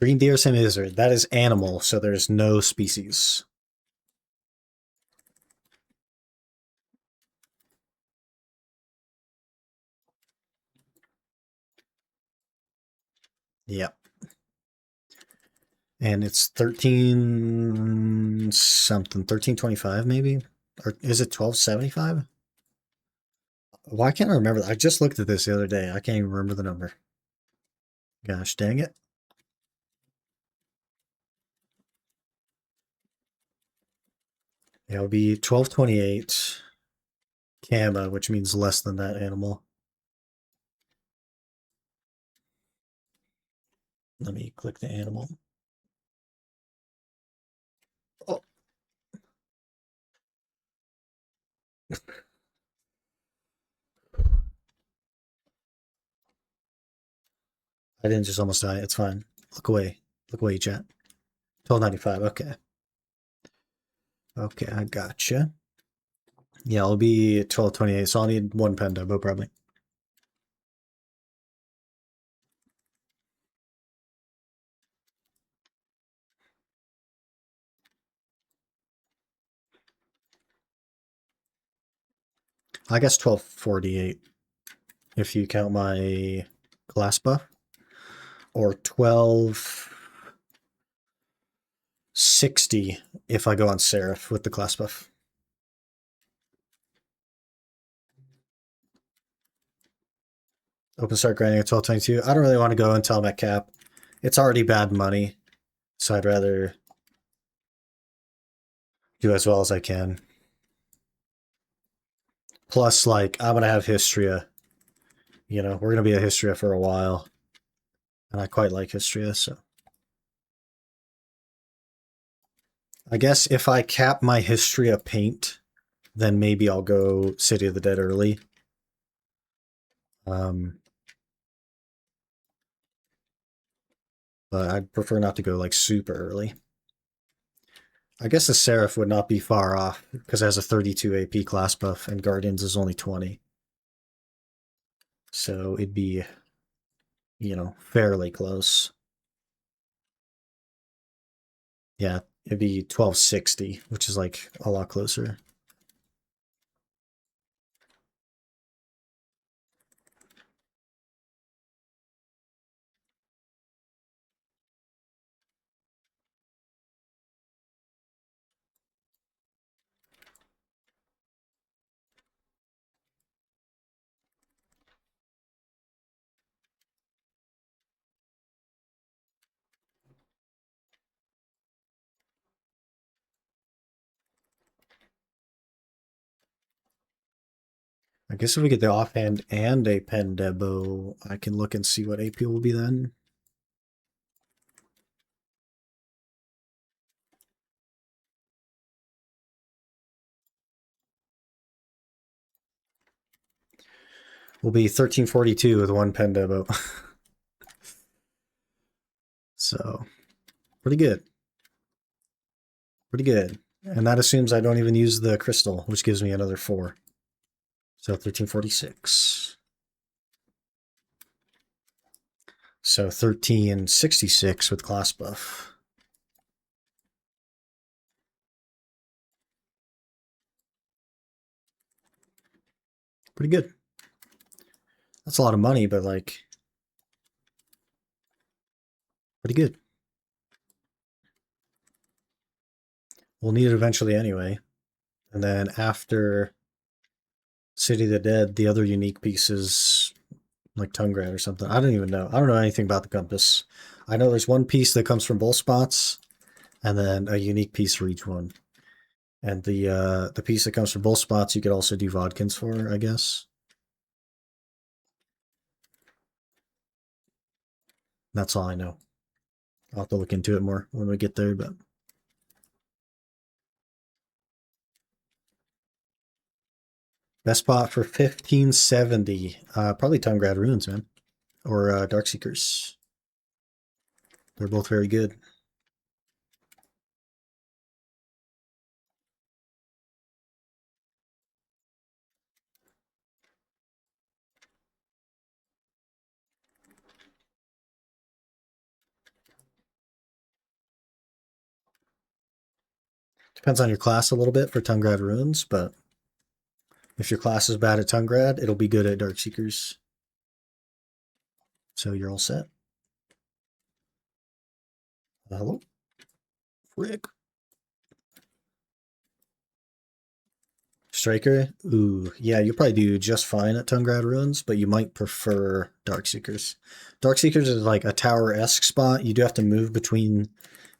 [SPEAKER 1] Green deer semilizard. That is animal, so there's no species. Yep. And it's 13 something, 1325 maybe? Or is it 1275? Why can't I remember? I just looked at this the other day. I can't even remember the number. Gosh dang it. It'll be 1228 Kama, which means less than that animal. Let me click the animal. Oh. I didn't just almost die. It's fine. Look away. Look away, chat. 1295. Okay. Okay, I gotcha. Yeah, it'll be 1228, so I'll need one pen demo probably. I guess 1248 if you count my class buff, or 1260 if I go on Seraph with the class buff. Open start grinding at 1222. I don't really want to go until I'm at cap. It's already bad money, so I'd rather do as well as I can. Plus, like, I'm going to have Hystria. You know, we're going to be a Hystria for a while. And I quite like Hystria, so. I guess if I cap my Hystria paint, then maybe I'll go City of the Dead early. but I'd prefer not to go like super early. I guess the Seraph would not be far off because it has a 32 AP class buff and Guardians is only 20. So it'd be, fairly close. Yeah, it'd be 1260, which is like a lot closer. I guess if we get the offhand and a pen debo, I can look and see what AP will be then. Will be 1342 with one pen debo. So, pretty good. Pretty good. And that assumes I don't even use the crystal, which gives me another 4. So 1346. So 1366 with class buff. Pretty good. That's a lot of money, but like, pretty good. We'll need it eventually anyway. And then after City of the Dead, the other unique pieces, like Tungrad or something. I don't even know. I don't know anything about the compass. I know there's one piece that comes from both spots, and then a unique piece for each one. And the piece that comes from both spots, you could also do Vodkins for, I guess. That's all I know. I'll have to look into it more when we get there, but best spot for 1570. Probably Tungrad Runes, man. Or Darkseekers. They're both very good. Depends on your class a little bit for Tungrad Runes, but if your class is bad at Tungrad, it'll be good at Darkseekers. So you're all set. Hello? Frick. Striker? Ooh, yeah, you'll probably do just fine at Tungrad Runes, but you might prefer Darkseekers. Darkseekers is like a tower-esque spot. You do have to move between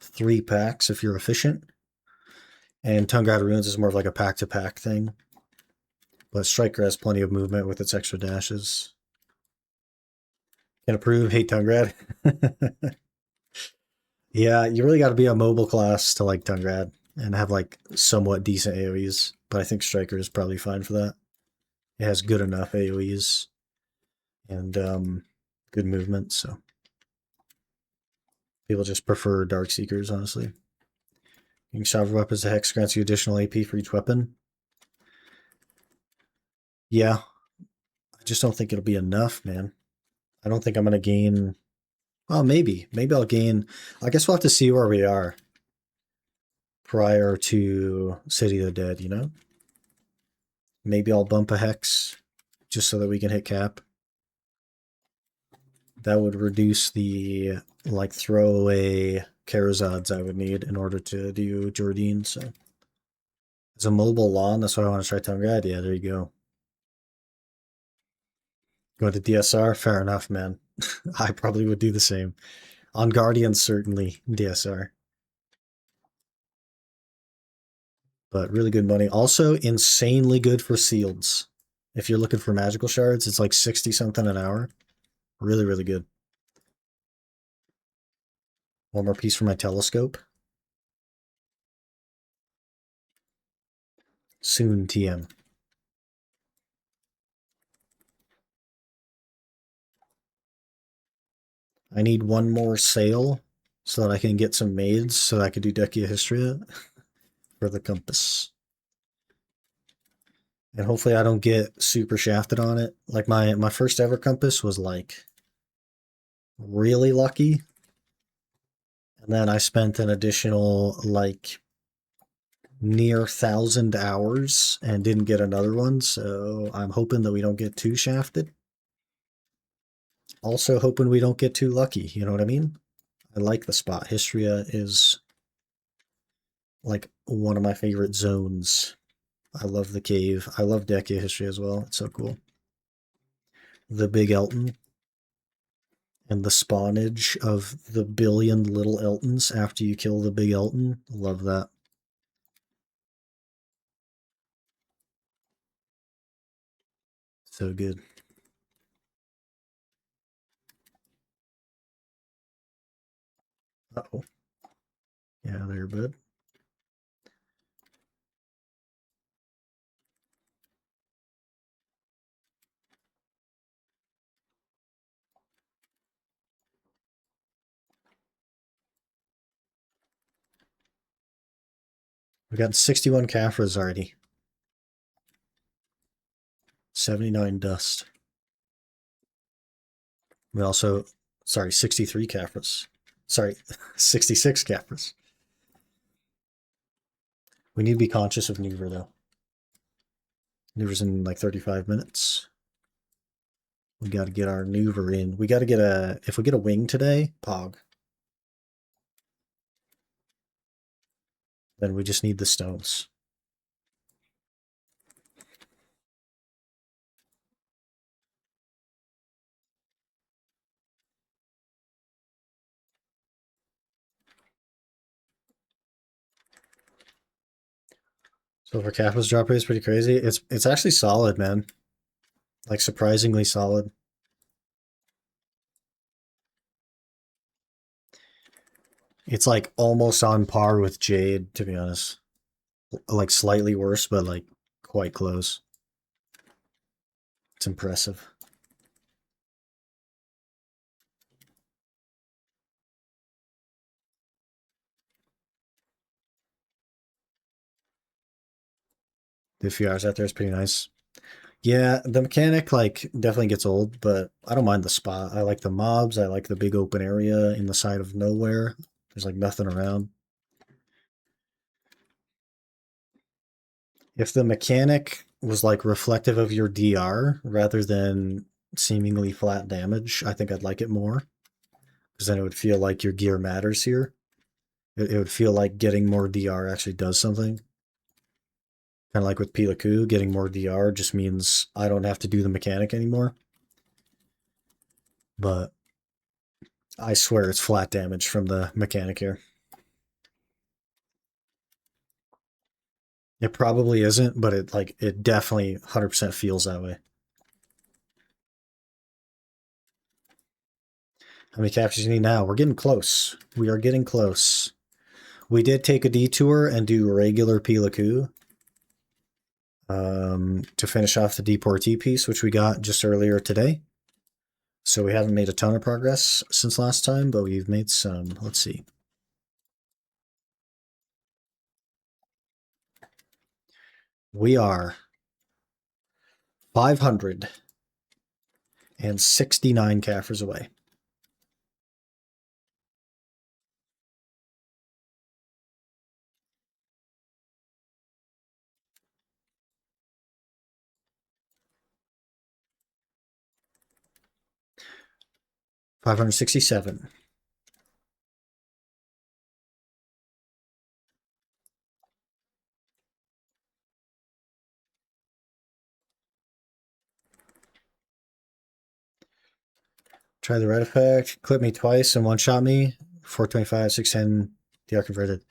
[SPEAKER 1] 3 packs if you're efficient. And Tungrad Runes is more of like a pack-to-pack thing. But Striker has plenty of movement with its extra dashes. Can approve, hate Tungrad. Yeah, you really got to be a mobile class to like Tungrad and have like somewhat decent AoEs. But I think Striker is probably fine for that. It has good enough AoEs and good movement, so people just prefer Darkseekers, honestly. Using Sovereign Weapons, the Hex grants you additional AP for each weapon. Yeah, I just don't think it'll be enough, man. I don't think I'm going to gain... Well, maybe. Maybe I'll gain... I guess we'll have to see where we are prior to City of the Dead, you know? Maybe I'll bump a Hex just so that we can hit cap. That would reduce the like throwaway Karazods I would need in order to do Jordine. So it's a mobile lawn. That's why I want to try Tungrad. Yeah, there you go. Go to DSR. Fair enough, man. I probably would do the same. On Guardians, certainly DSR. But really good money. Also, insanely good for seals. If you're looking for magical shards, it's like 60 something an hour. Really, really good. One more piece for my telescope. Soon, TM. I need one more sale so that I can get some maids so that I can do Decia Histria for the compass. And hopefully I don't get super shafted on it. Like my first ever compass was like really lucky. And then I spent an additional like near 1,000 hours and didn't get another one. So I'm hoping that we don't get too shafted. Also hoping we don't get too lucky. You know what I mean? I like the spot. Histria is like one of my favorite zones. I love the cave. I love Decia Histria as well. It's so cool. The Big Elton and the spawnage of the billion little Eltons after you kill the Big Elton. Love that. So good. Uh-oh. Yeah, there, bud. We got 61 Caphras already. 79 dust. We also, sorry, 63 Caphras. Sorry, 66 Caphras. We need to be conscious of Neuver, though. Neuver's in like 35 minutes. We got to get our Neuver in. We got to get a, if we get a wing today, Pog. Then we just need the stones. So for Kappa's drop rate is pretty crazy. It's actually solid, man. Like surprisingly solid. It's like almost on par with Jade, to be honest. Like slightly worse, but like quite close. It's impressive. The few hours out there is pretty nice. Yeah, the mechanic like definitely gets old, but I don't mind the spot. I like the mobs. I like the big open area in the side of nowhere. There's like nothing around. If the mechanic was like reflective of your DR rather than seemingly flat damage, I think I'd like it more. Because then it would feel like your gear matters here. It would feel like getting more DR actually does something. Kind of like with Pilaku, getting more DR just means I don't have to do the mechanic anymore. But I swear it's flat damage from the mechanic here. It probably isn't, but it definitely 100% feels that way. How many captures do you need now? We're getting close. We are getting close. We did take a detour and do regular Pilaku to finish off the Deportee piece, which we got just earlier today. So we haven't made a ton of progress since last time, but we've made some. Let's see. We are 569 Caffers away. $567. Try the red effect. Clip me twice and one-shot me. 425, 610, DR converted.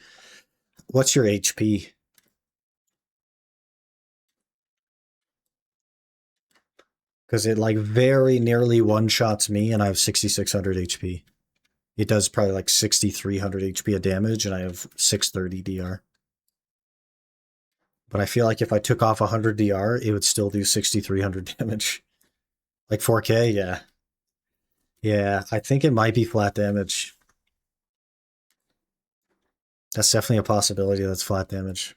[SPEAKER 1] What's your HP? Because it like very nearly one-shots me and I have 6,600 HP. It does probably like 6,300 HP of damage and I have 630 DR. But I feel like if I took off 100 DR, it would still do 6,300 damage. Like 4K, yeah. Yeah, I think it might be flat damage. That's definitely a possibility that's flat damage.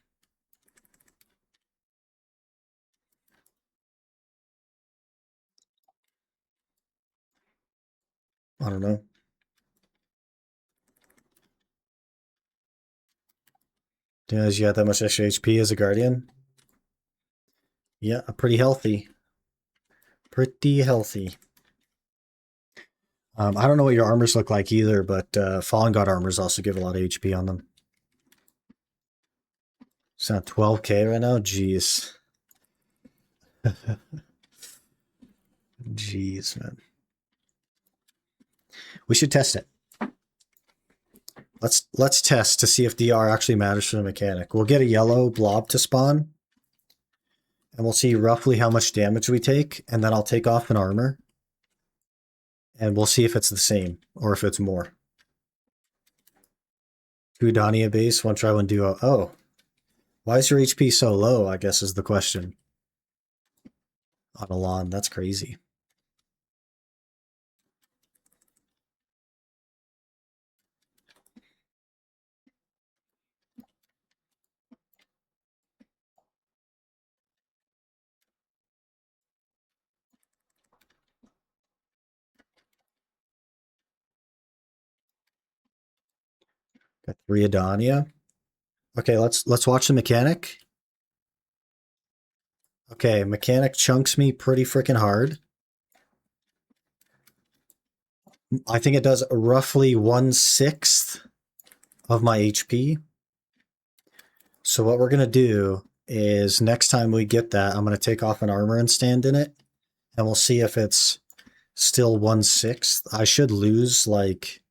[SPEAKER 1] I don't know. Didn't realize you had that much extra HP as a guardian. Yeah, pretty healthy. Pretty healthy. I don't know what your armors look like either, but Fallen God armors also give a lot of HP on them. It's not 12k right now? Jeez. Jeez, man. We should test it. Let's test to see if DR actually matters for the mechanic. We'll get a yellow blob to spawn, and we'll see roughly how much damage we take, and then I'll take off an armor, and we'll see if it's the same or if it's more. 2 Dania base, 1 try, 1 duo. Oh, why is your HP so low, I guess is the question. On Alon, that's crazy. Got 3 Adania. Okay, let's watch the mechanic. Okay, mechanic chunks me pretty freaking hard. I think it does roughly 1/6 of my HP. So what we're gonna do is next time we get that, I'm gonna take off an armor and stand in it, and we'll see if it's still 1/6. I should lose like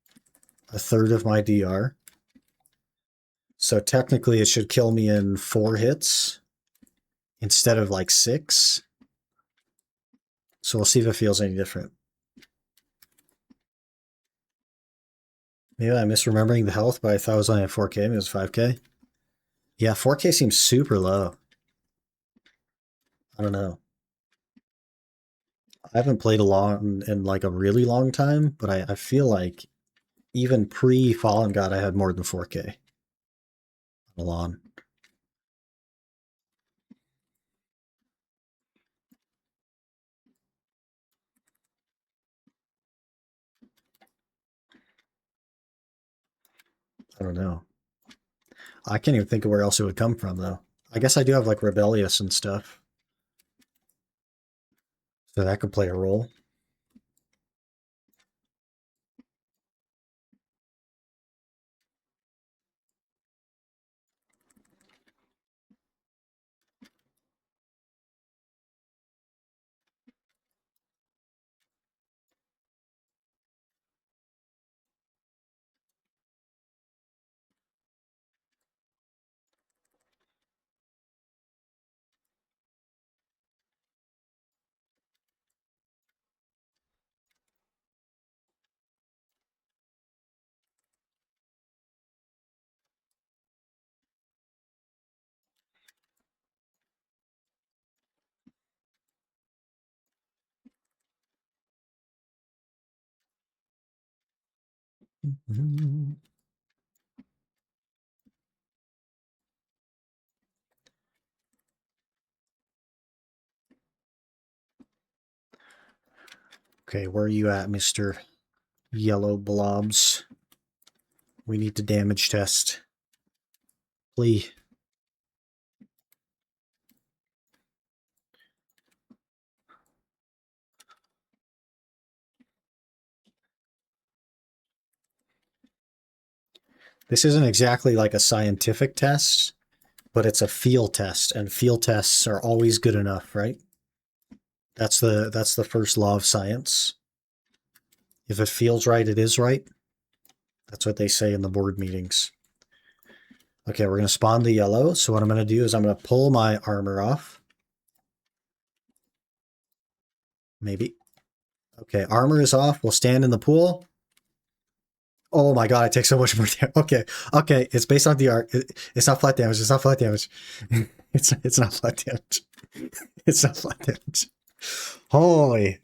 [SPEAKER 1] a third of my DR. So technically it should kill me in 4 hits instead of like 6. So we'll see if it feels any different. Maybe I'm misremembering the health, but I thought it was only at 4k, maybe it was 5k. Yeah, 4k seems super low. I don't know. I haven't played a long in like a really long time, but I feel like even pre Fallen God I had more than 4k. Alon. I don't know. I can't even think of where else it would come from though. I guess I do have like Rebellious and stuff. So that could play a role. Okay, where are you at, Mr. Yellow Blobs? We need to damage test. Please. This isn't exactly like a scientific test, but it's a feel test, and feel tests are always good enough, right? That's the first law of science. If it feels right, it is right. That's what they say in the board meetings. Okay, we're going to spawn the yellow. So what I'm going to do is I'm going to pull my armor off. Maybe. Okay, armor is off. We'll stand in the pool. Oh my god, I take so much more damage. Okay, it's based on the art. It's not flat damage. It's not flat damage. It's not flat damage. It's not flat damage. Holy.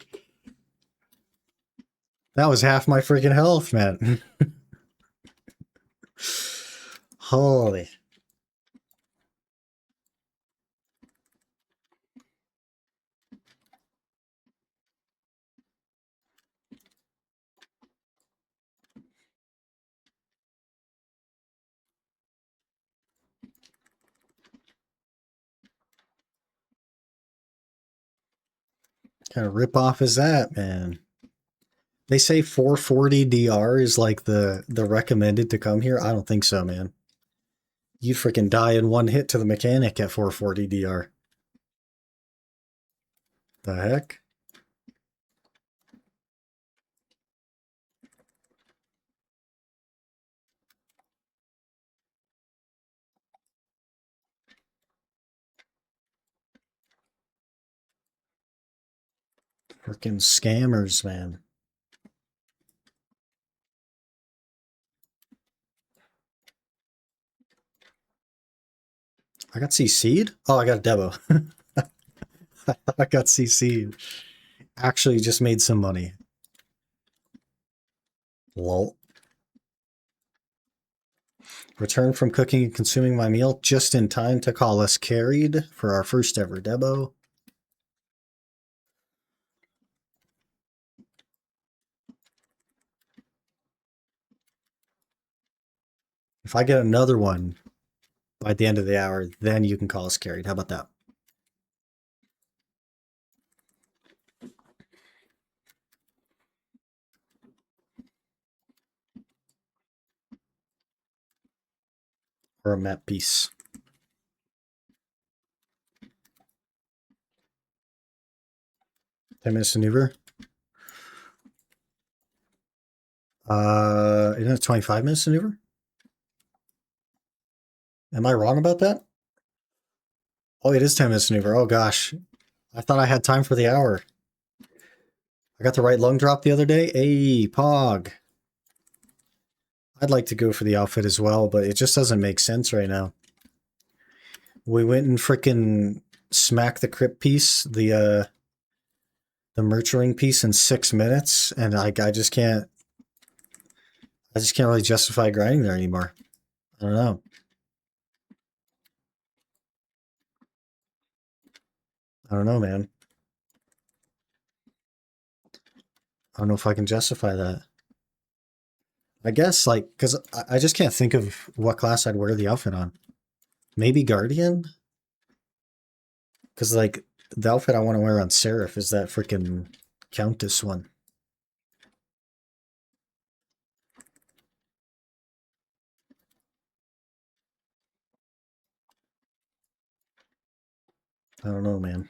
[SPEAKER 1] That was half my freaking health, man. Holy. What kind of ripoff is that, man? They say 440 DR is like the recommended to come here. I don't think so, man. You'd freaking die in one hit to the mechanic at 440 DR. The heck? Freaking scammers, man. I got CC'd? Oh, I got a Debo. I got CC'd. Actually just made some money. Lol. Returned from cooking and consuming my meal just in time to call us carried for our first ever Debo. If I get another one by the end of the hour, then you can call us carried. How about that? Or a map piece. 10 minutes maneuver. Isn't it 25 minutes maneuver? Am I wrong about that? Oh, it is 10 minutes maneuver. Oh gosh. I thought I had time for the hour. I got the right lung drop the other day. Hey, Pog. I'd like to go for the outfit as well, but it just doesn't make sense right now. We went and frickin' smacked the crypt piece, the merchant piece in 6 minutes, and I just can't really justify grinding there anymore. I don't know. I don't know, man. I don't know if I can justify that. I guess, like, because I just can't think of what class I'd wear the outfit on. Maybe Guardian? Because, like, the outfit I want to wear on Seraph is that freaking Countess one. I don't know, man.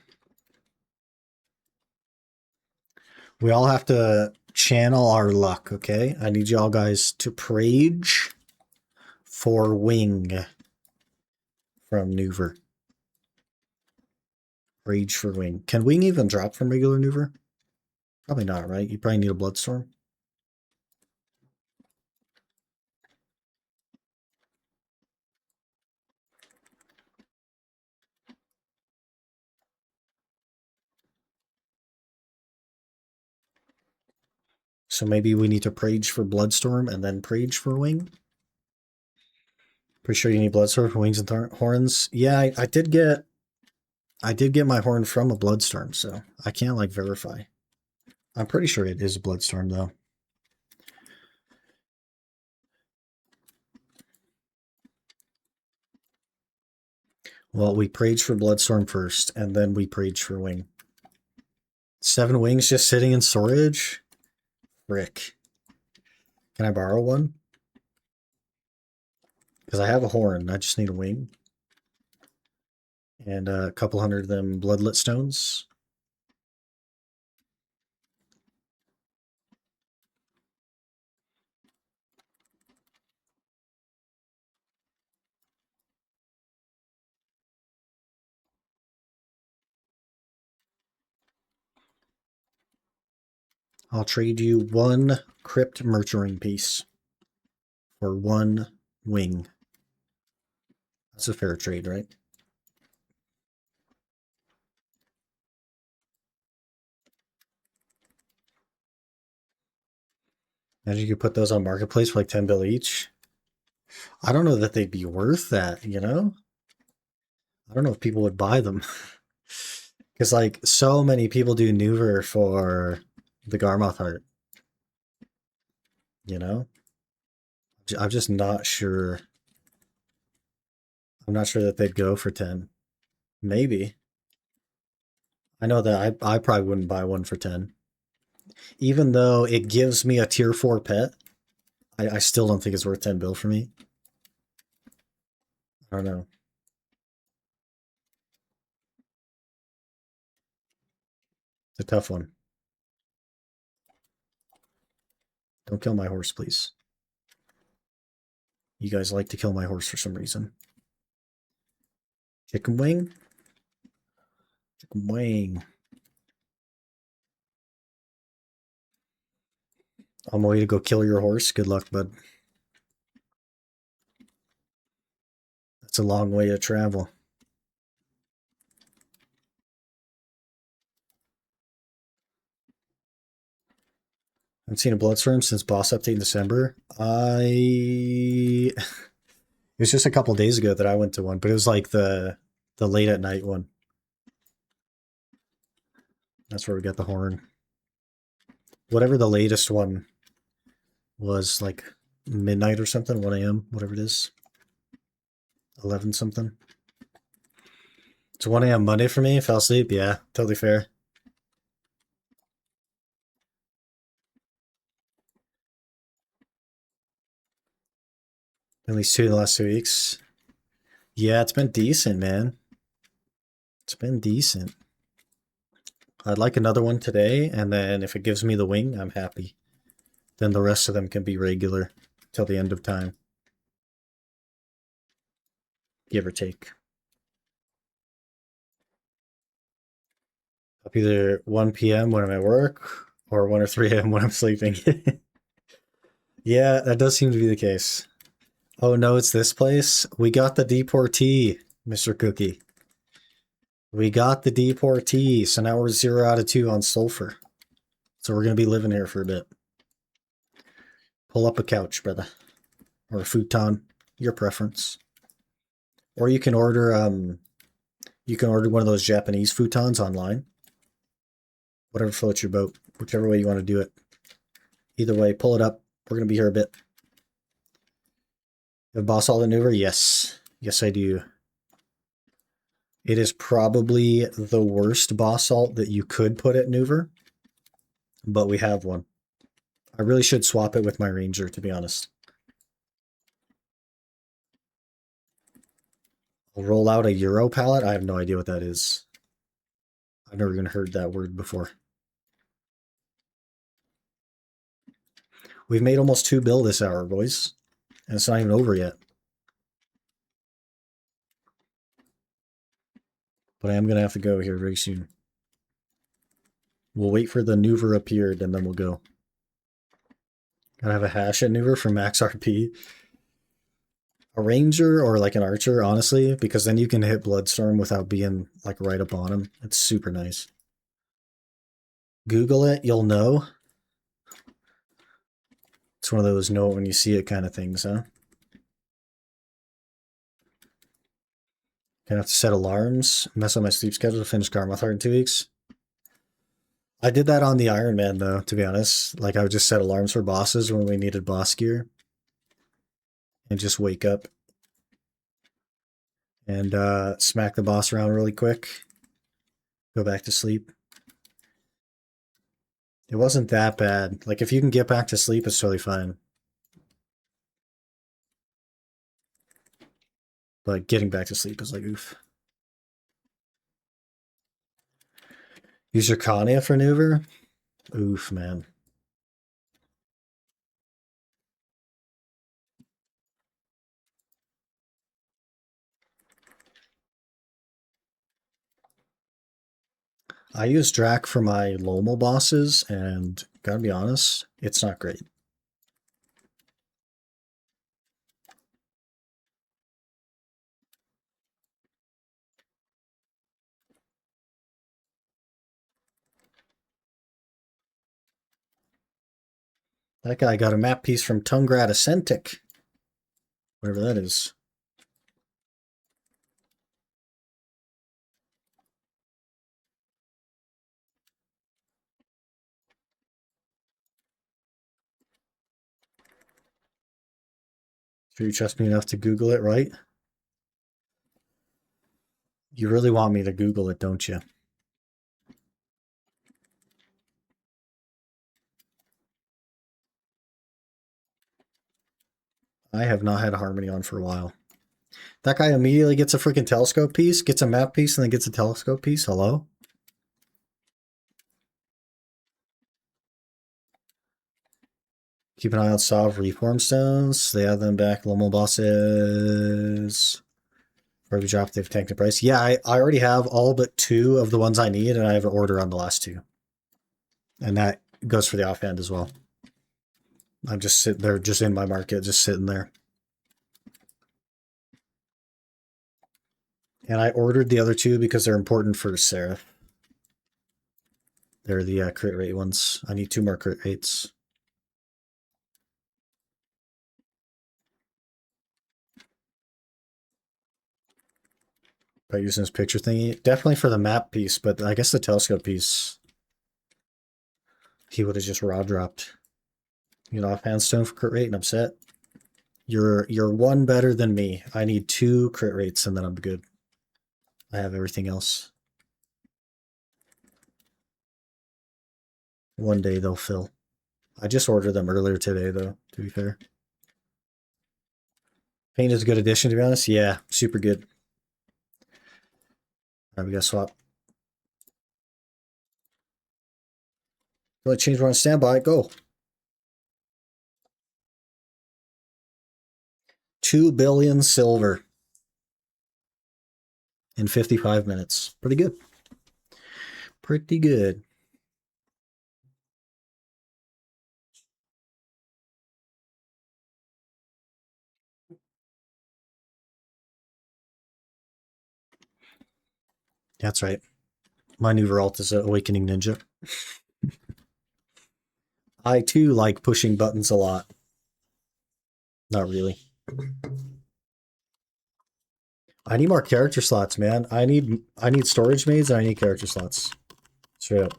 [SPEAKER 1] We all have to channel our luck, okay? I need y'all guys to prage for wing from Nuver. Rage for wing. Can wing even drop from regular Nuver? Probably not, right? You probably need a Bloodstorm. So maybe we need to Prage for Bloodstorm and then Prage for Wing. Pretty sure you need Bloodstorm for Wings and Horns. Yeah, I did get my horn from a Bloodstorm, so I can't like verify. I'm pretty sure it is a Bloodstorm though. Well, we Prage for Bloodstorm first, and then we Prage for Wing. 7 wings just sitting in storage? Frick. Can I borrow one? Because I have a horn, I just need a wing. And a couple hundred of them Bloodlet Stones. I'll trade you 1 Crypt Merchant piece for 1 wing. That's a fair trade, right? Imagine you could put those on Marketplace for like 10 bill each. I don't know that they'd be worth that, you know? I don't know if people would buy them. Because, like, so many people do Nuver for the Garmoth heart, you know? I'm just not sure. I'm not sure that they'd go for 10. Maybe. I know that I probably wouldn't buy one for 10. Even though it gives me a tier 4 pet, I still don't think it's worth 10 bill for me. I don't know. It's a tough one. Don't kill my horse, please. You guys like to kill my horse for some reason. Chicken wing? Chicken wing. On my way to go kill your horse. Good luck, bud. That's a long way to travel. I haven't seen a Bloodstorm since boss update in December. It was just a couple days ago that I went to one, but it was like the late at night one. That's where we got the horn. Whatever the latest one was, like midnight or something, 1 a.m., whatever it is. 11 something. It's 1 a.m. Monday for me. Fell asleep. Yeah, totally fair. At least 2 in the last 2 weeks. Yeah, it's been decent, man. It's been decent. I'd like another one today, and then if it gives me the wing, I'm happy. Then the rest of them can be regular till the end of time. Give or take. Up either 1 p.m. when I'm at work or 1 or 3 a.m. when I'm sleeping. Yeah, that does seem to be the case. Oh no, it's this place. We got the Deportee, Mr. Cookie. We got the Deportee, so now we're 0 out of 2 on Sulfur. So we're going to be living here for a bit. Pull up a couch, brother. Or a futon, your preference. Or you can order one of those Japanese futons online. Whatever floats your boat, whichever way you want to do it. Either way, pull it up. We're going to be here a bit. You have boss all maneuver? Yes. Yes, I do. It is probably the worst boss alt that you could put at Nuver, but we have one. I really should swap it with my Ranger, to be honest. I'll roll out a Euro palette. I have no idea what that is. I've never even heard that word before. We've made almost 2 bill this hour, boys, and it's not even over yet. But I am going to have to go here very soon. We'll wait for the Nuver appeared, and then we'll go. Gotta have a hash at Nuver for max RP. A Ranger or like an Archer, honestly, because then you can hit Bloodstorm without being like right up on him. It's super nice. Google it, you'll know. It's one of those know it when you see it kind of things, huh? Gonna have to set alarms, mess up my sleep schedule to finish Garmoth Heart in 2 weeks. I did that on the Iron Man though, to be honest. Like I would just set alarms for bosses when we needed boss gear. And just wake up. And smack the boss around really quick. Go back to sleep. It wasn't that bad. Like if you can get back to sleep, it's totally fine. But getting back to sleep is like oof. Use your Kania for Nuver? Oof, man. I use Drac for my Lomal bosses, and gotta be honest, it's not great. That guy got a map piece from Tungrad Ascentic. Whatever that is. Sure you trust me enough to Google it, right? You really want me to Google it, don't you? I have not had Harmony on for a while. That guy immediately gets a freaking telescope piece, gets a map piece, and then gets a telescope piece. Hello? Keep an eye out, solve reform stones. They have them back. Lomo bosses. For every drop, they've tanked the price. Yeah, I already have all but 2 of the ones I need, and I have an order on the last 2. And that goes for the offhand as well. I'm just sitting there, just in my market, just sitting there. And I ordered the other 2 because they're important for Seraph. They're the crit rate ones. I need 2 more crit rates. By using this picture thingy. Definitely for the map piece, but I guess the telescope piece, he would have just raw dropped. You know, offhand stone for crit rate, and I'm set. You're 1 better than me. I need 2 crit rates, and then I'm good. I have everything else. One day they'll fill. I just ordered them earlier today, though, to be fair. Paint is a good addition, to be honest. Yeah, super good. All right, we got to swap. Really change one on standby. Go. 2 billion silver in 55 minutes. Pretty good. Pretty good. That's right. My new Veralt is an Awakening Ninja. I too like pushing buttons a lot. Not really. I need more character slots, man. I need storage maids and I need character slots. Straight up.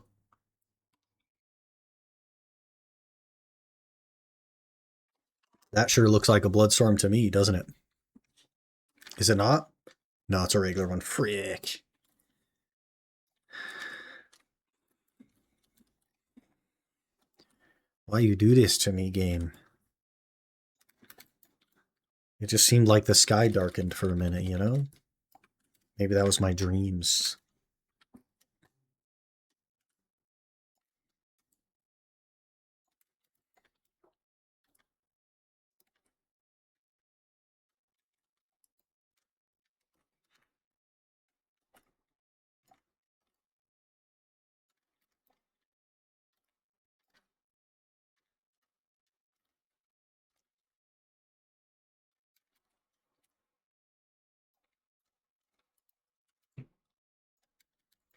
[SPEAKER 1] That sure looks like a Bloodstorm to me, doesn't it? Is it not? No, it's a regular one. Frick. Why you do this to me, game? It just seemed like the sky darkened for a minute, you know? Maybe that was my dreams.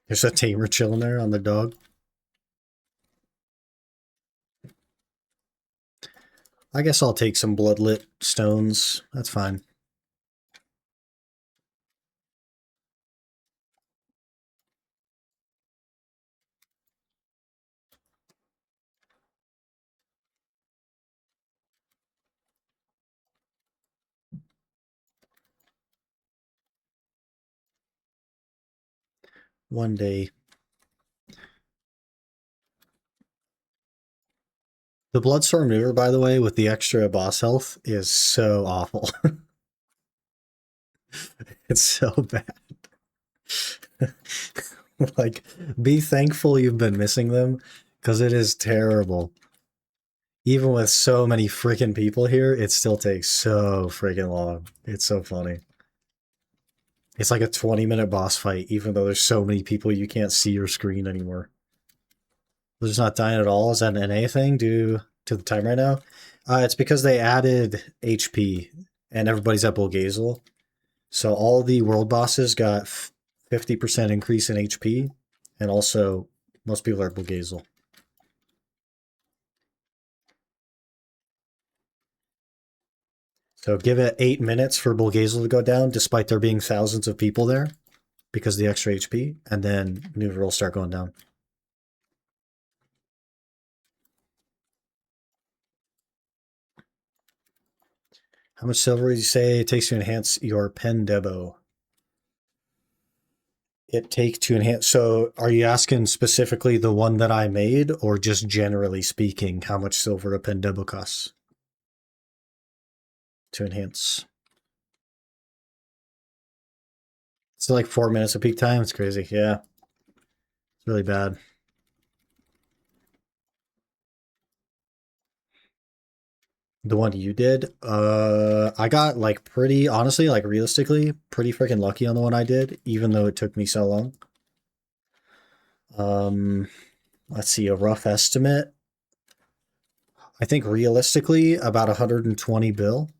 [SPEAKER 1] There's a tamer chilling there on the dog. I guess I'll take some bloodlit stones. That's fine. One day. The Bloodstorm River, by the way, with the extra boss health, is so awful. It's so bad. Like, be thankful you've been missing them, because it is terrible. Even with so many freaking people here, it still takes so freaking long. It's so funny. It's like a 20-minute boss fight, even though there's so many people you can't see your screen anymore. They're just not dying at all. Is that an NA thing due to the time right now? It's because they added HP, and everybody's at Bulgazel. So all the world bosses got 50% increase in HP, and also most people are at Bulgazel. So give it 8 minutes for Bulgazel to go down, despite there being thousands of people there, because of the extra HP, and then maneuver will start going down. How much silver would you say it takes to enhance your pen debo? It take to enhance. So are you asking specifically the one that I made, or just generally speaking, how much silver a pen debo costs to enhance? It's like 4 minutes of peak time. It's crazy. Yeah, it's really bad. The one you did, I got like pretty, honestly, like realistically, pretty freaking lucky on the one I did, even though it took me so long. Um, let's see, a rough estimate. I think realistically, about 120 bill.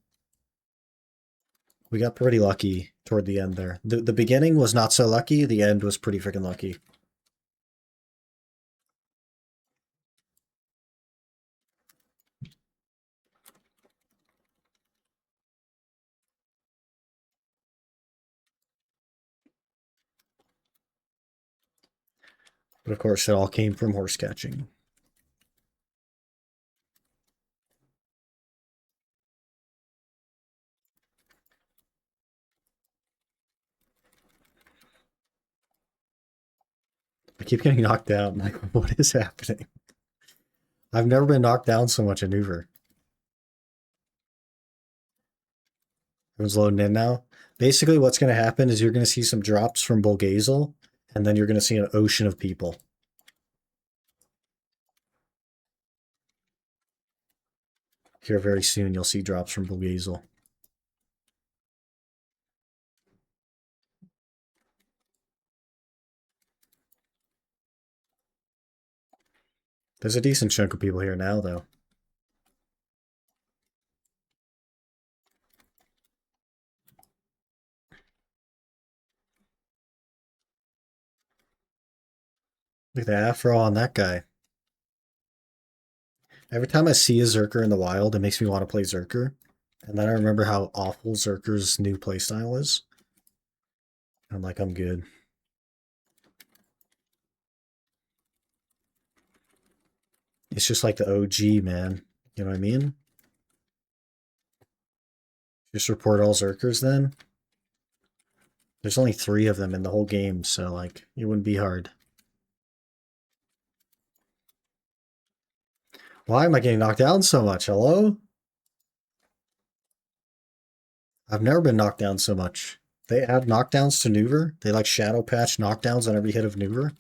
[SPEAKER 1] We got pretty lucky toward the end there. The beginning was not so lucky. The end was pretty freaking lucky. But of course, it all came from horse catching. I keep getting knocked down. Like, what is happening? I've never been knocked down so much in Uber. Everyone's loading in now. Basically, what's going to happen is you're going to see some drops from Bulgazel, and then you're going to see an ocean of people. Here very soon, you'll see drops from Bulgazel. There's a decent chunk of people here now, though. Look at the afro on that guy. Every time I see a Zerker in the wild, it makes me want to play Zerker. And then I remember how awful Zerker's new playstyle is. I'm like, I'm good. It's just like the OG, man. You know what I mean? Just report all Zerkers then. There's only 3 of them in the whole game, so like, it wouldn't be hard. Why am I getting knocked down so much? Hello? I've never been knocked down so much. They add knockdowns to Nuver. They like shadow patch knockdowns on every hit of Nuver.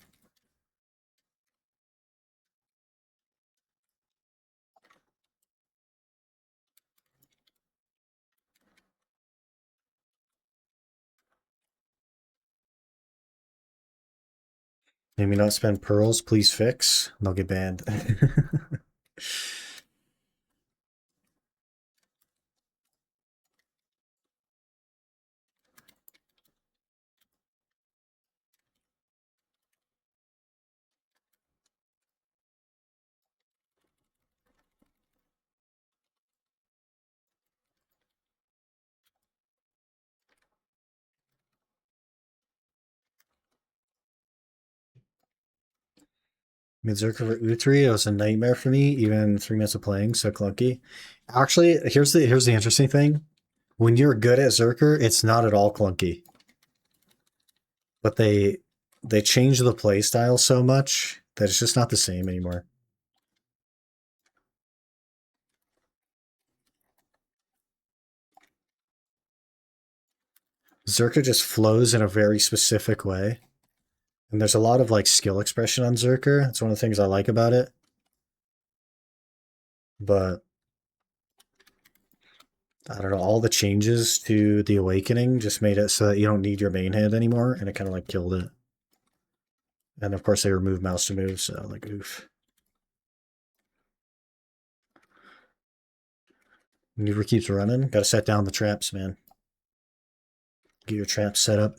[SPEAKER 1] Maybe not spend pearls, please fix. They'll get banned. Mid-Zerker for U3, it was a nightmare for me, even 3 minutes of playing, so clunky. Actually, here's the interesting thing. When you're good at Zerker, it's not at all clunky. But they change the play style so much that it's just not the same anymore. Zerker just flows in a very specific way. And there's a lot of like skill expression on Zerker. That's one of the things I like about it. But I don't know, all the changes to the Awakening just made it so that you don't need your main hand anymore, and it kind of like killed it. And of course they removed mouse to move, so like oof. Maneuver keeps running. Gotta set down the traps, man. Get your traps set up.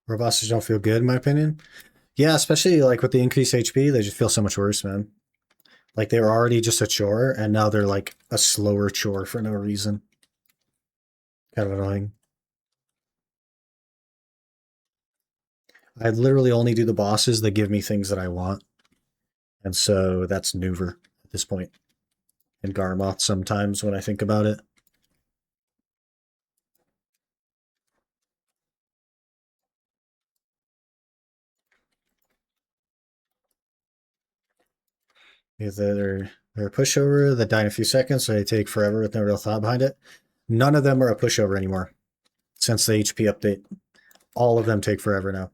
[SPEAKER 1] Where bosses don't feel good, in my opinion. Yeah, especially like with the increased HP, they just feel so much worse, man. Like they were already just a chore, and now they're like a slower chore for no reason. Kind of annoying. I literally only do the bosses that give me things that I want. And so that's Nuver at this point. And Garmoth sometimes when I think about it. They're a pushover that die in a few seconds, so they take forever with no real thought behind it. None of them are a pushover anymore since the HP update. All of them take forever now.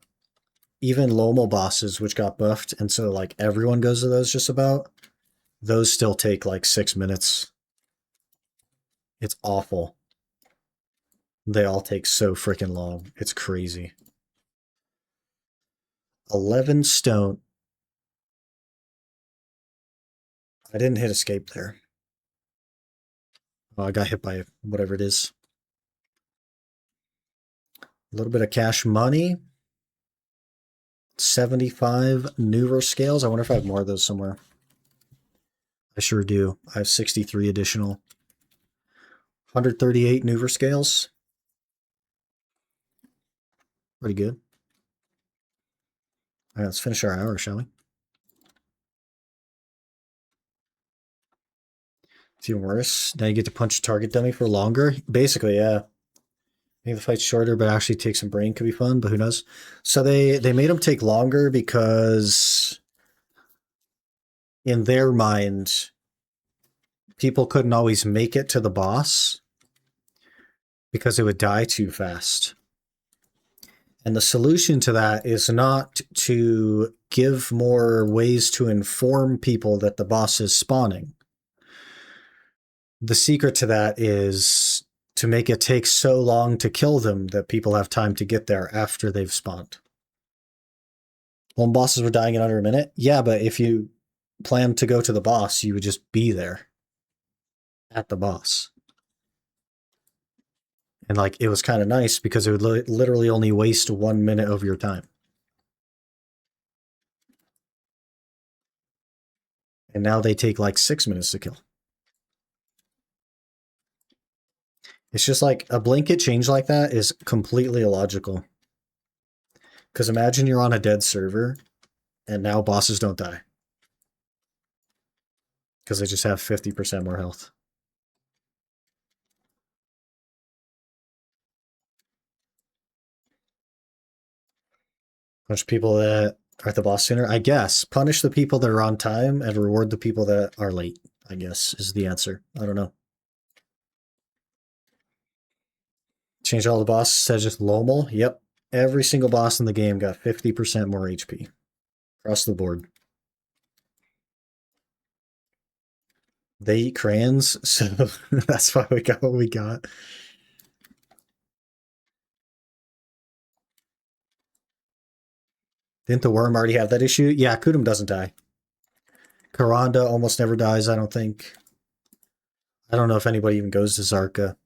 [SPEAKER 1] Even Lomal bosses, which got buffed, and so like everyone goes to those just about, those still take like 6 minutes. It's awful. They all take so freaking long. It's crazy. 11 stone. I didn't hit escape there. Oh, I got hit by whatever it is. A little bit of cash money. 75 Neuver scales. I wonder if I have more of those somewhere. I sure do. I have 63 additional. 138 Neuver scales. Pretty good. All right, let's finish our hour, shall we? It's even worse. Now you get to punch a target dummy for longer. Basically, yeah. Maybe the fight's shorter, but actually take some brain could be fun, but who knows? So they made them take longer because in their mind, people couldn't always make it to the boss because it would die too fast. And the solution to that is not to give more ways to inform people that the boss is spawning. The secret to that is to make it take so long to kill them that people have time to get there after they've spawned. When bosses were dying in under a minute, yeah, but if you planned to go to the boss, you would just be there at the boss. And like it was kind of nice because it would literally only waste 1 minute of your time. And now they take like 6 minutes to kill. It's just like a blanket change like that is completely illogical. Because imagine you're on a dead server and now bosses don't die. Because they just have 50% more health. Punish people that are at the boss sooner? I guess. Punish the people that are on time and reward the people that are late, I guess, is the answer. I don't know. Change all the bosses to just Lomal? Yep. Every single boss in the game got 50% more HP. Across the board. They eat crayons, so that's why we got what we got. Didn't the worm already have that issue? Yeah, Kudum doesn't die. Karanda almost never dies, I don't think. I don't know if anybody even goes to Zarka.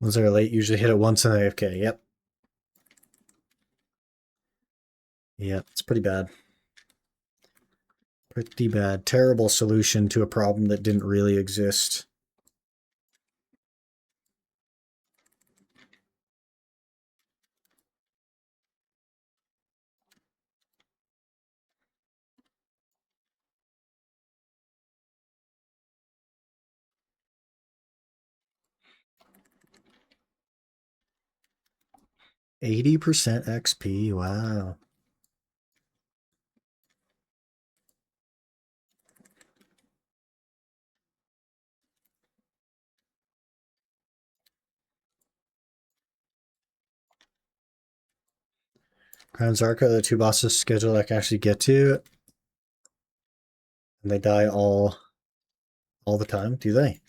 [SPEAKER 1] Ones that are late usually hit it once in AFK. Yep. Yeah, it's pretty bad. Pretty bad. Terrible solution to a problem that didn't really exist. %80 XP. Wow. Crown Zarka, the two bosses scheduled I can actually get to. And they die all the time, do they?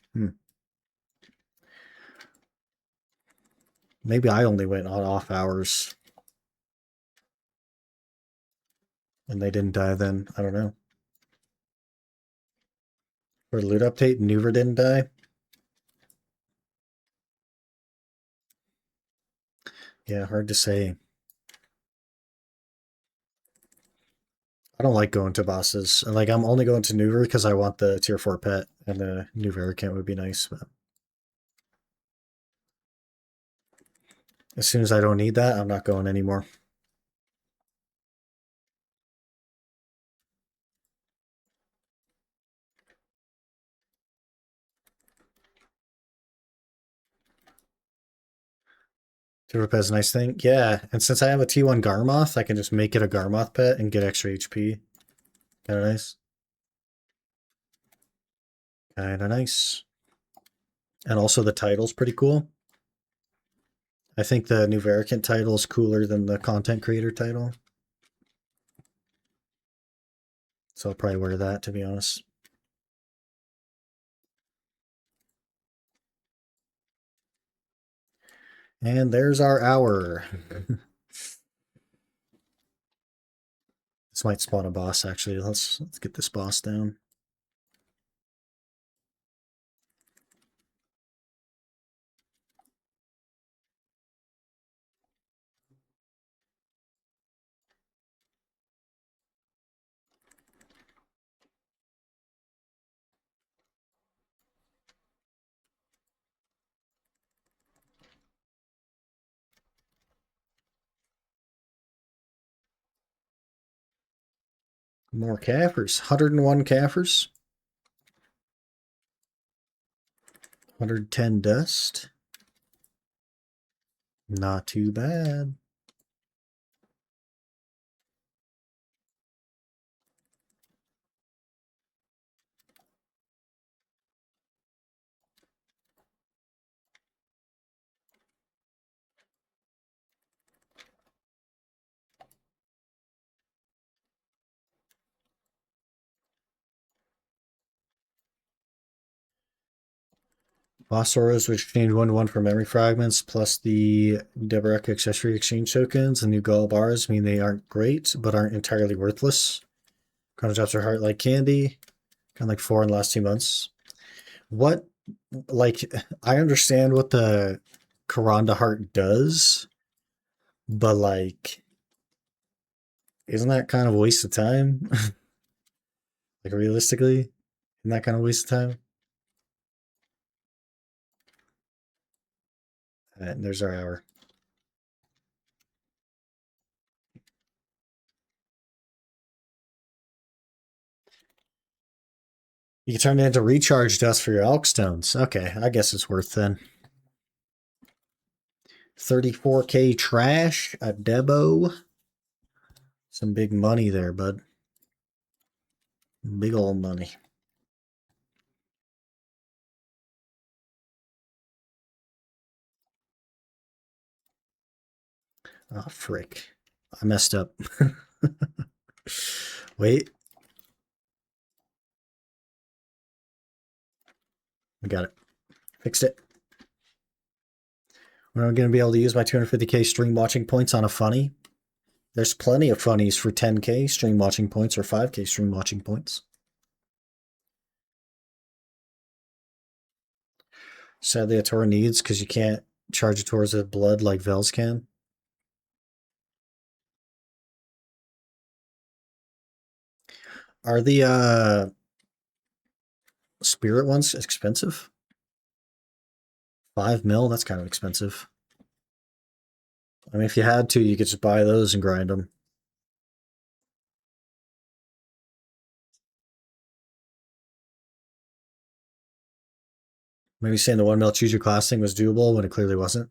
[SPEAKER 1] Maybe I only went on off hours. And they didn't die then. I don't know. For loot update, Nuver didn't die. Yeah, hard to say. I don't like going to bosses. Like, I'm only going to Nuver because I want the tier 4 pet, and the new Vericant would be nice, but as soon as I don't need that, I'm not going anymore. Tier 4 pet's a nice thing. Yeah, and since I have a T1 Garmoth, I can just make it a Garmoth pet and get extra HP. Kinda nice. Kinda nice. And also the title's pretty cool. I think the new Vericant title is cooler than the content creator title. So I'll probably wear that, to be honest. And there's our hour. This might spawn a boss, actually. Let's get this boss down. More Kaffers. 101 Kaffers. 110 dust. Not too bad. Boss auras, which exchange 1-1 for memory fragments, plus the Deborah accessory exchange tokens. The new Gall bars mean they aren't great, but aren't entirely worthless. Chrono drops are heart like candy. Kind of like 4 in the last 2 months. What, like, I understand what the Karanda heart does, but like, isn't that kind of a waste of time? Like, realistically, isn't that kind of a waste of time? And there's our hour. You can turn it into recharge dust for your elk stones. Okay, I guess it's worth then. 34k trash, a Debo. Some big money there, bud. Big old money. Oh, frick. I messed up. Wait. I got it. Fixed it. When I'm going to be able to use my 250k stream watching points on a funny. There's plenty of funnies for 10k stream watching points or 5k stream watching points. Sadly, a Tor needs because you can't charge it towards the blood like Vels can. Are the spirit ones expensive? 5 mil? That's kind of expensive. I mean, if you had to, you could just buy those and grind them. Maybe saying the 1 mil choose your class thing was doable when it clearly wasn't.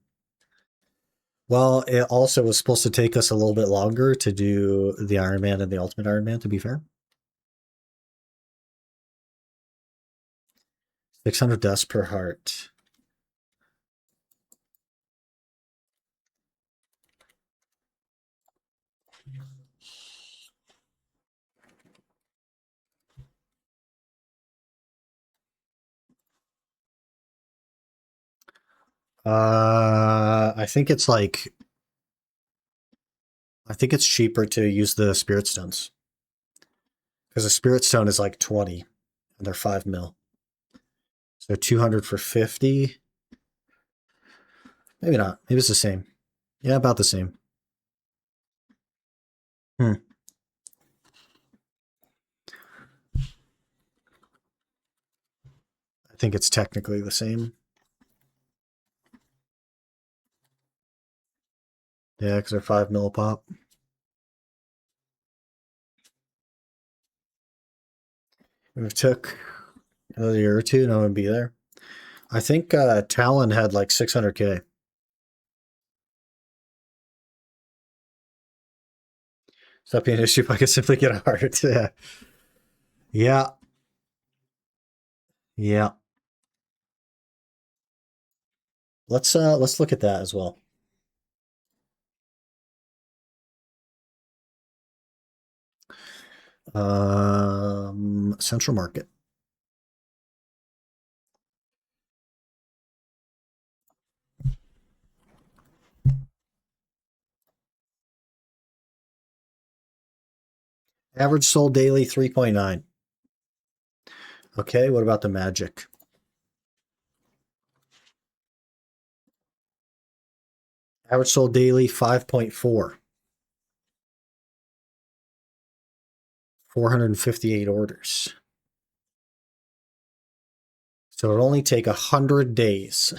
[SPEAKER 1] Well, it also was supposed to take us a little bit longer to do the Iron Man and the Ultimate Iron Man, to be fair. 600 dust per heart. I think it's like, I think it's cheaper to use the Spirit Stones. Because a Spirit Stone is like 20, and they're 5 mil. So 200 for 50. Maybe not. Maybe it's the same. Yeah, about the same. Hmm. I think it's technically the same. Yeah, because they're 5 mil pop. If it took another year or two, no one would be there. I think Talon had like 600K. Stop being an issue if I could simply get a heart. Yeah. Yeah. Yeah. Let's look at that as well. Central Market. Average sold daily 3.9. Okay, what about the Magic? Average sold daily 5.4. 458 orders. So it'll only take 100 days.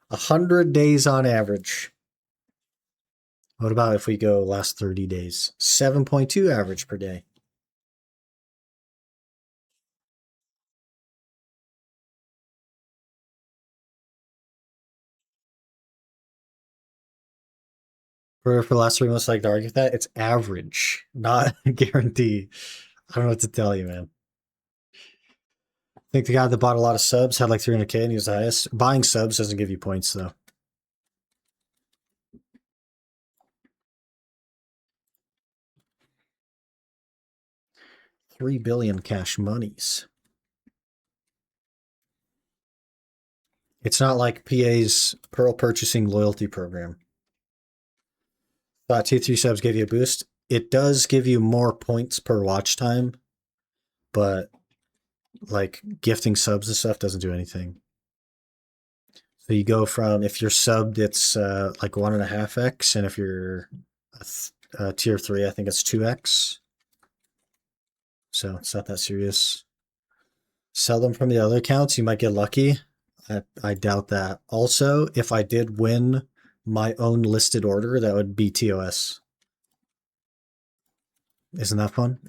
[SPEAKER 1] 100 days on average. What about if we go last 30 days? 7.2 average per day. For the last 3 months, I like to argue with that. It's average, not guarantee. I don't know what to tell you, man. I think the guy that bought a lot of subs had like 300K and he was the highest. Buying subs doesn't give you points, though. 3 billion cash monies. It's not like PA's Pearl Purchasing Loyalty Program. Thought 2-3 subs gave you a boost. It does give you more points per watch time, but like gifting subs and stuff doesn't do anything. So you go from, if you're subbed, it's like 1.5x, and if you're tier 3, I think it's 2x. So it's not that serious. Sell them from the other accounts, you might get lucky. I doubt that. Also, if I did win my own listed order, that would be TOS. Isn't that fun?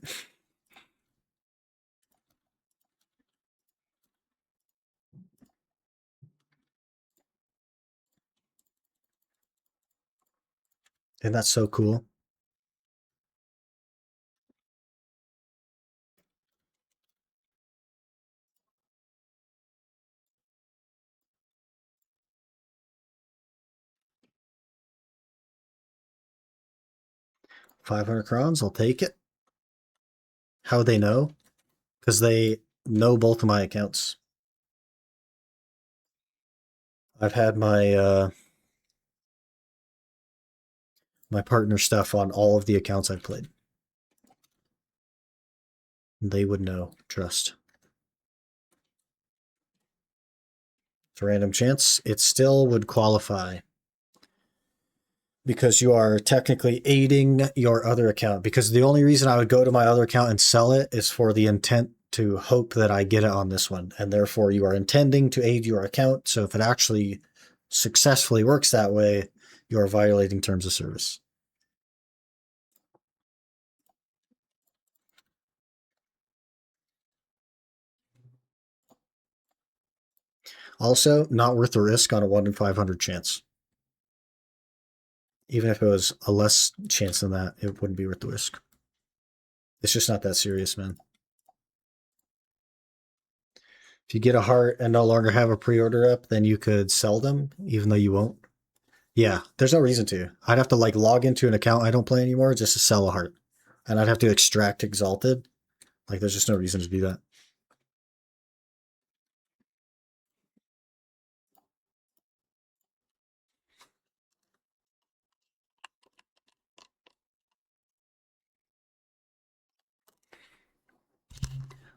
[SPEAKER 1] Isn't that so cool? $500 crowns, I'll take it. How would they know? Because they know both of my accounts. I've had my partner stuff on all of the accounts I've played. They would know. Trust. It's a random chance. It still would qualify because you are technically aiding your other account. Because the only reason I would go to my other account and sell it is for the intent to hope that I get it on this one. And therefore, you are intending to aid your account. So if it actually successfully works that way, you are violating terms of service. Also, not worth the risk on a 1 in 500 chance. Even if it was a less chance than that, it wouldn't be worth the risk. It's just not that serious, man. If you get a heart and no longer have a pre-order up, then you could sell them, even though you won't. Yeah, there's no reason to. I'd have to like log into an account I don't play anymore just to sell a heart. And I'd have to extract Exalted. Like, there's just no reason to do that.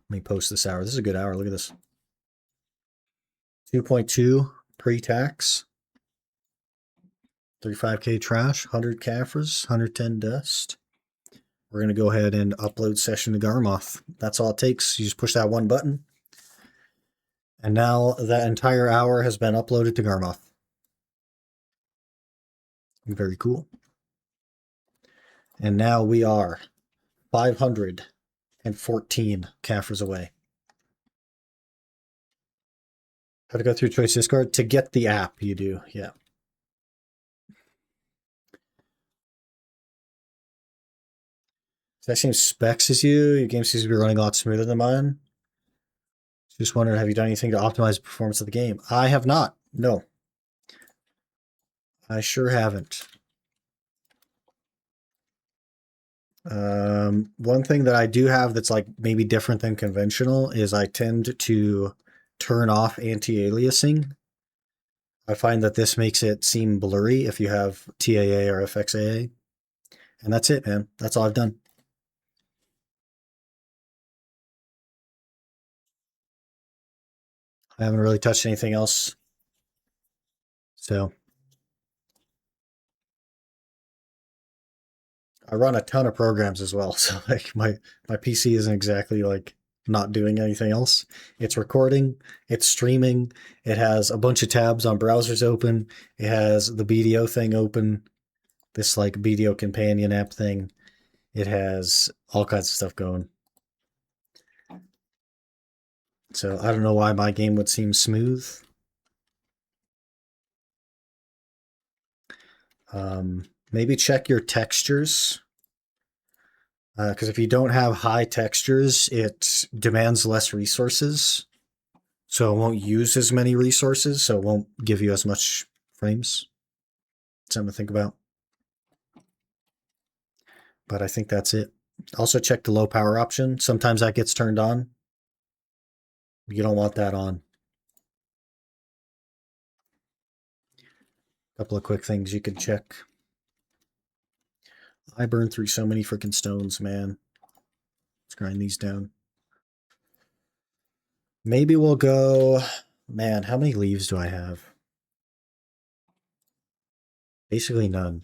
[SPEAKER 1] Let me post this hour. This is a good hour. Look at this. 2.2 pre-tax. 35K trash, 100 Caphras, 110 dust. We're going to go ahead and upload session to Garmoth. That's all it takes. You just push that one button. And now that entire hour has been uploaded to Garmoth. Very cool. And now we are 514 Caphras away. How to go through Choice Discord? To get the app, you do, yeah. That same specs as you? Your game seems to be running a lot smoother than mine. Just wondering, have you done anything to optimize the performance of the game? I have not. No. I sure haven't. One thing that I do have that's like maybe different than conventional is I tend to turn off anti-aliasing. I find that this makes it seem blurry if you have TAA or FXAA. And that's it, man. That's all I've done. I haven't really touched anything else. So I run a ton of programs as well. So like my PC isn't exactly like not doing anything else. It's recording, it's streaming, it has a bunch of tabs on browsers open, it has the BDO thing open, this like BDO companion app thing. It has all kinds of stuff going. So I don't know why my game would seem smooth. Maybe check your textures. Because if you don't have high textures, it demands less resources. So it won't use as many resources, so it won't give you as much frames. Something to think about. But I think that's it. Also check the low power option. Sometimes that gets turned on. You don't want that on. A couple of quick things you can check. I burned through so many freaking stones, man. Let's grind these down. Maybe we'll go... Man, how many leaves do I have? Basically none.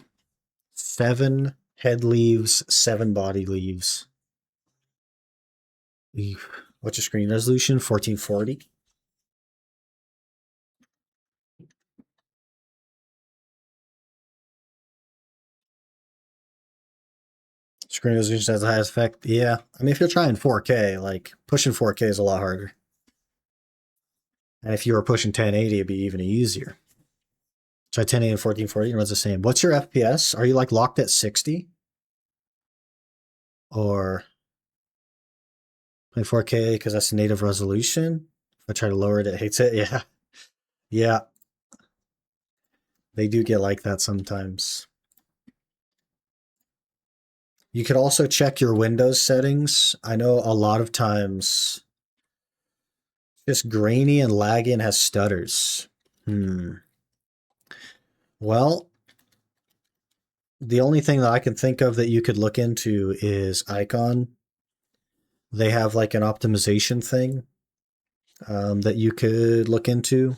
[SPEAKER 1] 7 head leaves, 7 body leaves. What's your screen resolution? 1440? Screen resolution has the highest effect. Yeah. I mean, if you're trying 4K, like pushing 4K is a lot harder. And if you were pushing 1080, it'd be even easier. Try 1080 and 1440, runs the same. What's your FPS? Are you like locked at 60? Or 4K because that's native resolution? If I try to lower it, it hates it. Yeah. Yeah. They do get like that sometimes. You could also check your Windows settings. I know a lot of times just grainy and laggy and has stutters. Well, the only thing that I can think of that you could look into is Icon. They have like an optimization thing that you could look into.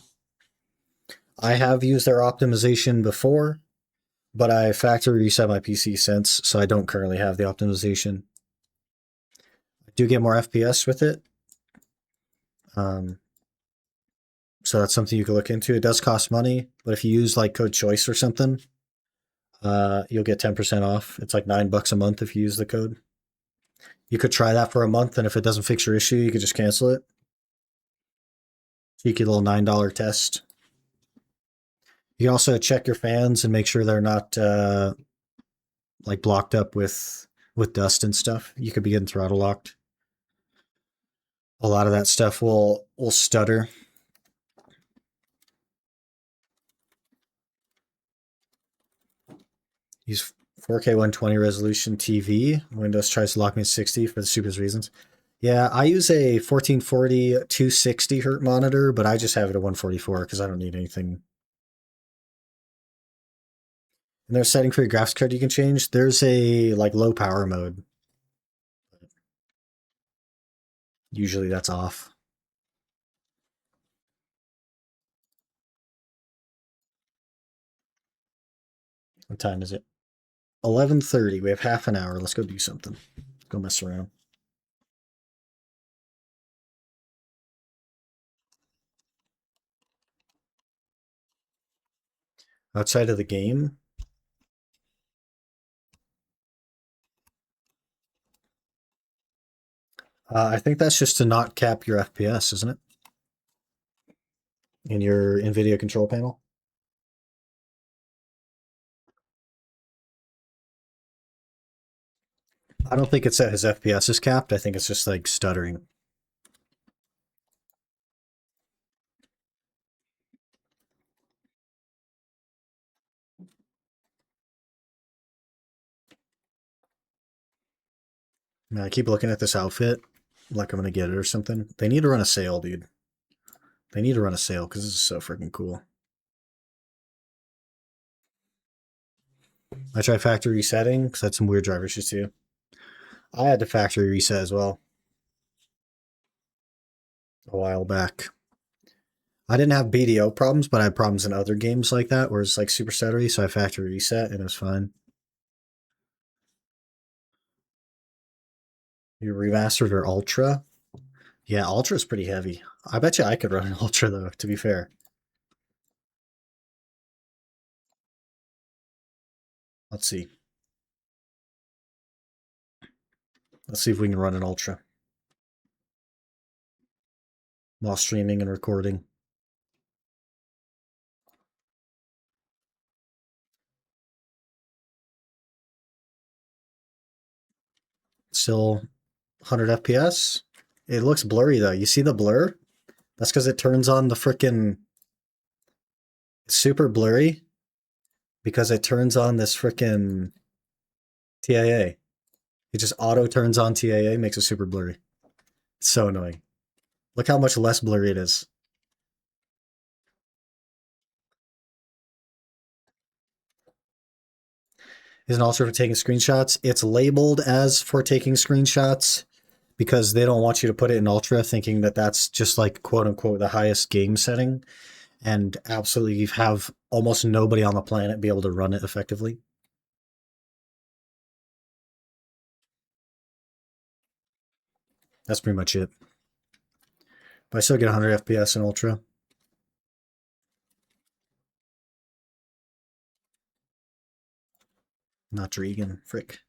[SPEAKER 1] I have used their optimization before, but I factory reset my PC since, so I don't currently have the optimization. I do get more FPS with it. So that's something you can look into. It does cost money, but if you use like code choice or something, you'll get 10% off. It's like $9 a month if you use the code. You could try that for a month, and if it doesn't fix your issue, you could just cancel it. Cheeky little $9 test. You can also check your fans and make sure they're not like blocked up with dust and stuff. You could be getting throttle locked. A lot of that stuff will stutter. Use 4K 120 resolution TV. Windows tries to lock me at 60 for the stupidest reasons. Yeah, I use a 1440 260 hertz monitor, but I just have it at 144 because I don't need anything. And there's a setting for your graphics card you can change. There's a like low power mode. Usually that's off. What time is it? 11:30. We have half an hour. Let's go do something. Go mess around. Outside of the game, I think that's just to not cap your FPS, isn't it? In your NVIDIA control panel. I don't think it's that his FPS is capped. I think it's just like stuttering. Man, I keep looking at this outfit like I'm gonna get it or something. They need to run a sale, dude. They need to run a sale because this is so freaking cool. I tried factory resetting because I had some weird driver issues too. I had to factory reset as well a while back. I didn't have BDO problems, but I had problems in other games like that where it's like super stuttery, so I factory reset and it was fine. You remastered or ultra? Yeah, ultra is pretty heavy. I bet you I could run an ultra though, to be fair. Let's see. Let's see if we can run an ultra while streaming and recording. Still 100 FPS. It looks blurry though. You see the blur? That's because it turns on the frickin'. It's super blurry because it turns on this frickin' TIA. It just auto turns on TIA, makes it super blurry. It's so annoying. Look how much less blurry it is. Is an ultra for taking screenshots? It's labeled as for taking screenshots because they don't want you to put it in ultra thinking that that's just like quote unquote the highest game setting and absolutely have almost nobody on the planet be able to run it effectively. That's pretty much it. But I still get 100 FPS in ultra. Not Dregan, frick.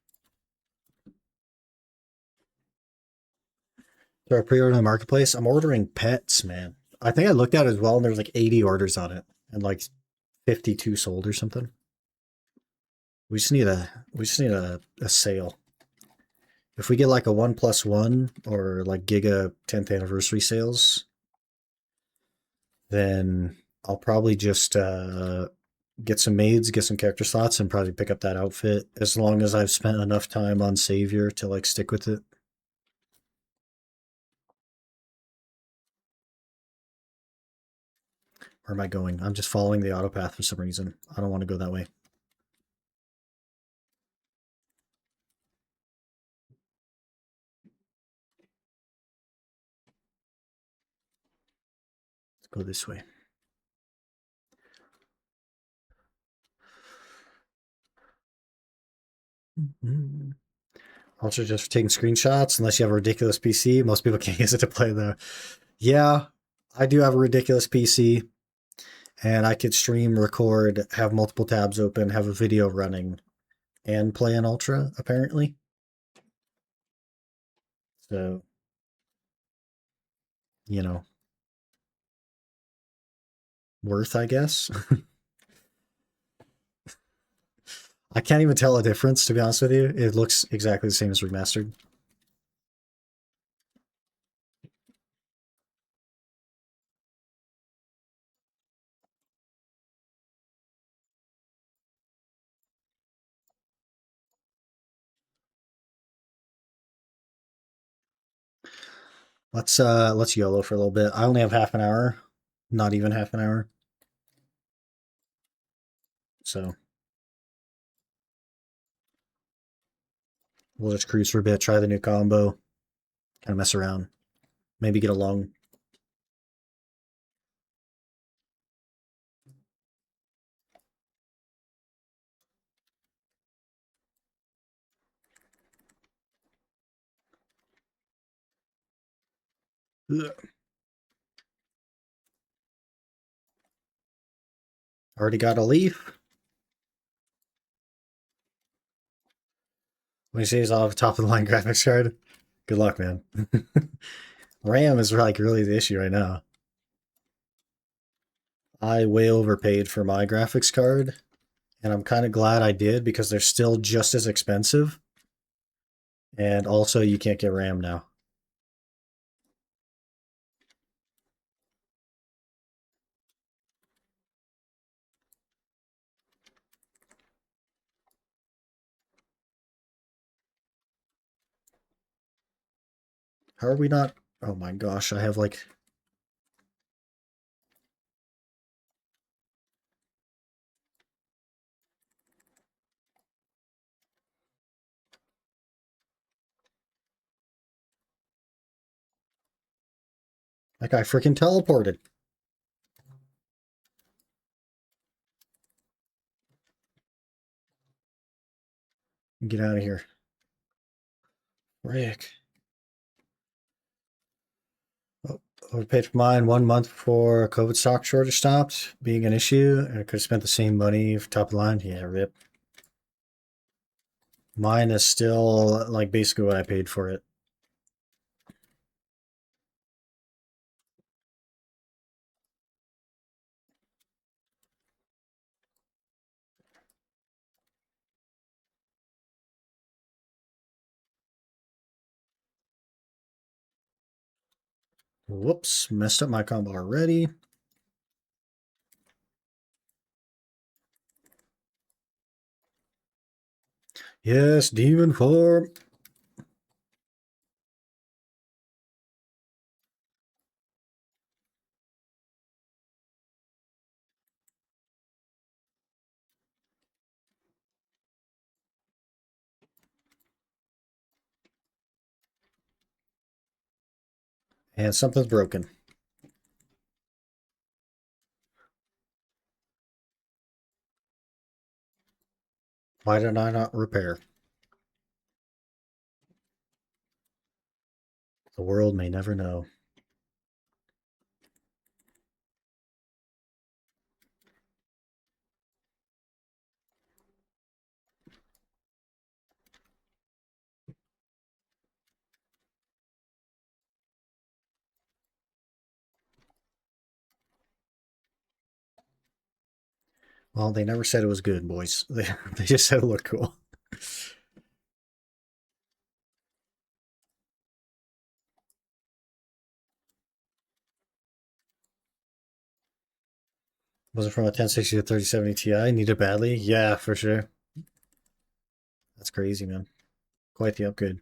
[SPEAKER 1] So I pre-order in the marketplace. I'm ordering pets, man. I think I looked at it as well, and there was like 80 orders on it, and like 52 sold or something. We just need a sale. If we get like a 1+1 or like Giga 10th anniversary sales, then I'll probably just get some maids, get some character slots, and probably pick up that outfit as long as I've spent enough time on Savior to like stick with it. Where am I going? I'm just following the auto path for some reason. I don't want to go that way. Let's go this way. Also, just for taking screenshots, unless you have a ridiculous PC. Most people can't use it to play the. Yeah, I do have a ridiculous PC, and I could stream, record, have multiple tabs open, have a video running, and play an Ultra, apparently. So, you know, worth, I guess. I can't even tell a difference, to be honest with you. It looks exactly the same as remastered. Let's YOLO for a little bit. I only have half an hour, not even half an hour. So we'll just cruise for a bit, try the new combo, kind of mess around. Maybe get along. Ugh. Already got a leaf. When he says I'll have a top of the line graphics card, good luck, man. RAM is like really the issue right now. I way overpaid for my graphics card, and I'm kind of glad I did because they're still just as expensive. And also, you can't get RAM now. How are we not? Oh my gosh, I have like. That guy freaking teleported. Get out of here. Rick. Oh, I paid for mine 1 month before COVID stock shortage stopped being an issue, and I could have spent the same money for top of the line. Yeah, rip. Mine is still like basically what I paid for it. Whoops, messed up my combo already. Yes, demon form. And something's broken. Why did I not repair? The world may never know. Well, they never said it was good, boys. They just said it looked cool. Was it from a 1060 to 3070 Ti? Needed badly? Yeah, for sure. That's crazy, man. Quite the upgrade.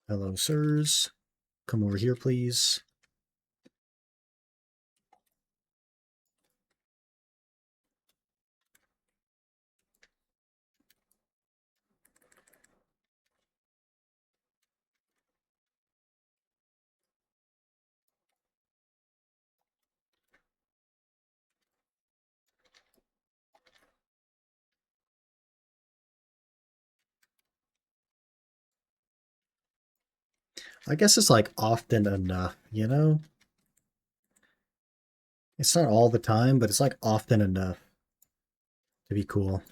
[SPEAKER 1] Hello, sirs. Come over here, please. I guess it's like often enough, you know? It's not all the time, but it's like often enough to be cool.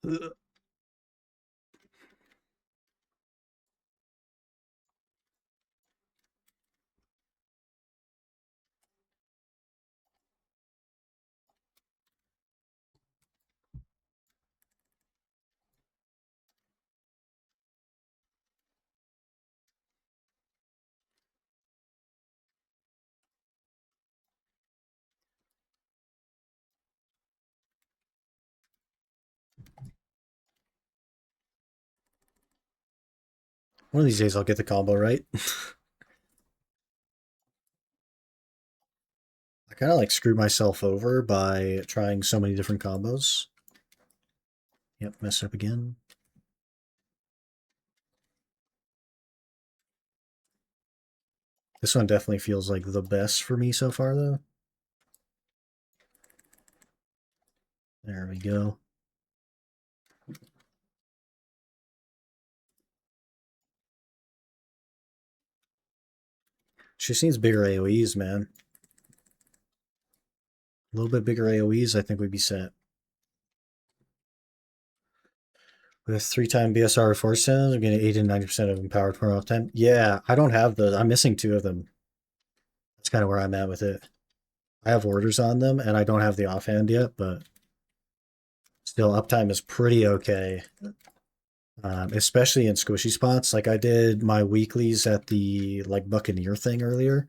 [SPEAKER 1] One of these days I'll get the combo right. I kind of like screwed myself over by trying so many different combos. Yep, messed up again. This one definitely feels like the best for me so far, though. There we go. She seems bigger AoEs, man. A little bit bigger AoEs, I think we'd be set. With 3-time BSR force stones, I'm getting 80 to 90% of empowered for all time. Yeah, I don't have those. I'm missing 2 of them. That's kind of where I'm at with it. I have orders on them, and I don't have the offhand yet, but still, uptime is pretty okay. Especially in squishy spots. Like I did my weeklies at the like Buccaneer thing earlier.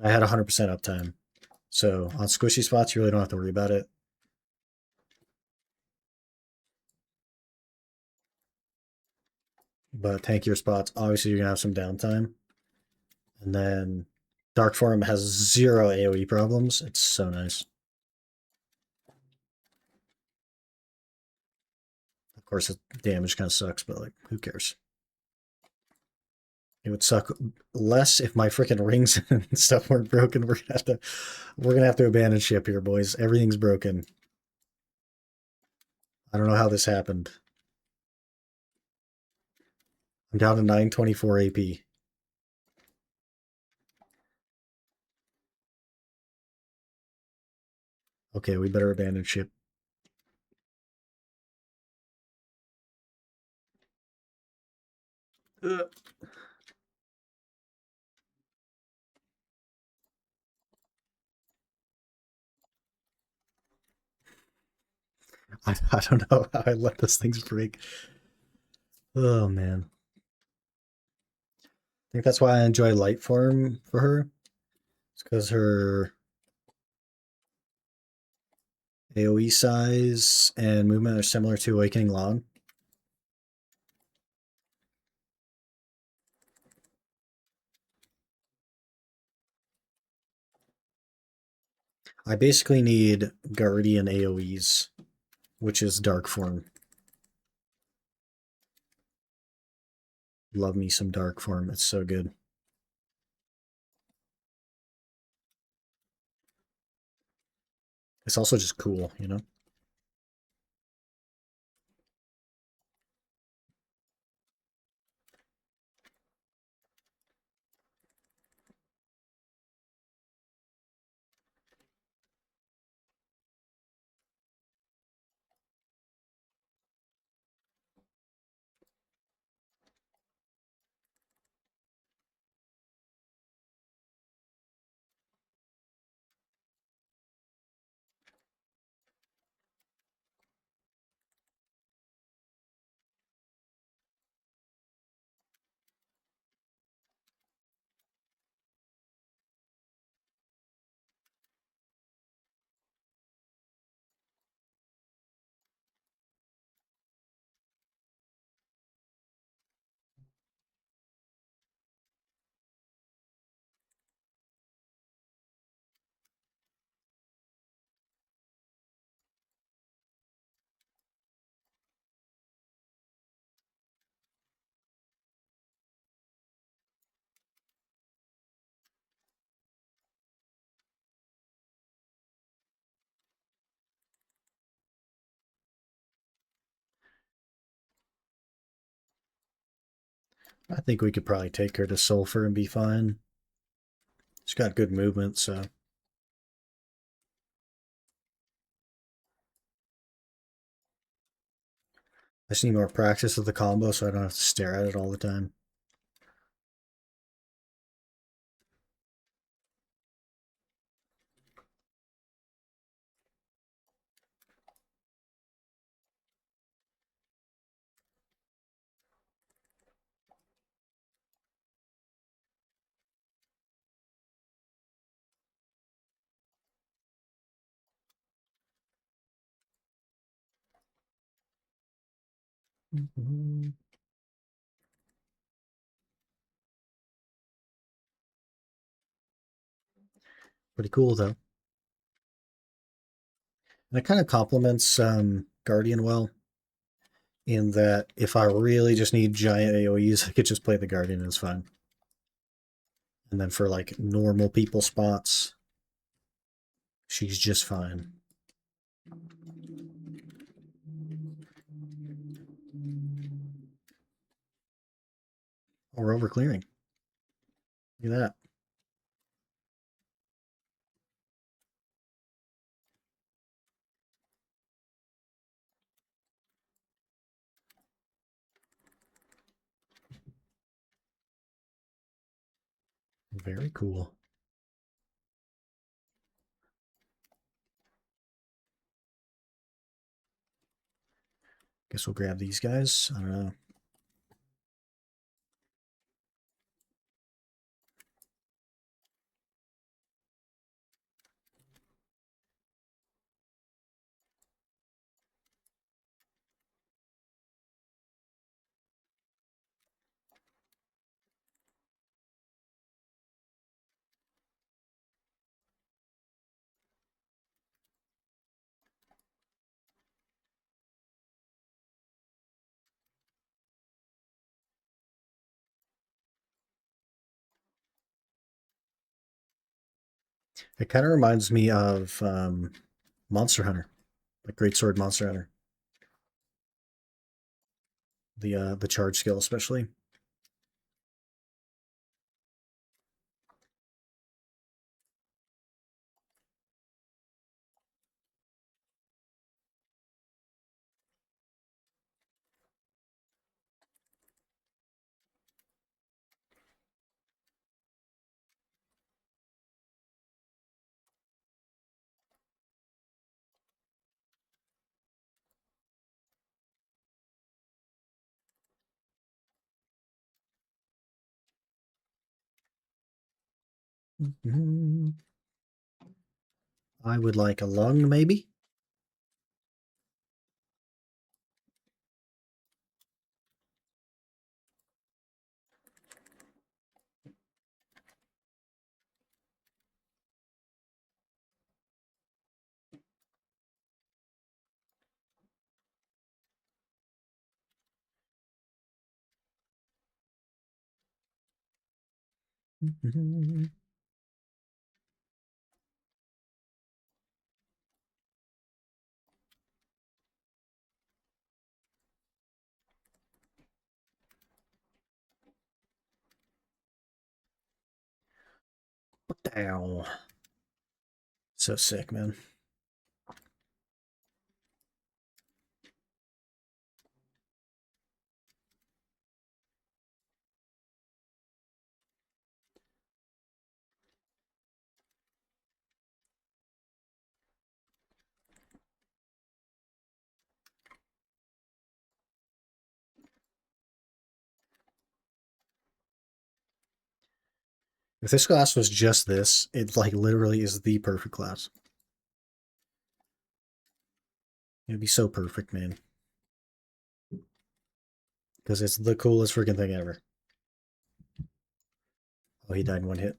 [SPEAKER 1] I had 100% uptime. So on squishy spots, you really don't have to worry about it. But tankier spots, obviously you're gonna have some downtime. And then Dark Form has 0 AoE problems. It's so nice. Of course, the damage kind of sucks, but like, who cares? It would suck less if my freaking rings and stuff weren't broken. We're gonna have to abandon ship here, boys. Everything's broken. I don't know how this happened. I'm down to 924 AP. Okay, we better abandon ship. I don't know how I let those things break. Oh man. I think that's why I enjoy light form for her. It's because her AoE size and movement are similar to Awakening Long. I basically need Guardian AoEs, which is dark form. Love me some dark form. It's so good. It's also just cool, you know? I think we could probably take her to Sulfur and be fine. She's got good movement, so. I just need more practice with the combo so I don't have to stare at it all the time. Pretty cool though. And it kind of complements Guardian well, in that if I really just need giant AoEs, I could just play the Guardian and it's fine. And then for like normal people spots, she's just fine. Oh, we're over clearing. Look at that. Very cool. Guess we'll grab these guys. I don't know. It kind of reminds me of Monster Hunter, like Great Sword Monster Hunter. The charge skill especially. I would like a lung, maybe. Ow. So sick, man. If this class was just this, it like literally is the perfect class. It'd be so perfect, man. Because it's the coolest freaking thing ever. Oh, he died in one hit.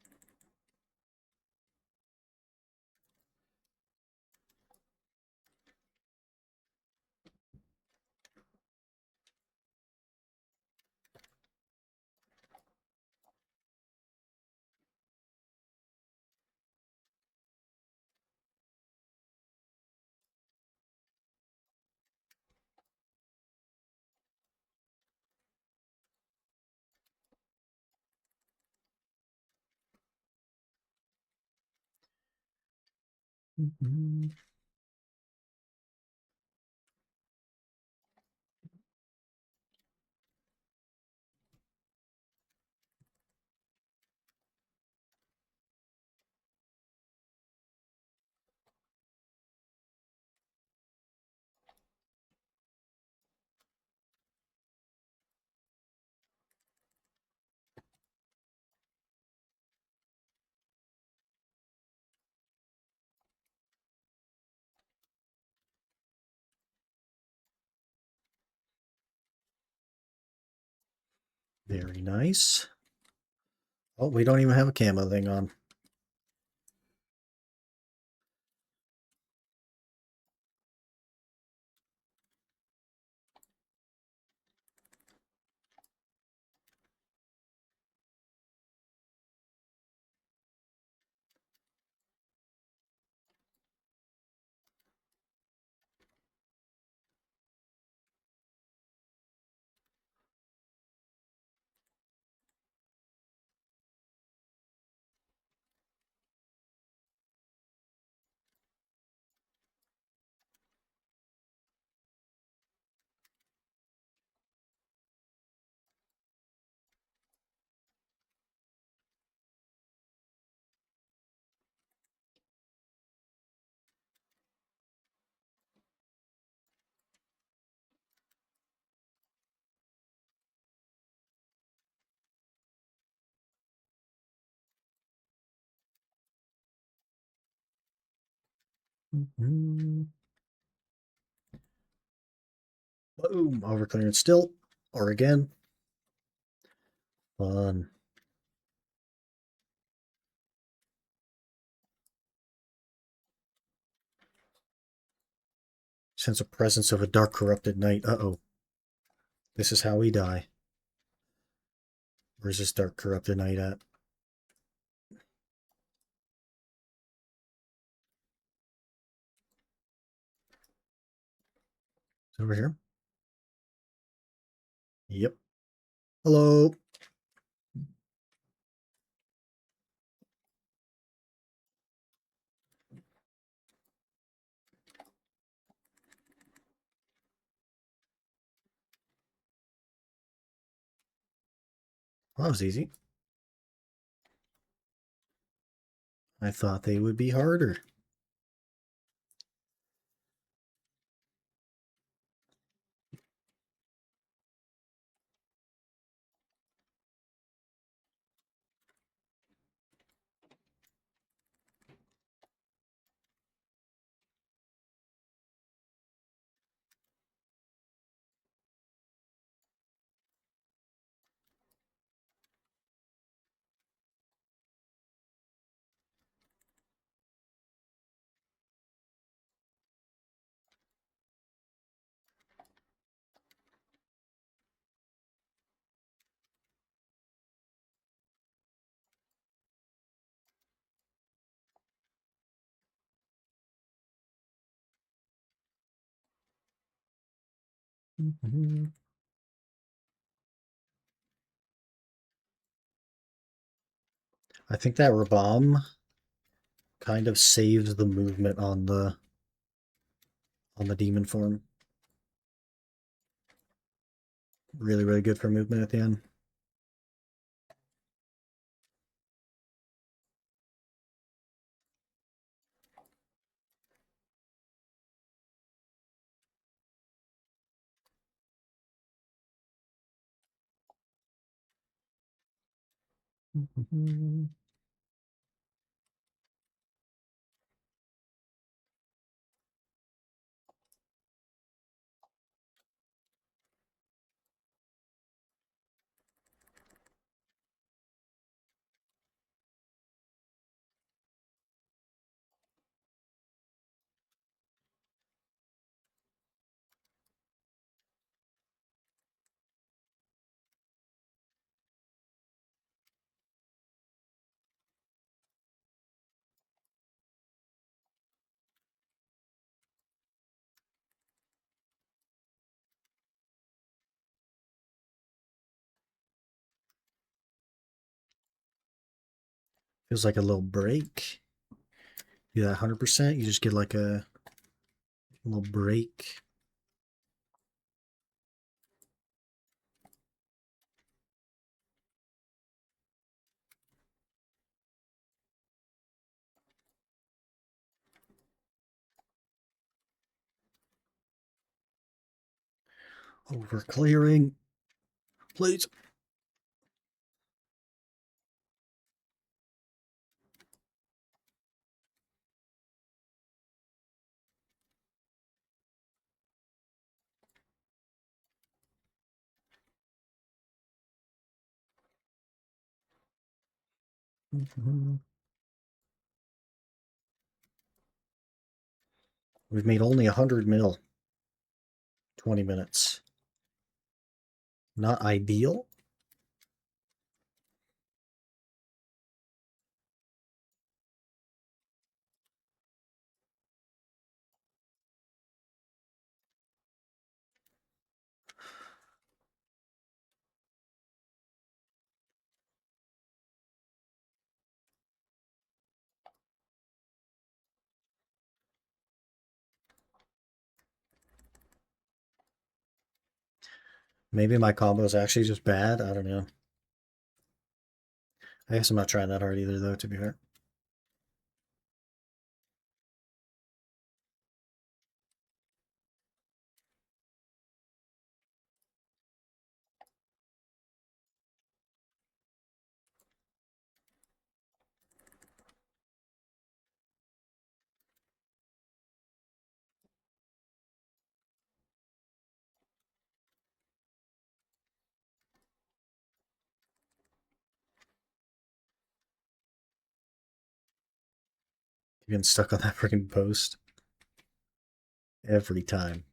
[SPEAKER 1] Very nice. Oh, we don't even have a camo thing on. Boom, over clearance still, or again. Fun. Sense a presence of a dark corrupted knight. Uh-oh. This is how we die. Where's this dark corrupted knight at? It's over here. Yep. Hello. Well, that was easy. I thought they would be harder. I think that Rabam kind of saves the movement on the demon form. Really, really good for movement at the end. Feels like a little break. Do that 100%. You just get like a little break. Over clearing. Please. We've made only 100 mil. 20 minutes. Not ideal. Maybe my combo is actually just bad. I don't know. I guess I'm not trying that hard either, though, to be fair. You've been stuck on that freaking post every time.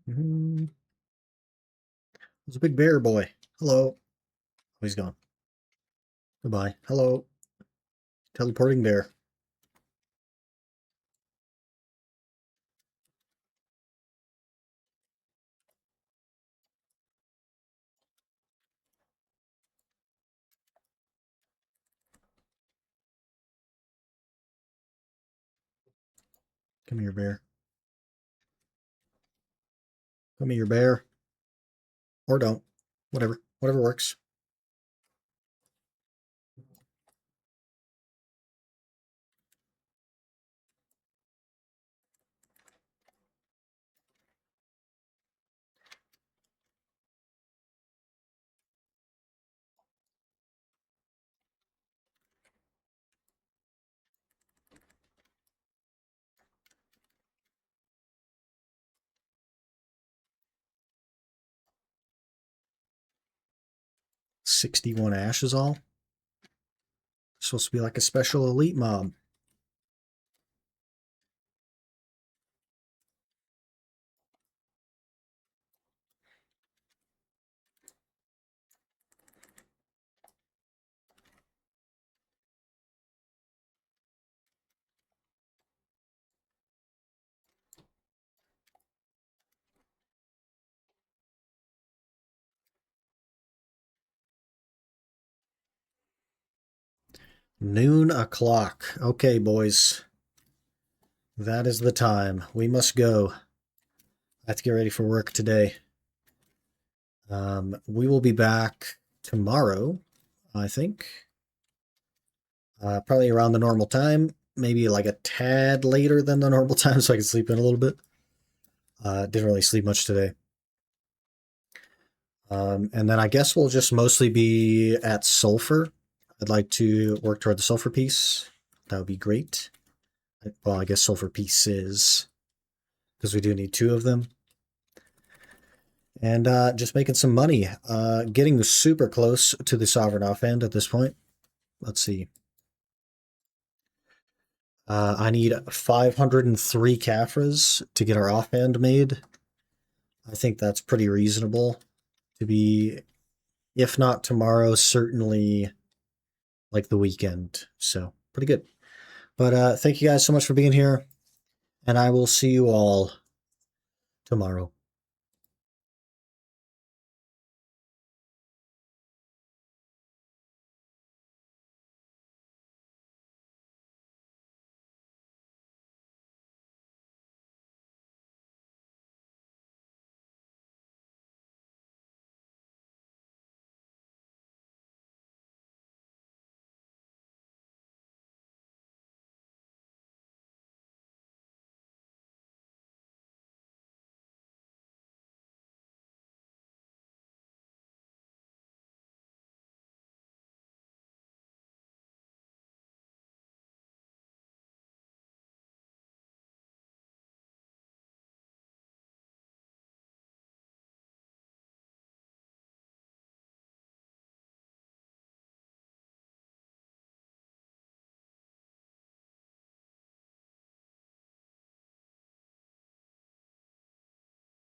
[SPEAKER 1] There's a big bear boy. Hello. Oh, he's gone. Goodbye. Hello. Teleporting bear. Come here, bear. Come here, bear. Or don't. Whatever. Whatever works. $61 ashes all. Supposed to be like a special elite mob. Noon o'clock. Okay, boys. That is the time. We must go. I have to get ready for work today. We will be back tomorrow, I think. Probably around the normal time. Maybe like a tad later than the normal time so I can sleep in a little bit. Didn't really sleep much today. And then I guess we'll just mostly be at Sulfur. I'd like to work toward the Sulfur piece. That would be great. Well, I guess Sulfur pieces, because we do need 2 of them. And just making some money. Getting super close to the Sovereign offhand at this point. Let's see. I need 503 Caphras to get our offhand made. I think that's pretty reasonable to be, if not tomorrow, certainly like the weekend. So pretty good. But thank you guys so much for being here, and I will see you all tomorrow.